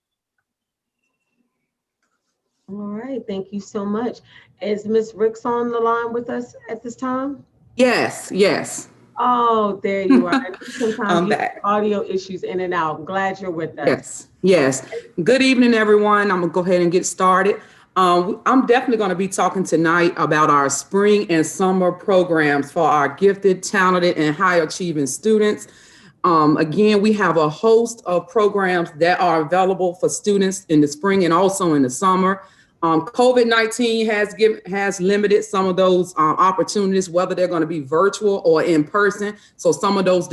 All right, thank you so much. Is Ms. Ricks on the line with us at this time? Yes, yes. Oh, there you are. Sometimes I'm you back. have audio issues in and out. I'm glad you're with us. Yes, yes. Good evening, everyone. I'm gonna go ahead and get started. I'm definitely gonna be talking tonight about our spring and summer programs for our gifted, talented, and high achieving students. Again, we have a host of programs that are available for students in the spring and also in the summer. COVID-19 has limited some of those opportunities, whether they're going to be virtual or in person. So some of those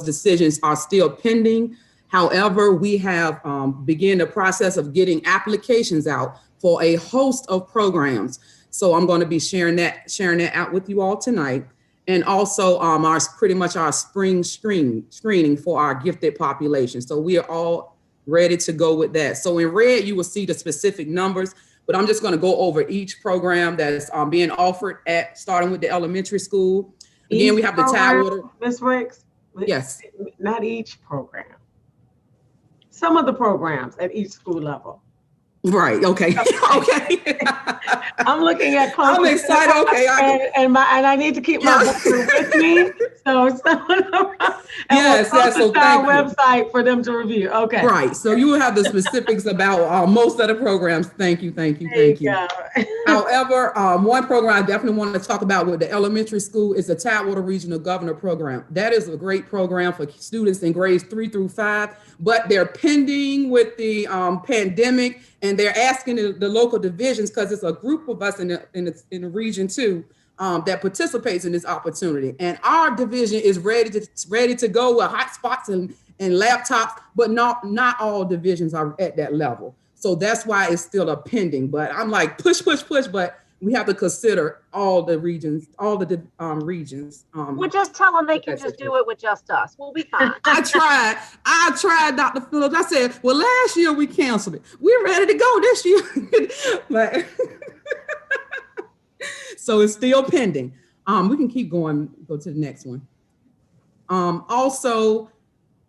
decisions are still pending. However, we have begun the process of getting applications out for a host of programs. So I'm going to be sharing that out with you all tonight. And also pretty much our spring screening for our gifted population. So we are all ready to go with that. So in red, you will see the specific numbers, but I'm just going to go over each program that is being offered starting with the elementary school. Again, we have the Tidewater. Ms. Ricks? Yes. Not each program. Some of the programs at each school level. Right. Okay. Okay. I'm looking at. I'm excited. Okay. And I need to keep my book with me. So yes. So our website for them to review. Okay. Right. So you will have the specifics about most of the programs. Thank you. However, one program I definitely want to talk about with the elementary school is the Tidewater Regional Governor Program. That is a great program for students in grades 3 through 5, but they're pending with the pandemic. And they're asking the local divisions, because it's a group of us in the region too, that participates in this opportunity. And our division is ready to go with hotspots and laptops, but not all divisions are at that level. So that's why it's still a pending. But I'm like, push, but we have to consider all the regions, regions. Well, just tell them they can just do it with just us. We'll be fine. I tried, Dr. Phillips. I said, well, last year we canceled it. We're ready to go this year. But so it's still pending. We can keep going, go to the next one. Also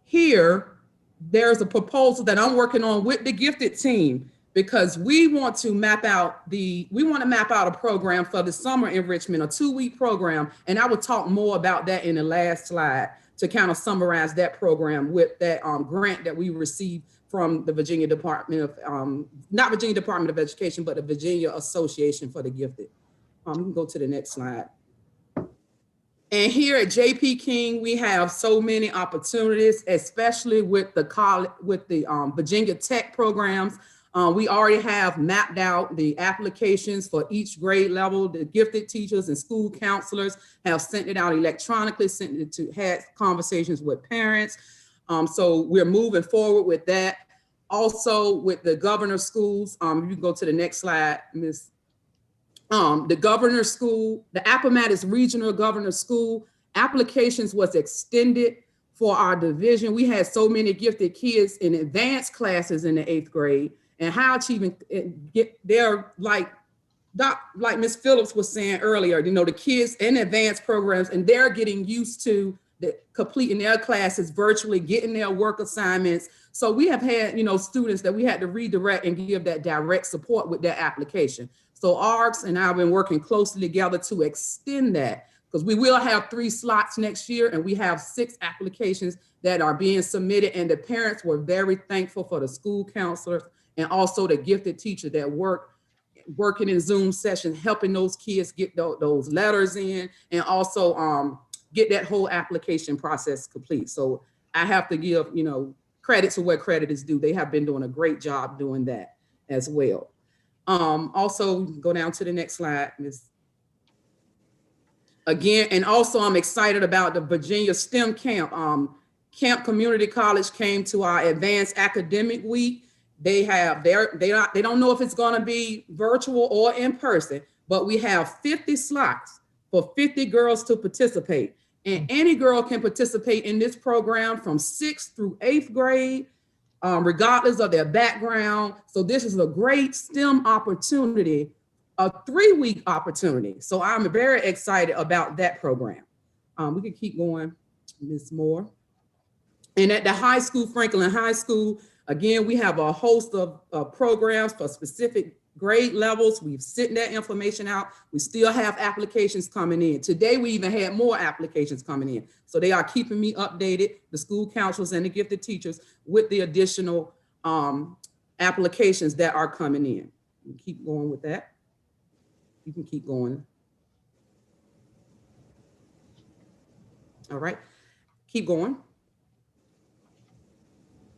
here, there's a proposal that I'm working on with the gifted team, because we want to map out a program for the summer enrichment, a 2-week program. And I will talk more about that in the last slide to kind of summarize that program with that grant that we received from the Virginia Department of, not Virginia Department of Education, but the Virginia Association for the Gifted. You can go to the next slide. And here at J.P. King, we have so many opportunities, especially with the Virginia Tech programs. We already have mapped out the applications for each grade level. The gifted teachers and school counselors have sent it out electronically, had conversations with parents. So we're moving forward with that. Also with the governor schools, you can go to the next slide, Ms. The governor school, the Appomattox Regional Governor School applications was extended for our division. We had so many gifted kids in advanced classes in the 8th grade. And high achieving, they're like Ms. Phillips was saying earlier, the kids in advanced programs, and they're getting used to completing their classes virtually, getting their work assignments. So we have had, students that we had to redirect and give that direct support with their application. So ARCS and I have been working closely together to extend that, because we will have 3 slots next year, and we have 6 applications that are being submitted. And the parents were very thankful for the school counselors and also the gifted teacher that working in Zoom sessions, helping those kids get those letters in, and also get that whole application process complete. So I have to give, credit to where credit is due. They have been doing a great job doing that as well. Also go down to the next slide, Ms. Again, and also I'm excited about the Virginia STEM Camp. Camp Community College came to our advanced academic week. They don't know if it's going to be virtual or in person, but we have 50 slots for 50 girls to participate. And any girl can participate in this program from 6th through 8th grade, regardless of their background. So this is a great STEM opportunity, a 3-week opportunity. So I'm very excited about that program. We can keep going, Ms. Moore. And at the high school, Franklin High School, again, we have a host of programs for specific grade levels. We've sent that information out. We still have applications coming in. Today, we even had more applications coming in. So they are keeping me updated, the school counselors and the gifted teachers, with the additional applications that are coming in. Keep going with that. You can keep going. All right, keep going.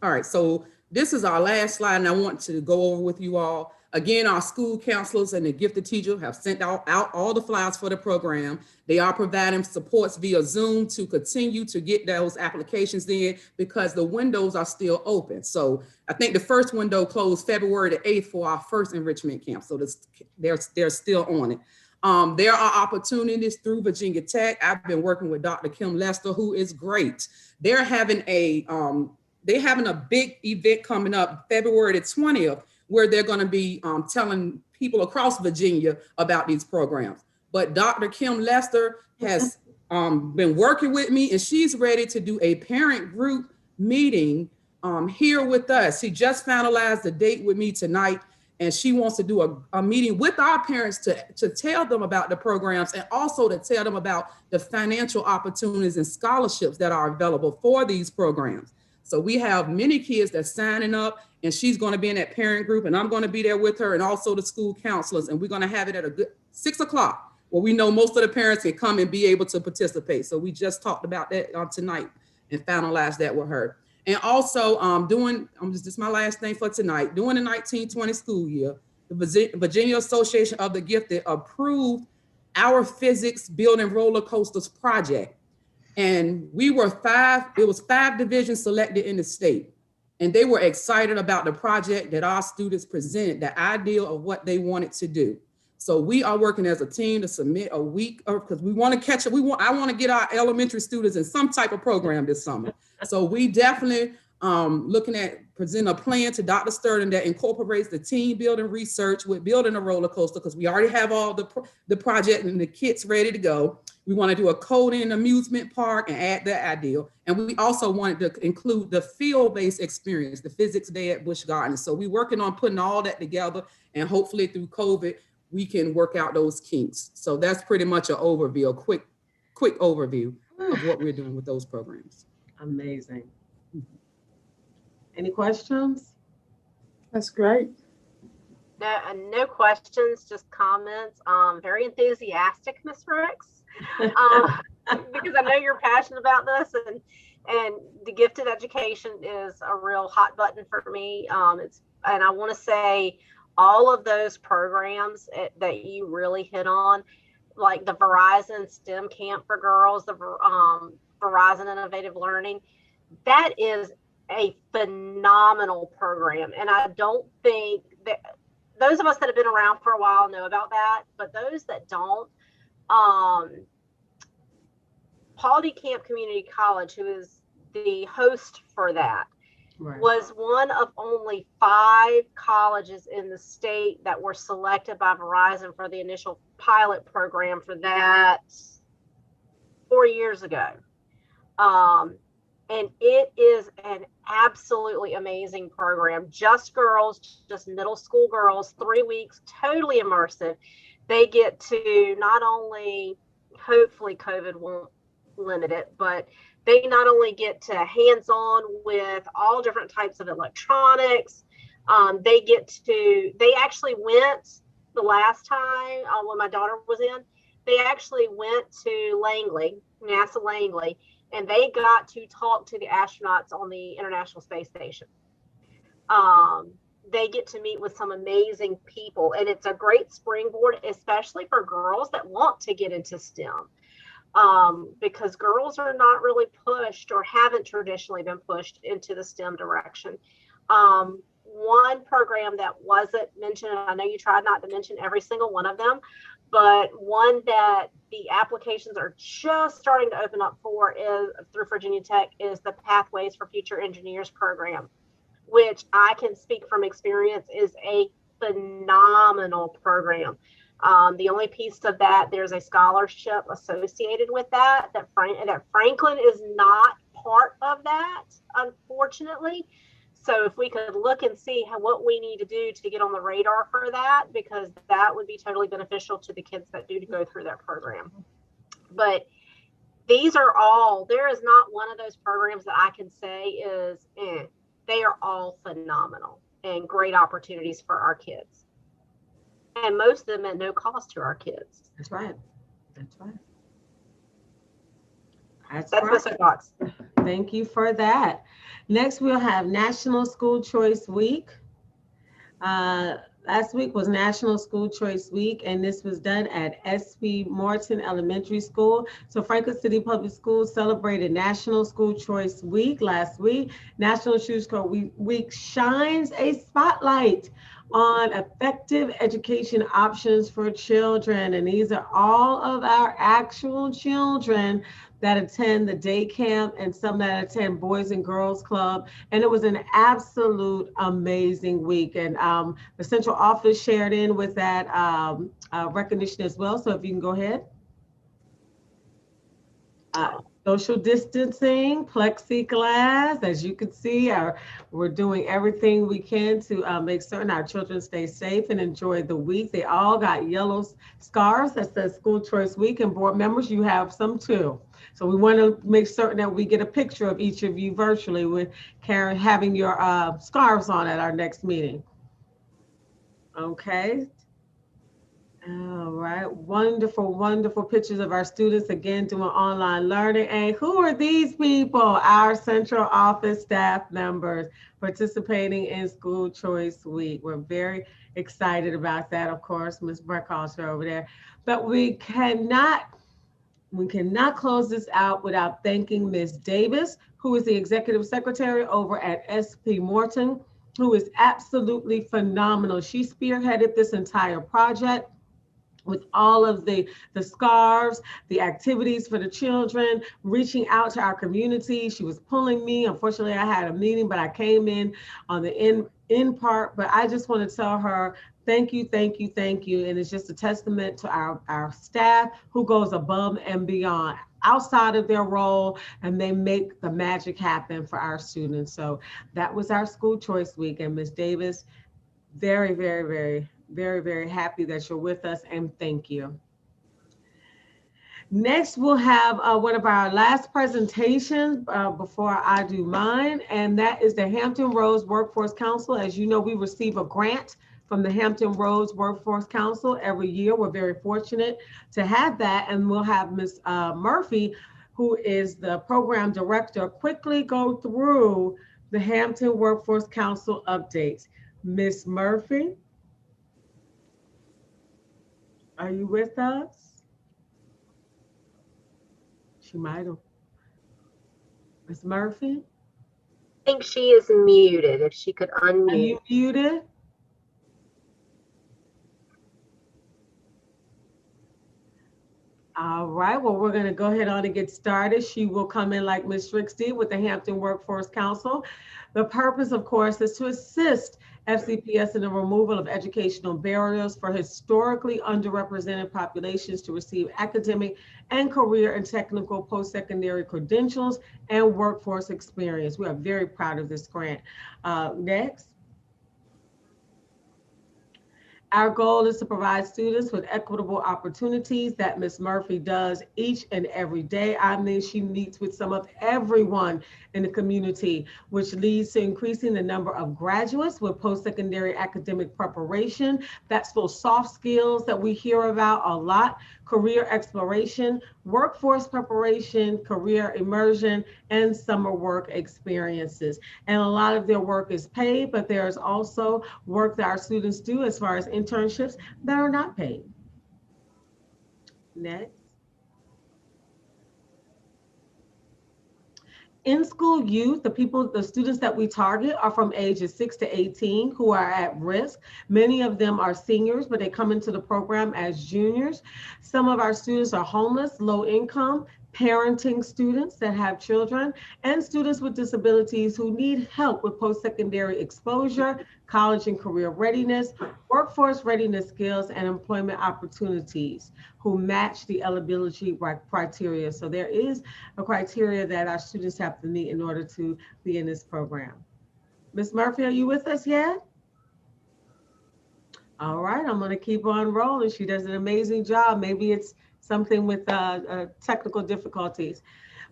All right, so this is our last slide, and I want to go over with you all. Again, our school counselors and the gifted teacher have sent out all the flyers for the program. They are providing supports via Zoom to continue to get those applications in, because the windows are still open. So I think the first window closed February the 8th for our first enrichment camp. So they're still on it. There are opportunities through Virginia Tech. I've been working with Dr. Kim Lester, who is great. They're having a big event coming up February the 20th, where they're going to be telling people across Virginia about these programs. But Dr. Kim Lester has been working with me, and she's ready to do a parent group meeting here with us. She just finalized the date with me tonight, and she wants to do a meeting with our parents to tell them about the programs, and also to tell them about the financial opportunities and scholarships that are available for these programs. So we have many kids that's signing up, and she's going to be in that parent group, and I'm going to be there with her, and also the school counselors, and we're going to have it at a good 6 o'clock, where we know most of the parents can come and be able to participate. So we just talked about that tonight and finalized that with her. And also this is my last thing for tonight, during the 1920 school year, the Virginia Association of the Gifted approved our physics building roller coasters project. And it was 5 divisions selected in the state. And they were excited about the project that our students presented, the idea of what they wanted to do. So we are working as a team to submit a week, because we want to catch up. I want to get our elementary students in some type of program this summer. So we definitely looking at presenting a plan to Dr. Sturden that incorporates the team building research with building a roller coaster, because we already have all the project and the kits ready to go. We want to do a coding and amusement park and add that idea. And we also wanted to include the field-based experience, the physics day at Busch Gardens. So we're working on putting all that together, and hopefully through COVID, we can work out those kinks. So that's pretty much an overview, a quick overview of what we're doing with those programs. Amazing. Any questions? That's great. No questions, just comments. Very enthusiastic, Ms. Ricks, because I know you're passionate about this, and the gifted education is a real hot button for me. And I want to say all of those programs that you really hit on, like the Verizon STEM Camp for Girls, the Verizon Innovative Learning, that is a phenomenal program. And I don't think that those of us that have been around for a while know about that, but those that don't, Paul D. Camp Community College, who is the host for that, right, was one of only 5 colleges in the state that were selected by Verizon for the initial pilot program for that 4 years ago. And it is an absolutely amazing program. Just girls, just middle school girls, 3 weeks, totally immersive. They get to not only, hopefully COVID won't limit it, but they not only get to hands-on with all different types of electronics, they actually went the last time when my daughter was in, they actually went to Langley, NASA Langley, and they got to talk to the astronauts on the International Space Station. They get to meet with some amazing people, and it's a great springboard, especially for girls that want to get into STEM, because girls are not really pushed or haven't traditionally been pushed into the STEM direction. One program that wasn't mentioned, and I know you tried not to mention every single one of them, but one that the applications are just starting to open up for is through Virginia Tech is the Pathways for Future Engineers program, which I can speak from experience is a phenomenal program. The only piece of that, there's a scholarship associated with that Franklin is not part of that, unfortunately. So if we could look and see what we need to do to get on the radar for that, because that would be totally beneficial to the kids that do go through that program. But these are all, there is not one of those programs that I can say is, they are all phenomenal and great opportunities for our kids. And most of them at no cost to our kids. That's right. That's right. That's my soapbox. Thank you for that. Next, we'll have National School Choice Week. Last week was National School Choice Week, and this was done at SP Morton Elementary School. So Franklin City Public Schools celebrated National School Choice Week last week. National School Choice Week shines a spotlight on effective education options for children. And these are all of our actual children that attend the day camp and some that attend Boys and Girls Club. And it was an absolute amazing week. And the central office shared in with that recognition as well. So if you can go ahead. Social distancing, plexiglass, as you can see, we're doing everything we can to make certain our children stay safe and enjoy the week. They all got yellow scarves that says School Choice Week, and board members, you have some too. So we want to make certain that we get a picture of each of you virtually with Karen having your scarves on at our next meeting. Okay. All right, wonderful, wonderful pictures of our students again doing online learning. And who are these people? Our central office staff members participating in School Choice Week. We're very excited about that, of course, Ms. Breckalsher over there. But we cannot close this out without thanking Ms. Davis, who is the Executive Secretary over at SP Morton, who is absolutely phenomenal. She spearheaded this entire project with all of the scarves, the activities for the children, reaching out to our community. She was pulling me. Unfortunately, I had a meeting, but I came in on the end part. But I just want to tell her, thank you, thank you, thank you. And it's just a testament to our staff who goes above and beyond outside of their role, and they make the magic happen for our students. So that was our School Choice Week. And Ms. Davis, very, very, very, very, very happy that you're with us, and thank you. Next, we'll have one of our last presentations before I do mine, and that is the Hampton Roads Workforce Council. As you know, we receive a grant from the Hampton Roads Workforce Council every year. We're very fortunate to have that, and we'll have Ms. Murphy, who is the program director, quickly go through the Hampton Workforce Council updates. Ms. Murphy? Are you with us? She might have. Ms. Murphy? I think she is muted. If she could unmute. Are you muted? All right, well, we're going to go ahead on and get started. She will come in like Ms. Ricks did with the Hampton Workforce Council. The purpose, of course, is to assist FCPS in the removal of educational barriers for historically underrepresented populations to receive academic and career and technical post-secondary credentials and workforce experience. We are very proud of this grant. Next. Our goal is to provide students with equitable opportunities that Ms. Murphy does each and every day. I mean, she meets with some of everyone in the community, which leads to increasing the number of graduates with post-secondary academic preparation. That's those soft skills that we hear about a lot: career exploration, workforce preparation, career immersion, and summer work experiences. And a lot of their work is paid, but there's also work that our students do as far as internships that are not paid. Next. In-school youth, the students that we target are from ages 6 to 18 who are at risk. Many of them are seniors, but they come into the program as juniors. Some of our students are homeless, low income, parenting students that have children, and students with disabilities who need help with post-secondary exposure, college and career readiness, workforce readiness skills, and employment opportunities who match the eligibility criteria. So there is a criteria that our students have to meet in order to be in this program. Ms. Murphy, are you with us yet? All right, I'm going to keep on rolling. She does an amazing job. Maybe it's something with technical difficulties.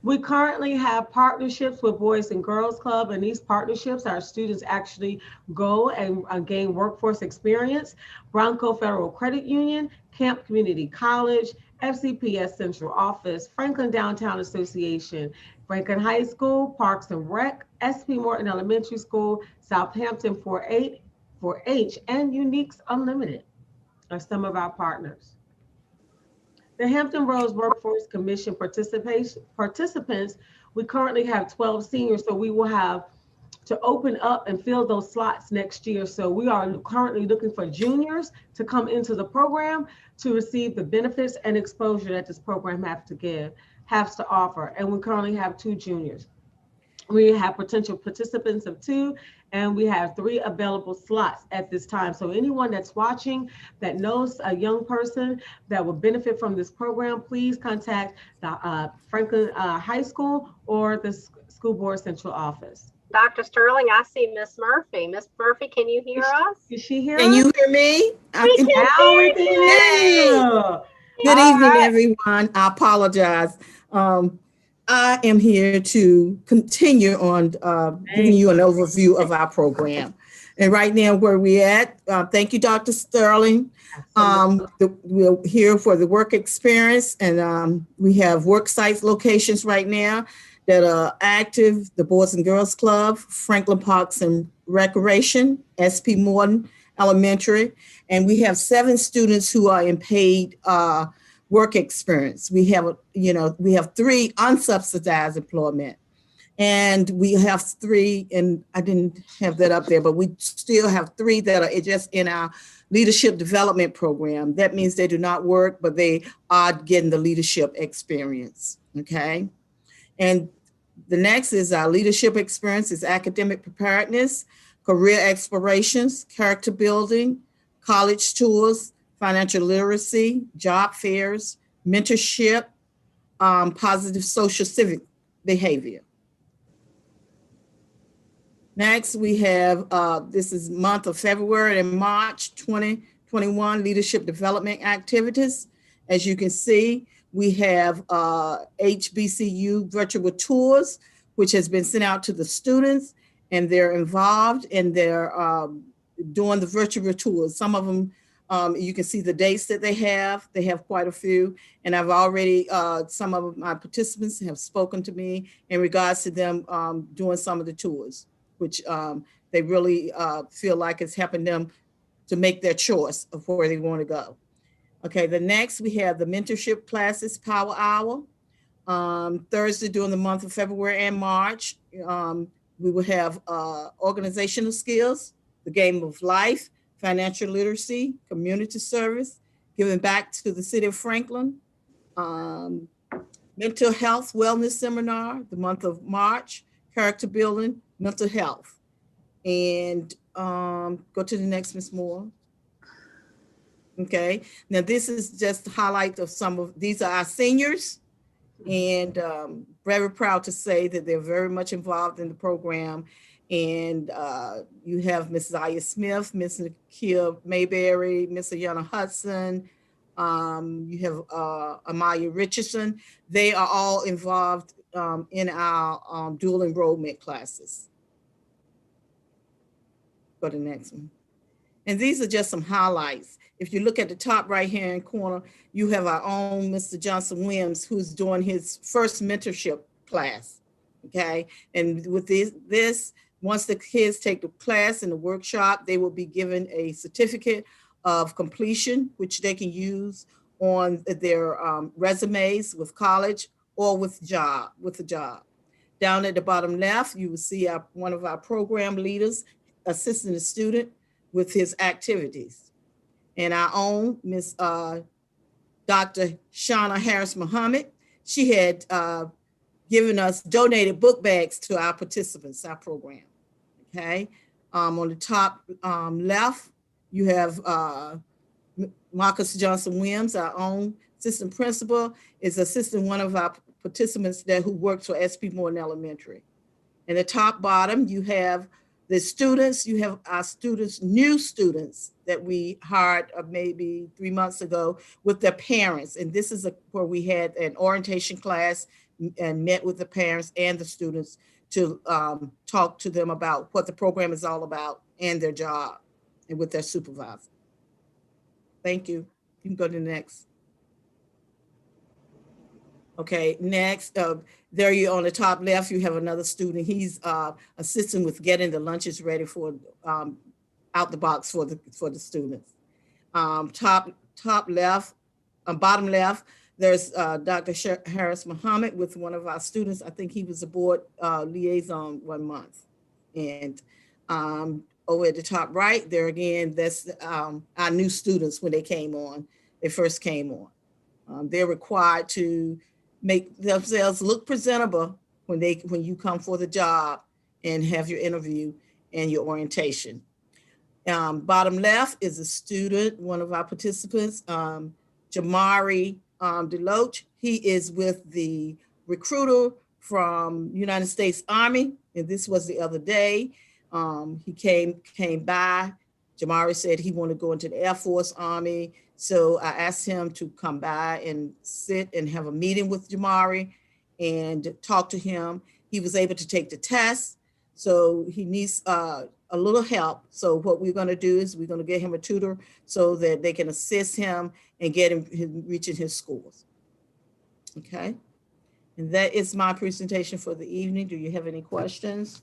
We currently have partnerships with Boys and Girls Club, and these partnerships, our students actually go and gain workforce experience. Bronco Federal Credit Union, Camp Community College, FCPS Central Office, Franklin Downtown Association, Franklin High School, Parks and Rec, SP Morton Elementary School, Southampton 4-H, and Uniques Unlimited are some of our partners. The Hampton Roads Workforce Commission participants, we currently have 12 seniors, so we will have to open up and fill those slots next year. So we are currently looking for juniors to come into the program to receive the benefits and exposure that this program has to offer. And we currently have 2 juniors. We have potential participants of 2, and we have 3 available slots at this time. So anyone that's watching that knows a young person that will benefit from this program, please contact the Franklin High School or the School Board Central Office. Dr. Sterling, I see Miss Murphy. Miss Murphy, can you hear us? Is she here? Can you hear me? We can hear you. Good evening, everyone. I apologize. I am here to continue on giving you an overview of our program. And right now, where we at, thank you, Dr. Sterling. We're here for the work experience, and we have work sites locations right now that are active: the Boys and Girls Club, Franklin Parks and Recreation, SP Morton Elementary, and we have 7 students who are in paid work experience. We have, we have 3 unsubsidized employment, and we have 3, and I didn't have that up there, but we still have 3 that are just in our leadership development program. That means they do not work, but they are getting the leadership experience, okay? And the next is our leadership experience is academic preparedness, career explorations, character building, college tours, financial literacy, job fairs, mentorship, positive social civic behavior. Next, we have, this is month of February and March 2021 leadership development activities. As you can see, we have HBCU virtual tours, which has been sent out to the students, and they're involved and they're doing the virtual tours. Some of them, you can see the dates that they have. They have quite a few. And I've already, some of my participants have spoken to me in regards to them doing some of the tours, which they really feel like it's helping them to make their choice of where they want to go. Okay, the next we have the mentorship classes, Power Hour. Thursday during the month of February and March, we will have organizational skills, the game of life, financial literacy, community service, giving back to the city of Franklin, Mental health wellness seminar, the month of March, character building, mental health. And go to the next, Ms. Moore. Okay, now this is just a highlight of some of, these are our seniors, and very proud to say that they're very much involved in the program. And you have Ms. Zaya Smith, Ms. Nakia Mayberry, Ms. Ayana Hudson, you have Amaya Richardson. They are all involved in our dual enrollment classes. Go to the next one. And these are just some highlights. If you look at the top right-hand corner, you have our own Mr. Johnson Williams, who's doing his first mentorship class, okay? And with this, once the kids take the class and the workshop, they will be given a certificate of completion, which they can use on their resumes with college or with a job. Down at the bottom left, you will see one of our program leaders assisting the student with his activities. And our own Miss Dr. Shauna Harris Muhammad, she had donated book bags to our participants, our program, okay? On the top left, you have Marcus Johnson Williams, our own assistant principal, is assisting one of our participants who works for SP Morton Elementary. In the top bottom, you have the students, you have our students, new students that we hired maybe 3 months ago with their parents. And this is where we had an orientation class and met with the parents and the students to talk to them about what the program is all about and their job and with their supervisor. Thank you. You can go to the next. Okay, next, there you on the top left, you have another student. He's assisting with getting the lunches ready for out the box for the students. Top left, bottom left, there's Dr. Harris Muhammad with one of our students. I think he was a board liaison 1 month. And over at the top right, there again, that's our new students when they first came on. They're required to make themselves look presentable when you come for the job and have your interview and your orientation. Bottom left is a student, one of our participants, Jamari Deloach. He is with the recruiter from United States Army, and this was the other day. He came by. Jamari said he wanted to go into the Air Force Army. So I asked him to come by and sit and have a meeting with Jamari and talk to him. He was able to take the test. So he needs a little help. So what we're going to do is we're going to get him a tutor so that they can assist him and get him reaching his scores. Okay. And that is my presentation for the evening. Do you have any questions?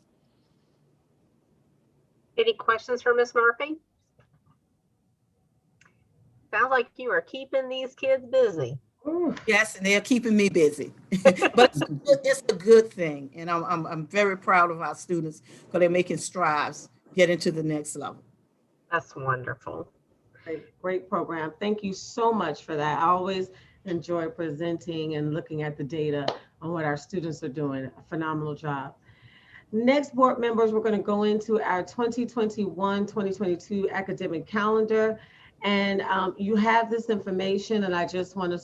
Any questions for Ms. Murphy? Sounds like you are keeping these kids busy. Yes, and they're keeping me busy, but it's a good thing. And I'm very proud of our students because they're making strides, getting to the next level. That's wonderful. Great program. Thank you so much for that. I always enjoy presenting and looking at the data on what our students are doing. A phenomenal job. Next, board members, we're going to go into our 2021-2022 academic calendar. And you have this information, and I just want to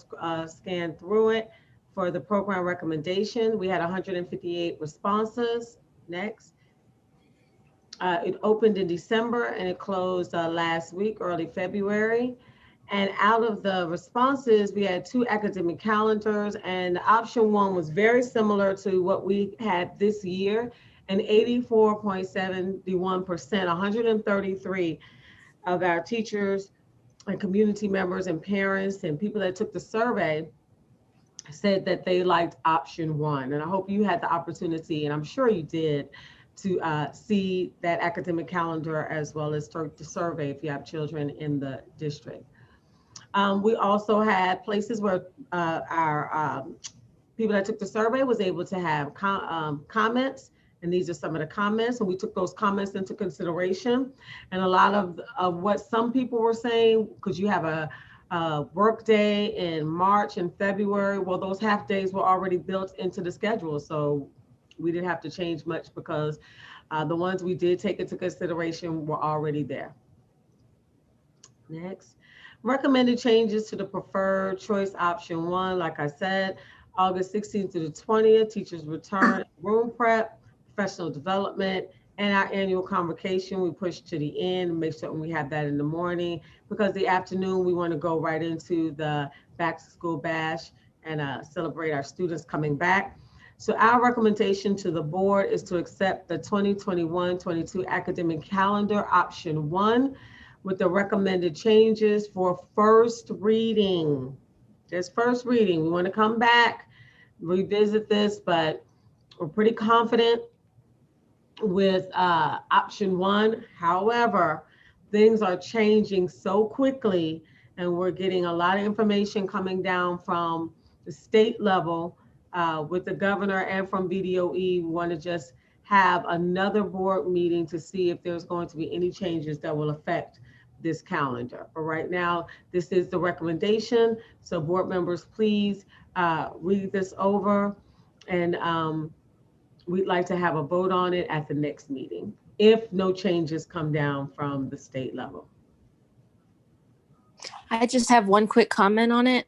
scan through it for the program recommendation. We had 158 responses. Next. It opened in December and it closed last week, early February. And out of the responses, we had 2 academic calendars, and option 1 was very similar to what we had this year, and 84.71%, 133 of our teachers and community members and parents and people that took the survey said that they liked option 1. And I hope you had the opportunity, and I'm sure you did, to see that academic calendar as well as take the survey if you have children in the district. We also had places where our people that took the survey was able to have comments. And these are some of the comments, and we took those comments into consideration. And a lot of what some people were saying, because you have a workday in March and February. Well, those half days were already built into the schedule, so we didn't have to change much because the ones we did take into consideration were already there. Next, recommended changes to the preferred choice option 1. Like I said, August 16th to the 20th, teachers return room prep, professional development, and our annual convocation. We push to the end, make certain we have that in the morning, because the afternoon we want to go right into the back to school bash and celebrate our students coming back. So our recommendation to the board is to accept the 2021-22 academic calendar option 1 with the recommended changes for first reading. Just first reading. We want to come back, revisit this, but we're pretty confident with option 1. However, things are changing so quickly and we're getting a lot of information coming down from the state level with the governor and from BDOE. We want to just have another board meeting to see if there's going to be any changes that will affect this calendar. But right now, this is the recommendation. So board members, please read this over, and we'd like to have a vote on it at the next meeting if no changes come down from the state level. I just have one quick comment on it.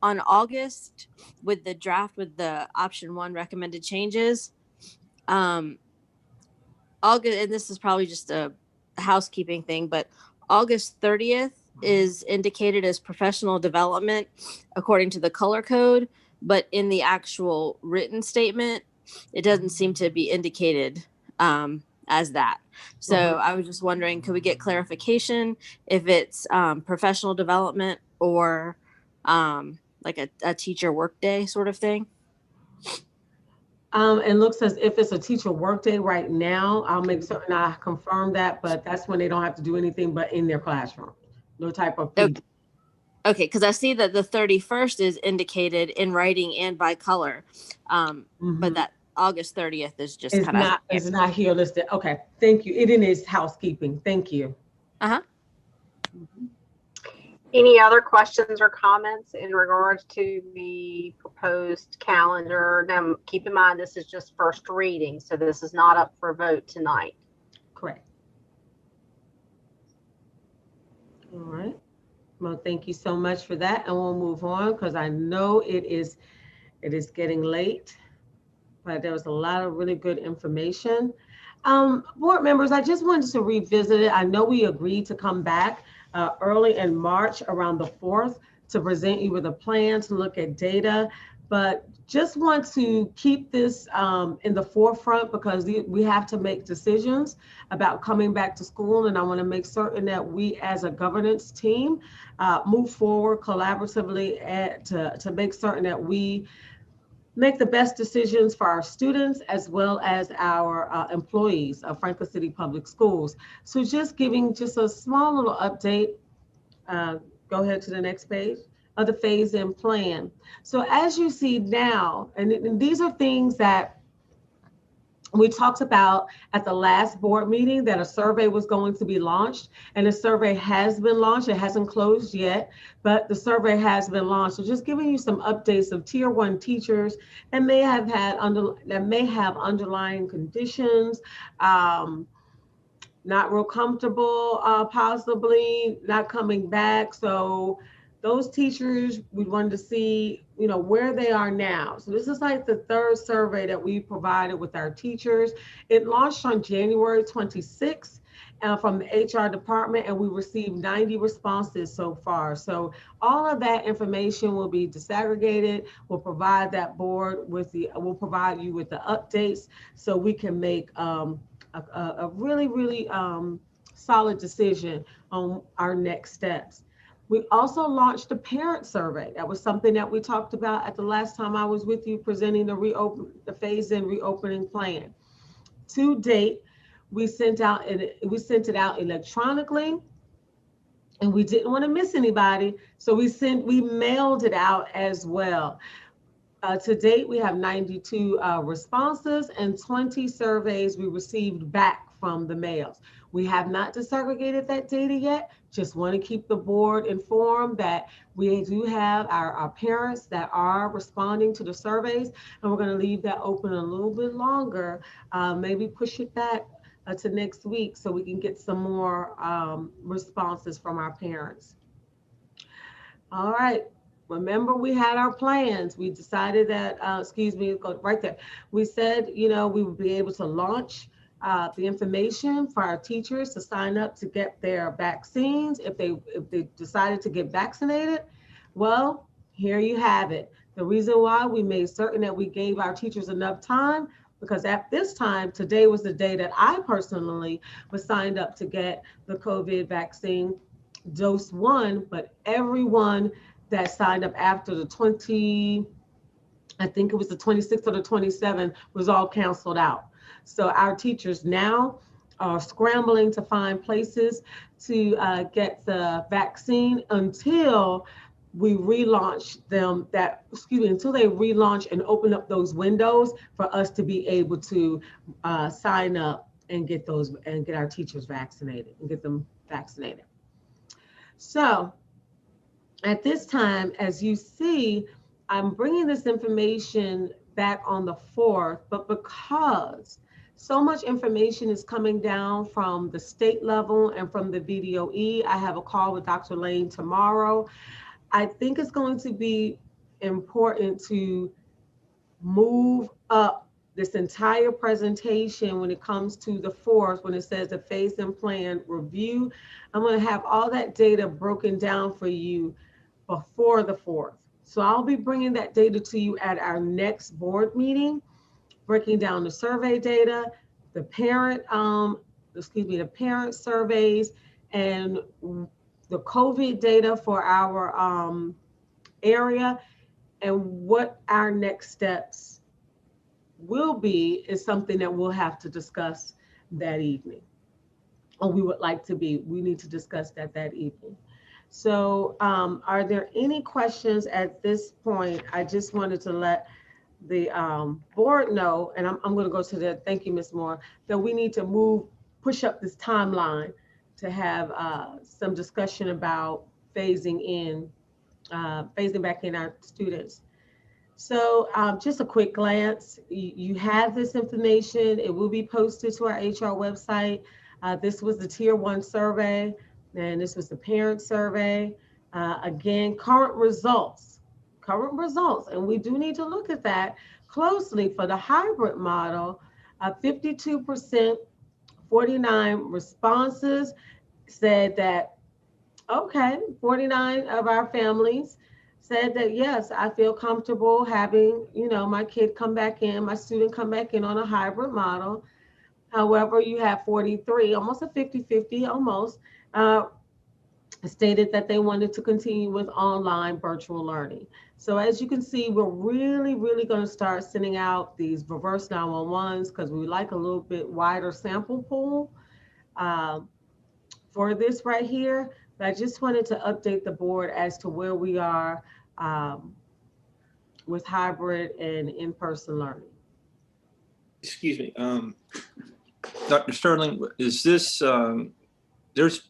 On August, with the draft with the option 1 recommended changes, August, and this is probably just a housekeeping thing, but August 30th is indicated as professional development according to the color code, but in the actual written statement, it doesn't seem to be indicated as that. So I was just wondering, could we get clarification if it's professional development or like a teacher workday sort of thing? It looks as if it's a teacher workday right now. I'll make certain I confirm that, but that's when they don't have to do anything but in their classroom. No type of feedback. Okay, because I see that the 31st is indicated in writing and by color, but that August 30th is just It's not, it's not here listed. Okay, thank you. It is housekeeping. Thank you. Any other questions or comments in regards to the proposed calendar? Now, keep in mind, this is just first reading, so this is not up for vote tonight. Correct. All right. Well, thank you so much for that. And we'll move on because I know it is getting late, but there was a lot of really good information. Board members, I just wanted to revisit it. I know we agreed to come back early in March around the 4th to present you with a plan to look at data, but just want to keep this in the forefront because we have to make decisions about coming back to school, and I want to make certain that we as a governance team move forward collaboratively to make certain that we make the best decisions for our students as well as our employees of Franklin City Public Schools. So just giving just a small little update, go ahead to the next page, of the phase-in plan. So as you see now, and these are things that we talked about at the last board meeting, that a survey was going to be launched, and the survey has been launched. It hasn't closed yet, but the survey has been launched. So just giving you some updates of tier 1 teachers that may have underlying conditions, not real comfortable, possibly not coming back. So those teachers, we wanted to see, where they are now. So this is like the 3rd survey that we provided with our teachers. It launched on January 26th from the HR department, and we received 90 responses so far. So all of that information will be disaggregated. We'll provide that board we'll provide you with the updates so we can make a really, really solid decision on our next steps. We also launched a parent survey. That was something that we talked about at the last time I was with you presenting the phase-in reopening plan. To date, we sent it out electronically, and we didn't want to miss anybody, so we mailed it out as well. To date, we have 92 responses and 20 surveys we received back from the mails. We have not disaggregated that data yet Just want to keep the board informed that we do have our parents that are responding to the surveys, and we're going to leave that open a little bit longer, maybe push it back to next week so we can get some more responses from our parents. All right. Remember, we had our plans. We decided that, excuse me, go right there. We said, you know, we would be able to launch the information for our teachers to sign up to get their vaccines if they decided to get vaccinated. Well, here you have it. The reason why we made certain that we gave our teachers enough time, because at this time, today was the day that I personally was signed up to get the COVID vaccine dose 1, but everyone that signed up after the 20, I think it was the 26th or the 27th, was all canceled out. So our teachers now are scrambling to find places to get the vaccine until we relaunch them, until they relaunch and open up those windows for us to be able to sign up and get our teachers vaccinated and get them vaccinated. So at this time, as you see, I'm bringing this information back on the 4th, but because so much information is coming down from the state level and from the VDOE, I have a call with Dr. Lane tomorrow. I think it's going to be important to move up this entire presentation when it comes to the 4th, when it says the phase and plan review. I'm going to have all that data broken down for you before the 4th. So I'll be bringing that data to you at our next board meeting, breaking down the survey data, the parent surveys, and the COVID data for our area, and what our next steps will be is something that we'll have to discuss that evening. Or we need to discuss that evening. So are there any questions at this point? I just wanted to let the board know, and I'm going to go to the, thank you, Ms. Moore, that we need to push up this timeline to have some discussion about phasing back in our students. So just a quick glance, you have this information. It will be posted to our HR website. This was the Tier 1 survey, and this was the parent survey. Again, current results, and we do need to look at that closely for the hybrid model. 52%, 49 responses said that, okay, 49 of our families said that, yes, I feel comfortable having, my kid come back in, my student come back in on a hybrid model. However, you have 43, almost a 50-50 almost, stated that they wanted to continue with online virtual learning. So as you can see, we're really, really going to start sending out these reverse 911s because we like a little bit wider sample pool for this right here. But I just wanted to update the board as to where we are with hybrid and in-person learning. Excuse me, Dr. Sterling, is this, there's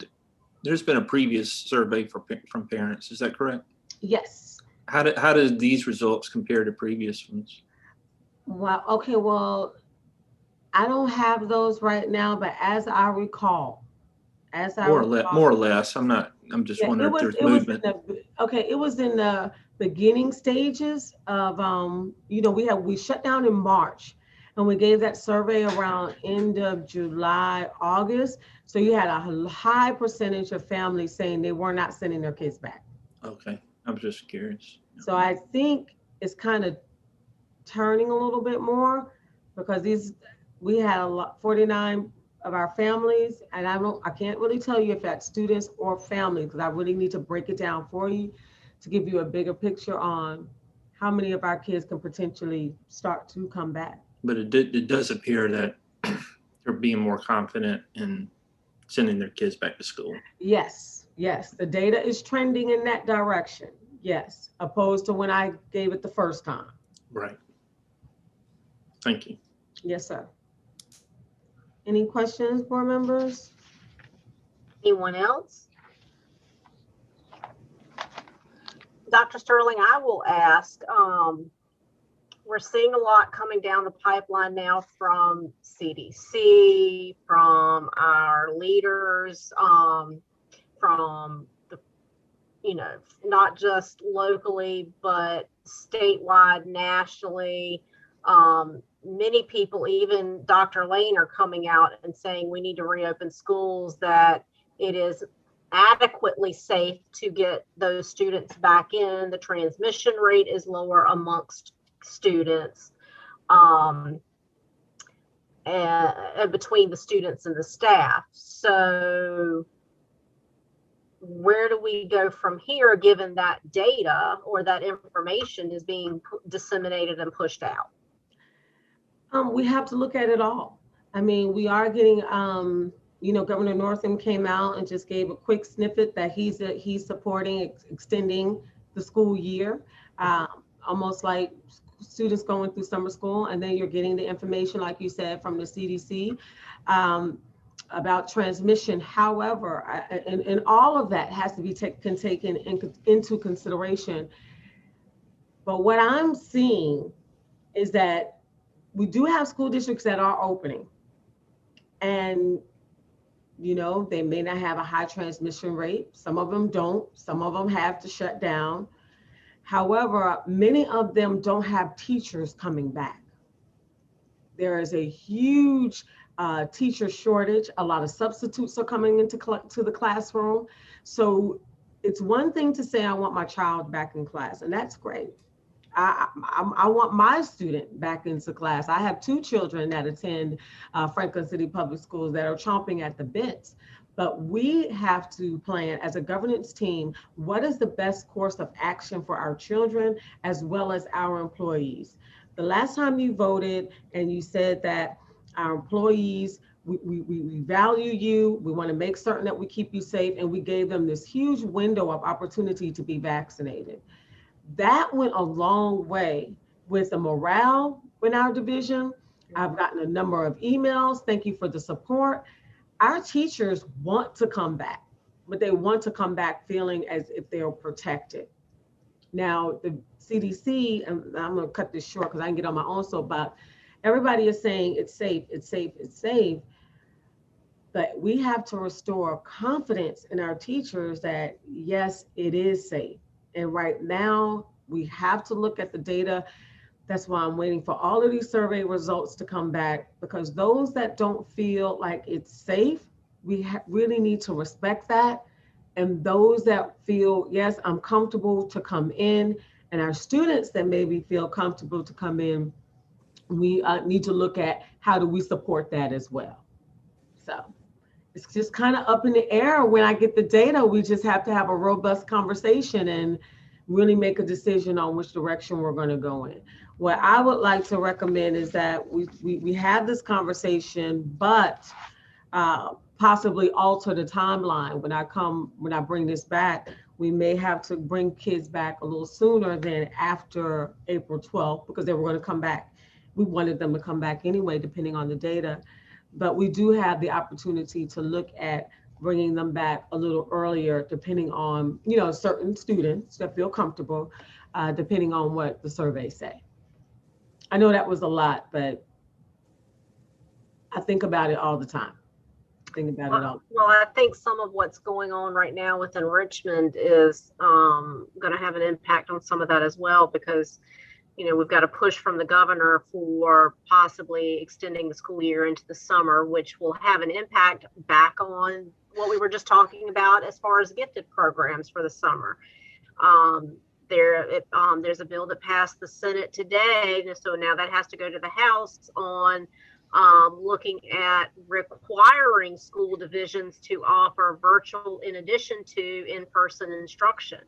been a previous survey from parents, is that correct? Yes. How do these results compare to previous ones? Well, okay, well, I don't have those right now, but as I recall, more or less, I'm just wondering if there's movement. It was in the beginning stages of, we shut down in March, and we gave that survey around end of July, August. So you had a high percentage of families saying they were not sending their kids back. Okay, I'm just curious. So I think it's kind of turning a little bit more because we had 49 of our families, and I can't really tell you if that's students or families because I really need to break it down for you to give you a bigger picture on how many of our kids can potentially start to come back. But it does appear that they're being more confident in sending their kids back to school. Yes, the data is trending in that direction. Yes, opposed to when I gave it the first time. Right. Thank you. Yes, sir. Any questions, board members? Anyone else? Dr. Sterling, I will ask, we're seeing a lot coming down the pipeline now from CDC, from our leaders, from the, not just locally, but statewide, nationally. Many people, even Dr. Lane, are coming out and saying we need to reopen schools, that it is adequately safe to get those students back in. The transmission rate is lower amongst students, and between the students and the staff. So where do we go from here, given that data or that information is being disseminated and pushed out? We have to look at it all. I mean, we are getting, Governor Northam came out and just gave a quick snippet that he's supporting extending the school year, almost like students going through summer school. And then you're getting the information, like you said, from the CDC about transmission. However, and all of that has to be taken into consideration. But what I'm seeing is that we do have school districts that are opening, and they may not have a high transmission rate. Some of them don't. Some of them have to shut down. However, many of them don't have teachers coming back. There is a huge teacher shortage. A lot of substitutes are coming into the classroom. So it's one thing to say, I want my child back in class, and that's great. I want my student back into class. I have 2 children that attend Franklin City Public Schools that are chomping at the bits. But we have to plan as a governance team, what is the best course of action for our children as well as our employees? The last time you voted and you said that our employees, we value you, we want to make certain that we keep you safe, and we gave them this huge window of opportunity to be vaccinated. That went a long way with the morale in our division. I've gotten a number of emails. Thank you for the support. Our teachers want to come back, but they want to come back feeling as if they're protected. Now, the CDC, and I'm going to cut this short because I can get on my own soapbox. Everybody is saying it's safe, it's safe, it's safe. But we have to restore confidence in our teachers that, yes, it is safe. And right now, we have to look at the data. That's why I'm waiting for all of these survey results to come back, because those that don't feel like it's safe, we really need to respect that. And those that feel, yes, I'm comfortable to come in, and our students that maybe feel comfortable to come in, we need to look at how do we support that as well. So it's just kind of up in the air. When I get the data, we just have to have a robust conversation and really make a decision on which direction we're going to go in. What I would like to recommend is that we have this conversation, but possibly alter the timeline. When I bring this back, we may have to bring kids back a little sooner than after April 12th, because they were going to come back. We wanted them to come back anyway, depending on the data. But we do have the opportunity to look at bringing them back a little earlier, depending on, certain students that feel comfortable, depending on what the surveys say. I know that was a lot, but I think about it all the time. Well, I think some of what's going on right now within Richmond is going to have an impact on some of that as well, because we've got a push from the governor for possibly extending the school year into the summer, which will have an impact back on what we were just talking about as far as gifted programs for the summer. There's a bill that passed the Senate today, so now that has to go to the House on looking at requiring school divisions to offer virtual in addition to in-person instruction.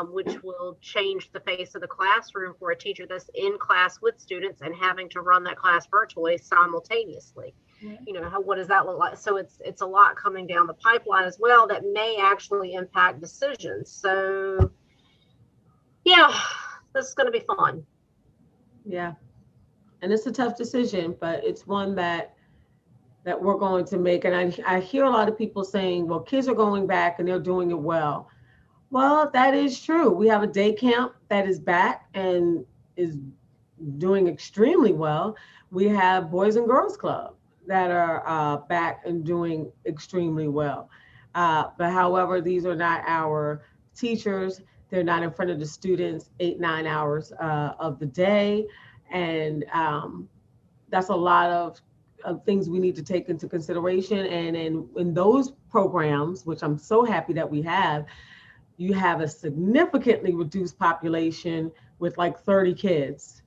Which will change the face of the classroom for a teacher that's in class with students and having to run that class virtually simultaneously. What does that look like? So it's a lot coming down the pipeline as well that may actually impact decisions. So yeah, this is going to be fun. Yeah, and it's a tough decision, but it's one that we're going to make. And I hear a lot of people saying, well, kids are going back and they're doing it well. Well, that is true. We have a day camp that is back and is doing extremely well. We have Boys and Girls Club that are back and doing extremely well. But however, these are not our teachers. They're not in front of the students 8, 9 hours of the day. And that's a lot of things we need to take into consideration. And in those programs, which I'm so happy that we have, you have a significantly reduced population with like 30 kids,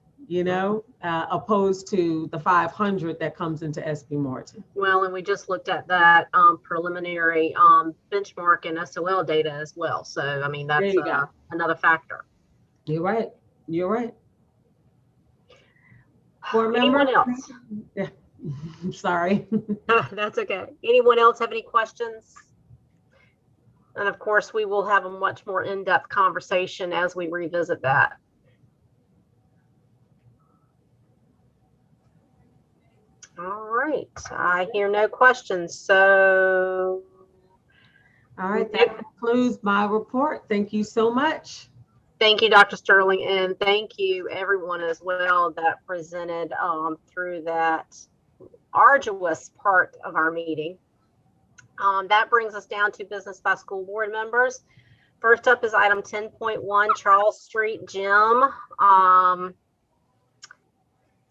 opposed to the 500 that comes into SP Morton. Well, and we just looked at that preliminary benchmark and SOL data as well. So, I mean, that's another factor. You're right. You're right. Anyone else? Yeah. Sorry. That's okay. Anyone else have any questions? And of course, we will have a much more in-depth conversation as we revisit that. All right, I hear no questions. So, all right, that concludes my report. Thank you so much. Thank you, Dr. Sterling, and thank you everyone as well that presented through that arduous part of our meeting. That brings us down to business by school board members. First up is item 10.1, Charles Street Gym.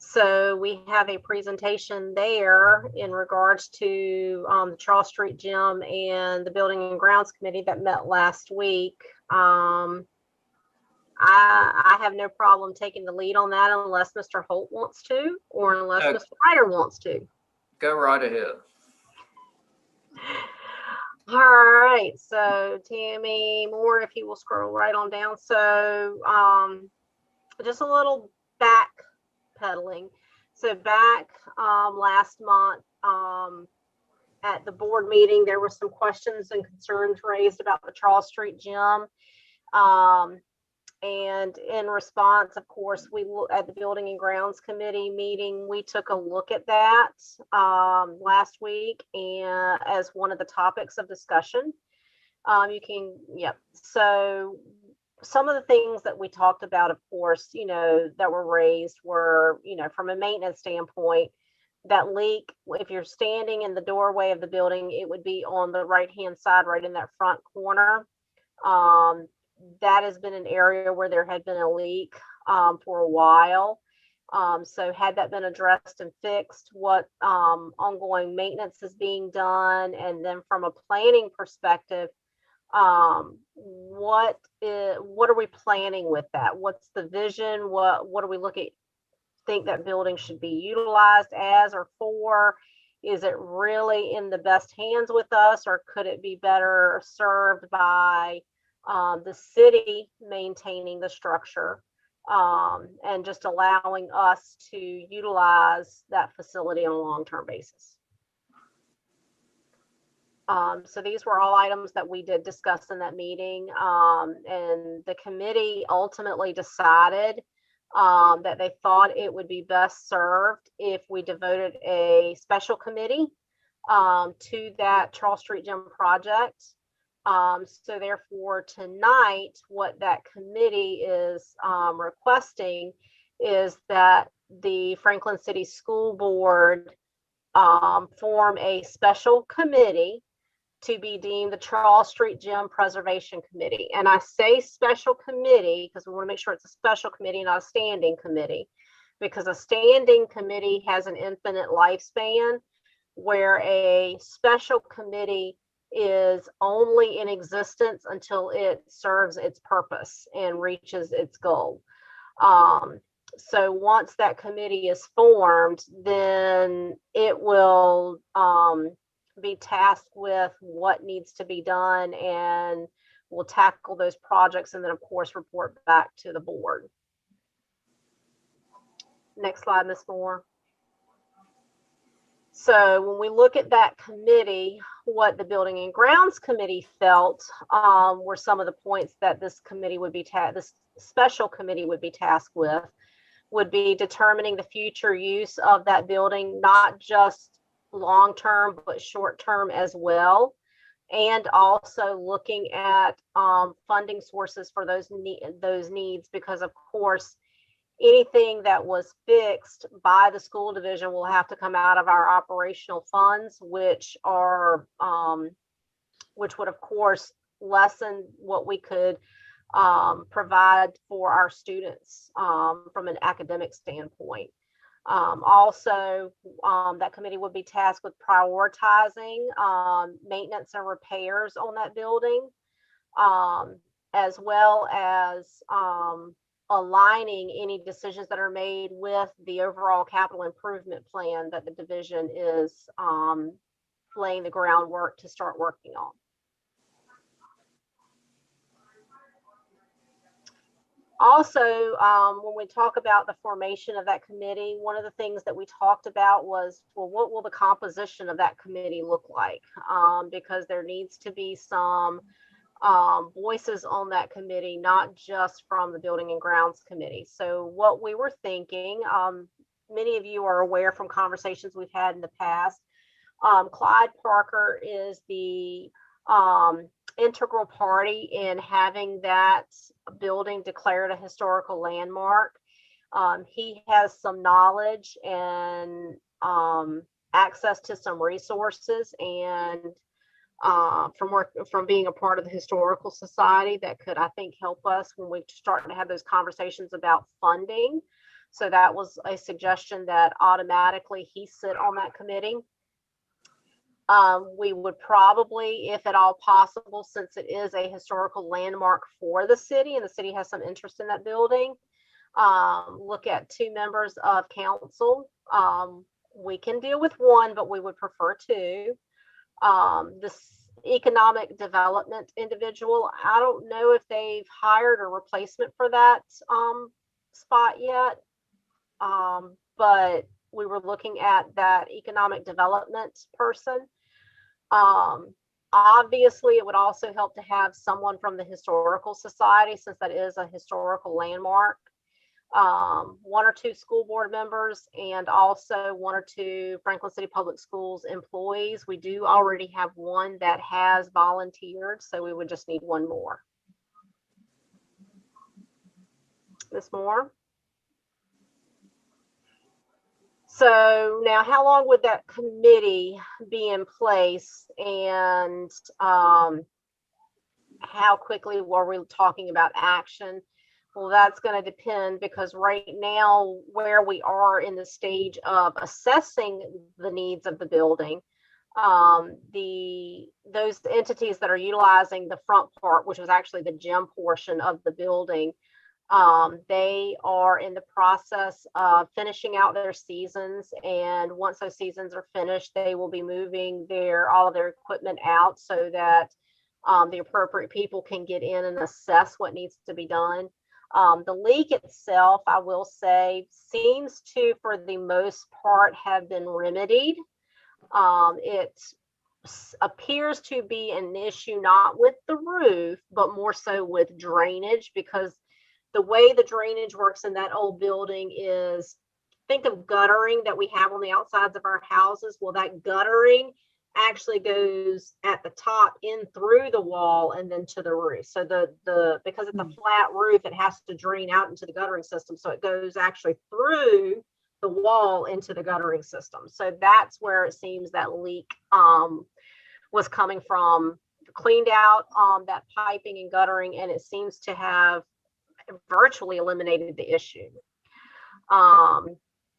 So we have a presentation there in regards to the Charles Street Gym and the Building and Grounds Committee that met last week. I have no problem taking the lead on that unless Mr. Holt wants to, or unless Mr. Ryder wants to. Go right ahead. All right, so Tammy Moore, if you will scroll right on down. So just a little backpedaling. So back last month at the board meeting, there were some questions and concerns raised about the Charles Street Gym. And in response, of course, we at the Building and Grounds Committee meeting, we took a look at that last week and as one of the topics of discussion. So some of the things that we talked about, of course, that were raised were, from a maintenance standpoint, that leak, if you're standing in the doorway of the building, it would be on the right-hand side, right in that front corner. That has been an area where there had been a leak for a while. So had that been addressed and fixed, what ongoing maintenance is being done? And then from a planning perspective, what are we planning with that? What's the vision? What are we think that building should be utilized as or for? Is it really in the best hands with us, or could it be better served by the city maintaining the structure and just allowing us to utilize that facility on a long-term basis? So these were all items that we did discuss in that meeting, and the committee ultimately decided that they thought it would be best served if we devoted a special committee to that Charles Street Gym project. So therefore tonight, what that committee is requesting is that the Franklin City School Board form a special committee to be deemed the Charles Street Gym Preservation Committee. And I say special committee because we want to make sure it's a special committee, not a standing committee, because a standing committee has an infinite lifespan, where a special committee is only in existence until it serves its purpose and reaches its goal. So once that committee is formed, then it will be tasked with what needs to be done, and we'll tackle those projects and then of course report back to the board. Next slide, Ms. Moore. So when we look at that committee, what the Building and Grounds Committee felt were some of the points that this committee would be this special committee would be tasked with, would be determining the future use of that building, not just long-term, but short-term as well. and also looking at funding sources for those needs, because of course, anything that was fixed by the school division will have to come out of our operational funds, which would of course lessen what we could provide for our students from an academic standpoint. Also, that committee would be tasked with prioritizing maintenance and repairs on that building, as well as aligning any decisions that are made with the overall capital improvement plan that the division is laying the groundwork to start working on. Also, when we talk about the formation of that committee, one of the things that we talked about was, well, what will the composition of that committee look like? Because there needs to be some voices on that committee, not just from the Building and Grounds Committee. So what we were thinking, many of you are aware from conversations we've had in the past, Clyde Parker is the integral party in having that building declared a historical landmark. He has some knowledge and access to some resources, and from being a part of the Historical Society that could, I think, help us when we start to have those conversations about funding. So that was a suggestion that automatically he sit on that committee. We would probably, if at all possible, since it is a historical landmark for the city and the city has some interest in that building, look at 2 members of council. We can deal with 1, but we would prefer 2. This economic development individual, I don't know if they've hired a replacement for that spot yet, but we were looking at that economic development person. Obviously, it would also help to have someone from the Historical Society, since that is a historical landmark. 1 or 2 school board members, and also 1 or 2 Franklin City Public Schools employees. We do already have 1 that has volunteered, so we would just need 1 more. Ms. Moore? So now, how long would that committee be in place, and how quickly were we talking about action? Well, that's going to depend, because right now, where we are in the stage of assessing the needs of the building, those entities that are utilizing the front part, which was actually the gym portion of the building, they are in the process of finishing out their seasons, and once those seasons are finished, they will be moving all of their equipment out so that the appropriate people can get in and assess what needs to be done. The leak itself, I will say, seems to, for the most part, have been remedied. It appears to be an issue not with the roof, but more so with drainage, because the way the drainage works in that old building is, think of guttering that we have on the outsides of our houses. Well, that guttering actually goes at the top in through the wall and then to the roof. So because it's a flat roof, it has to drain out into the guttering system. So it goes actually through the wall into the guttering system. So that's where it seems that leak was coming from. Cleaned out that piping and guttering, and it seems to have virtually eliminated the issue.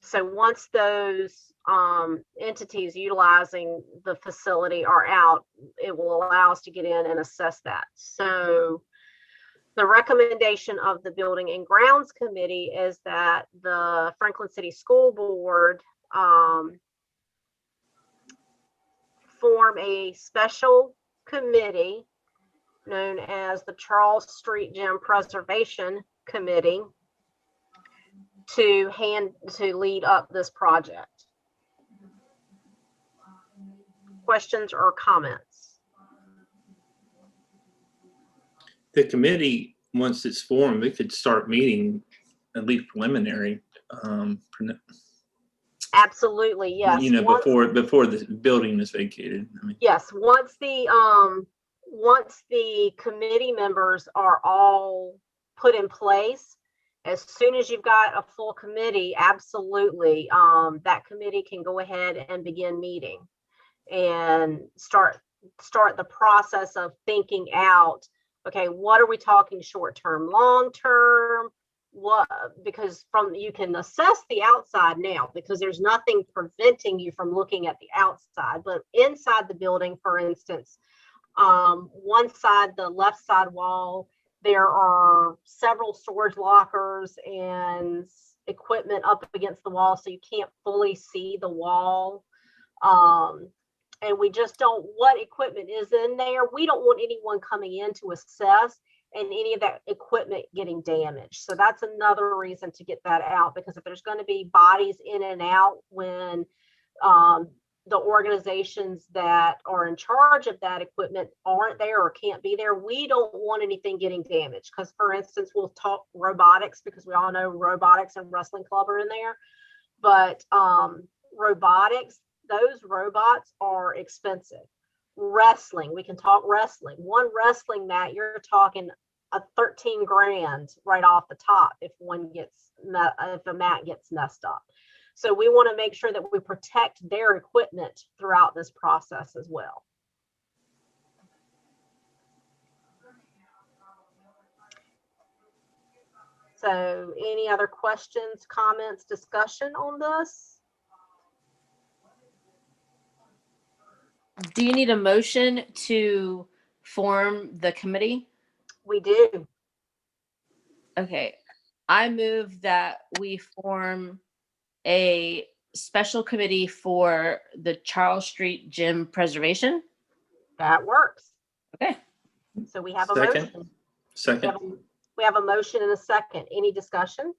So once those entities utilizing the facility are out, it will allow us to get in and assess that. So the recommendation of the Building and Grounds Committee is that the Franklin City School Board form a special committee known as the Charles Street Gym Preservation Committee to lead up this project. Questions or comments? The committee, once it's formed, it could start meeting, at least preliminary. Absolutely, yes. You know, Once- before the building is vacated. I mean, Yes, once the committee members are all put in place, as soon as you've got a full committee, absolutely, that committee can go ahead and begin meeting and start the process of thinking out, okay, what are we talking short term, long term? What, because you can assess the outside now because there's nothing preventing you from looking at the outside, but inside the building, for instance, one side, the left side wall, there are several storage lockers and equipment up against the wall, so you can't fully see the wall. And we just don't, what equipment is in there, we don't want anyone coming in to assess and any of that equipment getting damaged. So that's another reason to get that out, because if there's going to be bodies in and out when the organizations that are in charge of that equipment aren't there or can't be there, we don't want anything getting damaged. Because, for instance, we'll talk robotics, because we all know robotics and wrestling club are in there. But robotics, those robots are expensive. Wrestling, we can talk wrestling. One wrestling mat, you're talking a 13 grand right off the top if a mat gets messed up. So we want to make sure that we protect their equipment throughout this process as well. So any other questions, comments, discussion on this? Do you need a motion to form the committee? We do. Okay. I move that we form a special committee for the Charles Street Gym preservation. That works. Okay. So we have a Second. motion. Second. We have a motion and a second. Any discussion?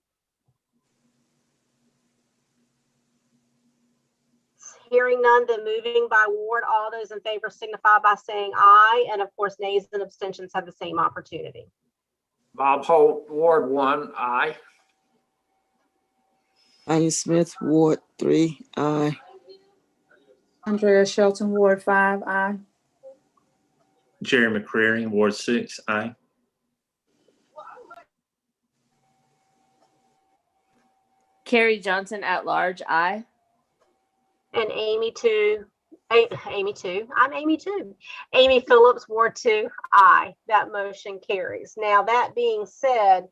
Hearing none, then moving by ward, all those in favor signify by saying aye. And of course, nays and abstentions have the same opportunity. Bob Holt, Ward 1, aye. Anya Smith, Ward 3, aye. Andrea Shelton, Ward 5, aye. Jerry McCrary, Ward 6, aye. Carrie Johnson at large, aye. And Amy too. Amy too. I'm Amy too. Amy Phillips, Ward 2, aye. That motion carries. Now, that being said,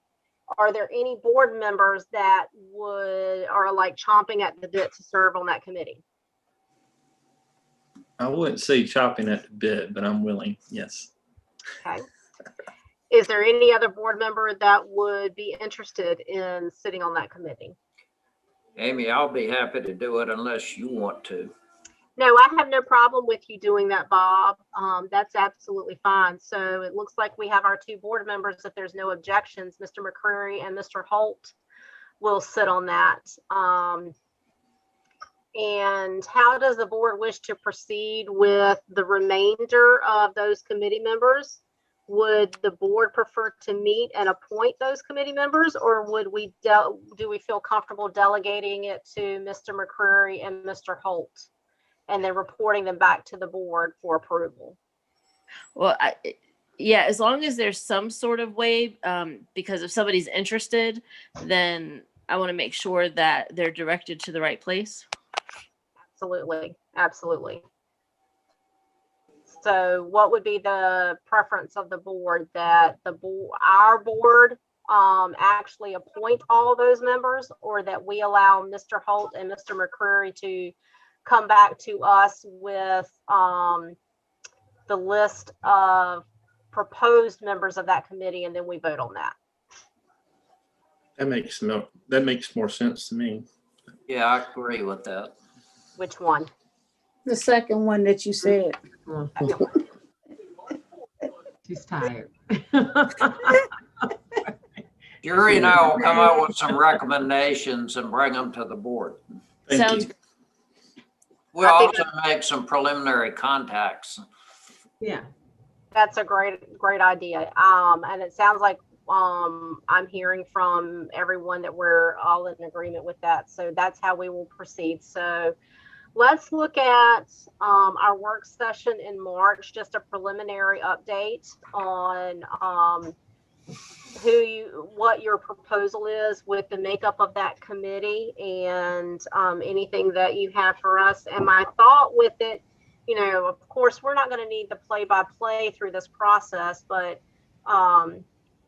are there any board members that are like chomping at the bit to serve on that committee? I wouldn't say chopping at the bit, but I'm willing. Yes. Okay. Is there any other board member that would be interested in sitting on that committee? Amy, I'll be happy to do it unless you want to. No, I have no problem with you doing that, Bob. That's absolutely fine. So it looks like we have our two board members. If there's no objections, Mr. McCreary and Mr. Holt will sit on that. And how does the board wish to proceed with the remainder of those committee members? Would the board prefer to meet and appoint those committee members, or would we do we feel comfortable delegating it to Mr. McCreary and Mr. Holt and then reporting them back to the board for approval? Well, yeah, as long as there's some sort of way, because if somebody's interested, then I want to make sure that they're directed to the right place. Absolutely. Absolutely. So what would be the preference of the board, that our board actually appoint all those members, or that we allow Mr. Holt and Mr. McCreary to come back to us with the list of proposed members of that committee, and then we vote on that? That makes more sense to me. Yeah, I agree with that. Which one? The second one that you said. She's tired. Jerry and I will come up with some recommendations and bring them to the board. Sounds Thank you. We'll also make some preliminary contacts. Yeah. That's a great idea. And it sounds like I'm hearing from everyone that we're all in agreement with that. So that's how we will proceed. So let's look at our work session in March, just a preliminary update on what your proposal is with the makeup of that committee and anything that you have for us. And my thought with it, of course, we're not going to need the play-by-play through this process, but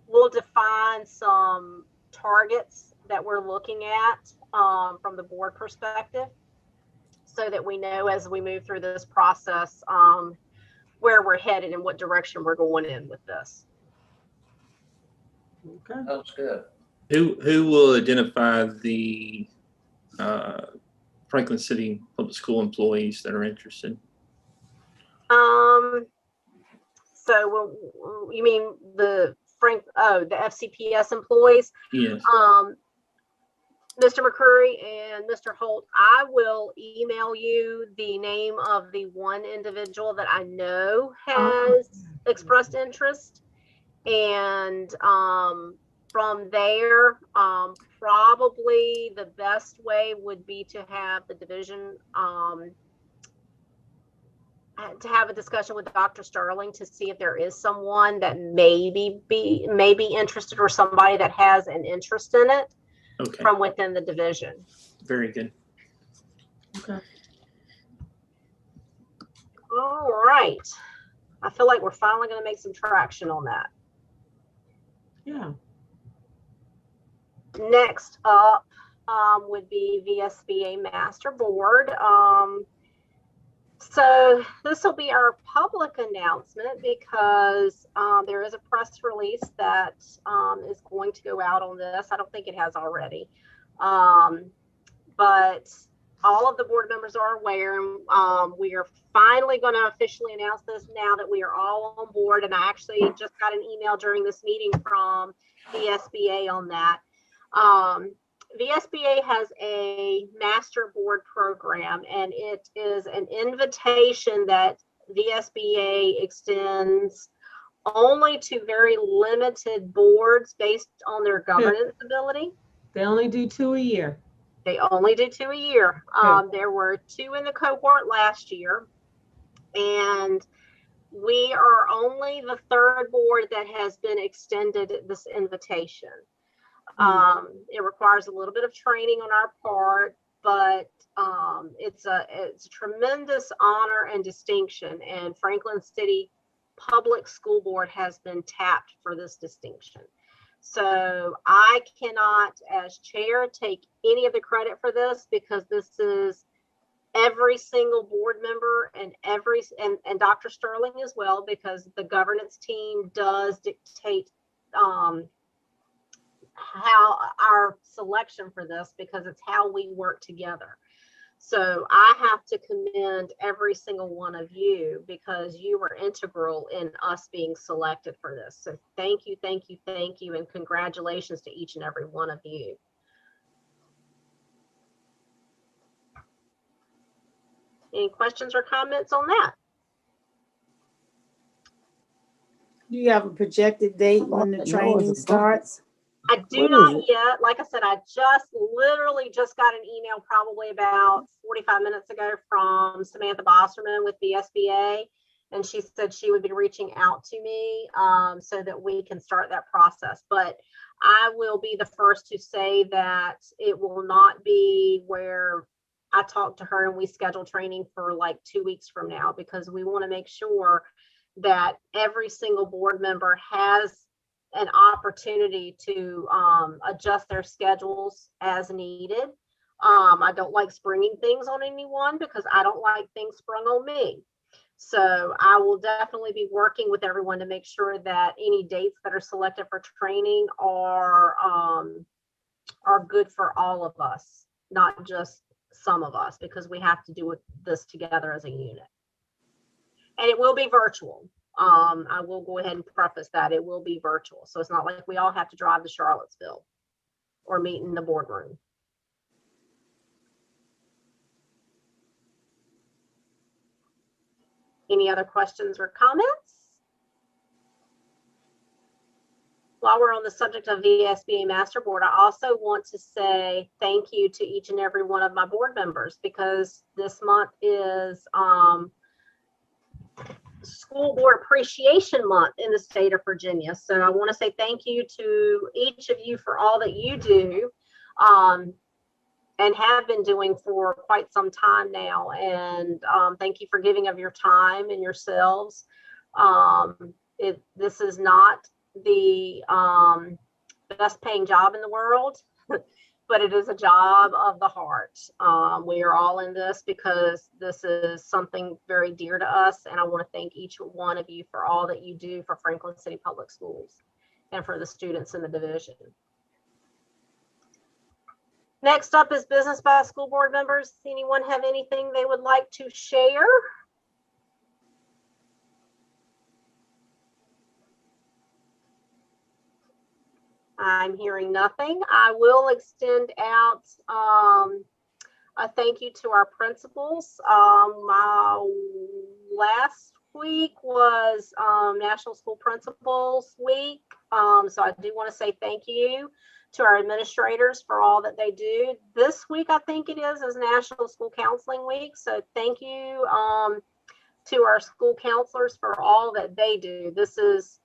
we'll define some targets that we're looking at from the board perspective so that we know as we move through this process where we're headed and what direction we're going in with this. Okay. Sounds good. Who will identify the Franklin City Public School employees that are interested? So you mean the FCPS employees? Yes. Mr. McCurry and Mr. Holt, I will email you the name of the one individual that I know has expressed interest. And from there, probably the best way would be to have the division to have a discussion with Dr. Sterling to see if there is someone that may be interested or somebody that has an interest in it from within the division. Very good. Okay. All right. I feel like we're finally going to make some traction on that. Yeah. Next up would be VSBA Master Board. So this will be our public announcement because there is a press release that is going to go out on this. I don't think it has already. But all of the board members are aware. We are finally going to officially announce this now that we are all on board. And I actually just got an email during this meeting from the SBA on that. The SBA has a master board program, and it is an invitation that the SBA extends only to very limited boards based on their governance ability. They only do 2 a year. They only do 2 a year. There were 2 in the cohort last year, and we are only the 3rd board that has been extended this invitation. It requires a little bit of training on our part, but it's a tremendous honor and distinction, and Franklin City Public School Board has been tapped for this distinction. So I cannot, as chair, take any of the credit for this because this is every single board member and and Dr. Sterling as well, because the governance team does dictate how our selection for this, because it's how we work together. So I have to commend every single one of you because you were integral in us being selected for this. So thank you, thank you, thank you, and congratulations to each and every one of you. Any questions or comments on that? Do you have a projected date when the training starts? I do not yet. Like I said, I literally just got an email probably about 45 minutes ago from Samantha Bosserman with the SBA, and she said she would be reaching out to me so that we can start that process. But I will be the first to say that it will not be where I talk to her and we schedule training for like 2 weeks from now, because we want to make sure that every single board member has an opportunity to adjust their schedules as needed. I don't like springing things on anyone because I don't like things sprung on me. So I will definitely be working with everyone to make sure that any dates that are selected for training are good for all of us, not just some of us, because we have to do this together as a unit. And it will be virtual. I will go ahead and preface that it will be virtual. So it's not like we all have to drive to Charlottesville or meet in the boardroom. Any other questions or comments? while we're on the subject of VSBA Master Board, I also want to say thank you to each and every one of my board members, because this month is School Board Appreciation Month in the state of Virginia. So I want to say thank you to each of you for all that you do and have been doing for quite some time now. And thank you for giving of your time and yourselves. This is not the best paying job in the world, but it is a job of the heart. We are all in this because this is something very dear to us. And I want to thank each one of you for all that you do for Franklin City Public Schools and for the students in the division. Next up is business by school board members. Anyone have anything they would like to share? I'm hearing nothing. I will extend out a thank you to our principals. Last week was National School Principals Week. So I do want to say thank you to our administrators for all that they do. This week, I think it is National School Counseling Week. So thank you to our school counselors for all that they do. This is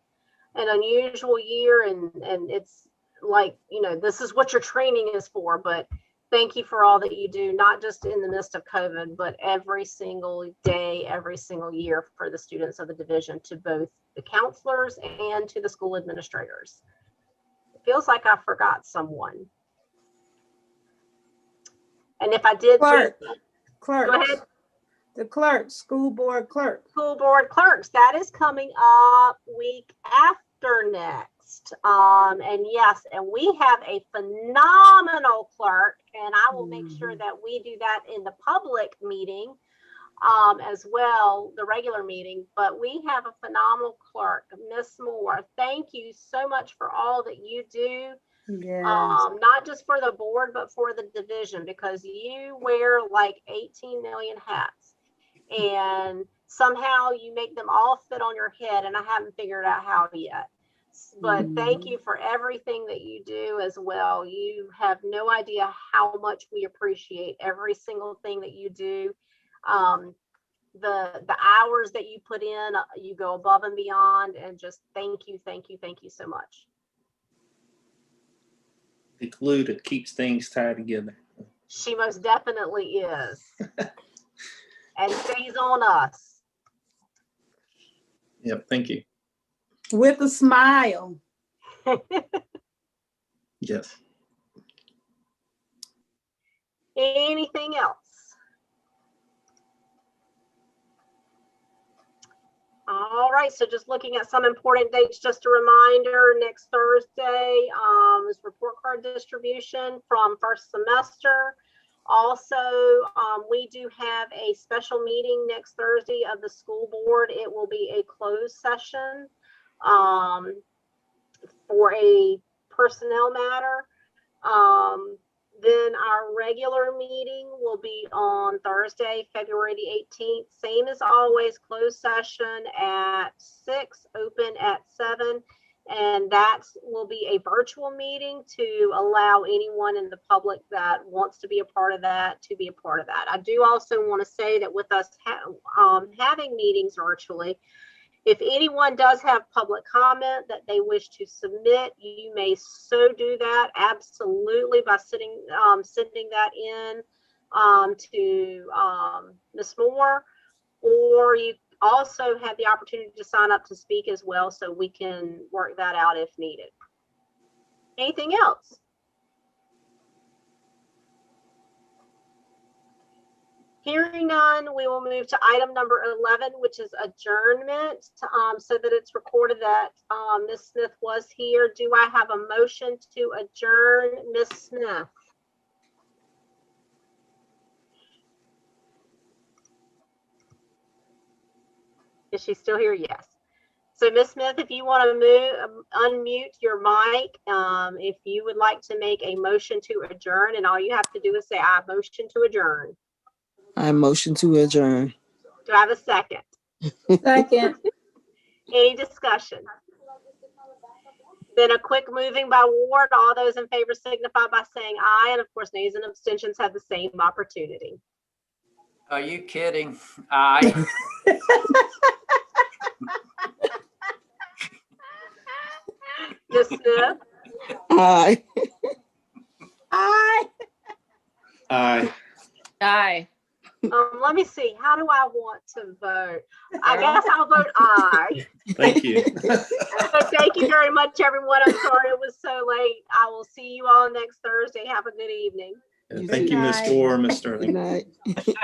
an unusual year, and it's like, you know, this is what your training is for, but thank you for all that you do, not just in the midst of COVID, but every single day, every single year for the students of the division, to both the counselors and to the school administrators. It feels like I forgot someone. And if I did, Clerk, go ahead. The clerk, school board clerk. School board clerks, that is coming up week after next. And yes, and we have a phenomenal clerk, and I will make sure that we do that in the public meeting as well, the regular meeting. But we have a phenomenal clerk, Miss Moore. Thank you so much for all that you do. Yes. Not just for the board, but for the division, because you wear like 18 million hats, and somehow you make them all fit on your head, and I haven't figured out how yet. But thank you for everything that you do as well. You have no idea how much we appreciate every single thing that you do. The hours that you put in, you go above and beyond, and just thank you so much. The glue that keeps things tied together. She most definitely is. And stays on us. Yep, thank you. With a smile. Yes. Anything else? All right, so just looking at some important dates, just a reminder, next Thursday is report card distribution from first semester. Also, we do have a special meeting next Thursday of the school board. It will be a closed session for a personnel matter. Then our regular meeting will be on Thursday, February the 18th. Same as always, closed session at 6, open at 7. And that will be a virtual meeting to allow anyone in the public that wants to be a part of that to be a part of that. I do also want to say that with us having meetings virtually, if anyone does have public comment that they wish to submit, you may so do that absolutely by sending that in to Ms. Moore, or you also have the opportunity to sign up to speak as well, so we can work that out if needed. Anything else? Hearing none, we will move to item number 11, which is adjournment, so that it's recorded that Ms. Smith was here. Do I have a motion to adjourn, Ms. Smith? Is she still here? Yes. So Ms. Smith, if you want to unmute your mic, if you would like to make a motion to adjourn, and all you have to do is say, I motion to adjourn. I motion to adjourn. Do I have a second? Second. Any discussion? Then a quick moving by ward. All those in favor signify by saying aye. And of course, nays and abstentions have the same opportunity. Are you kidding? Aye. Ms. Smith, Aye. Aye. Aye. Aye. let me see. How do I want to vote? I guess I'll vote aye. Thank you. So thank you very much, everyone. I'm sorry it was so late. I will see you all next Thursday. Have a good evening. Thank you, Ms. Dorr, Ms. Sterling. Good night.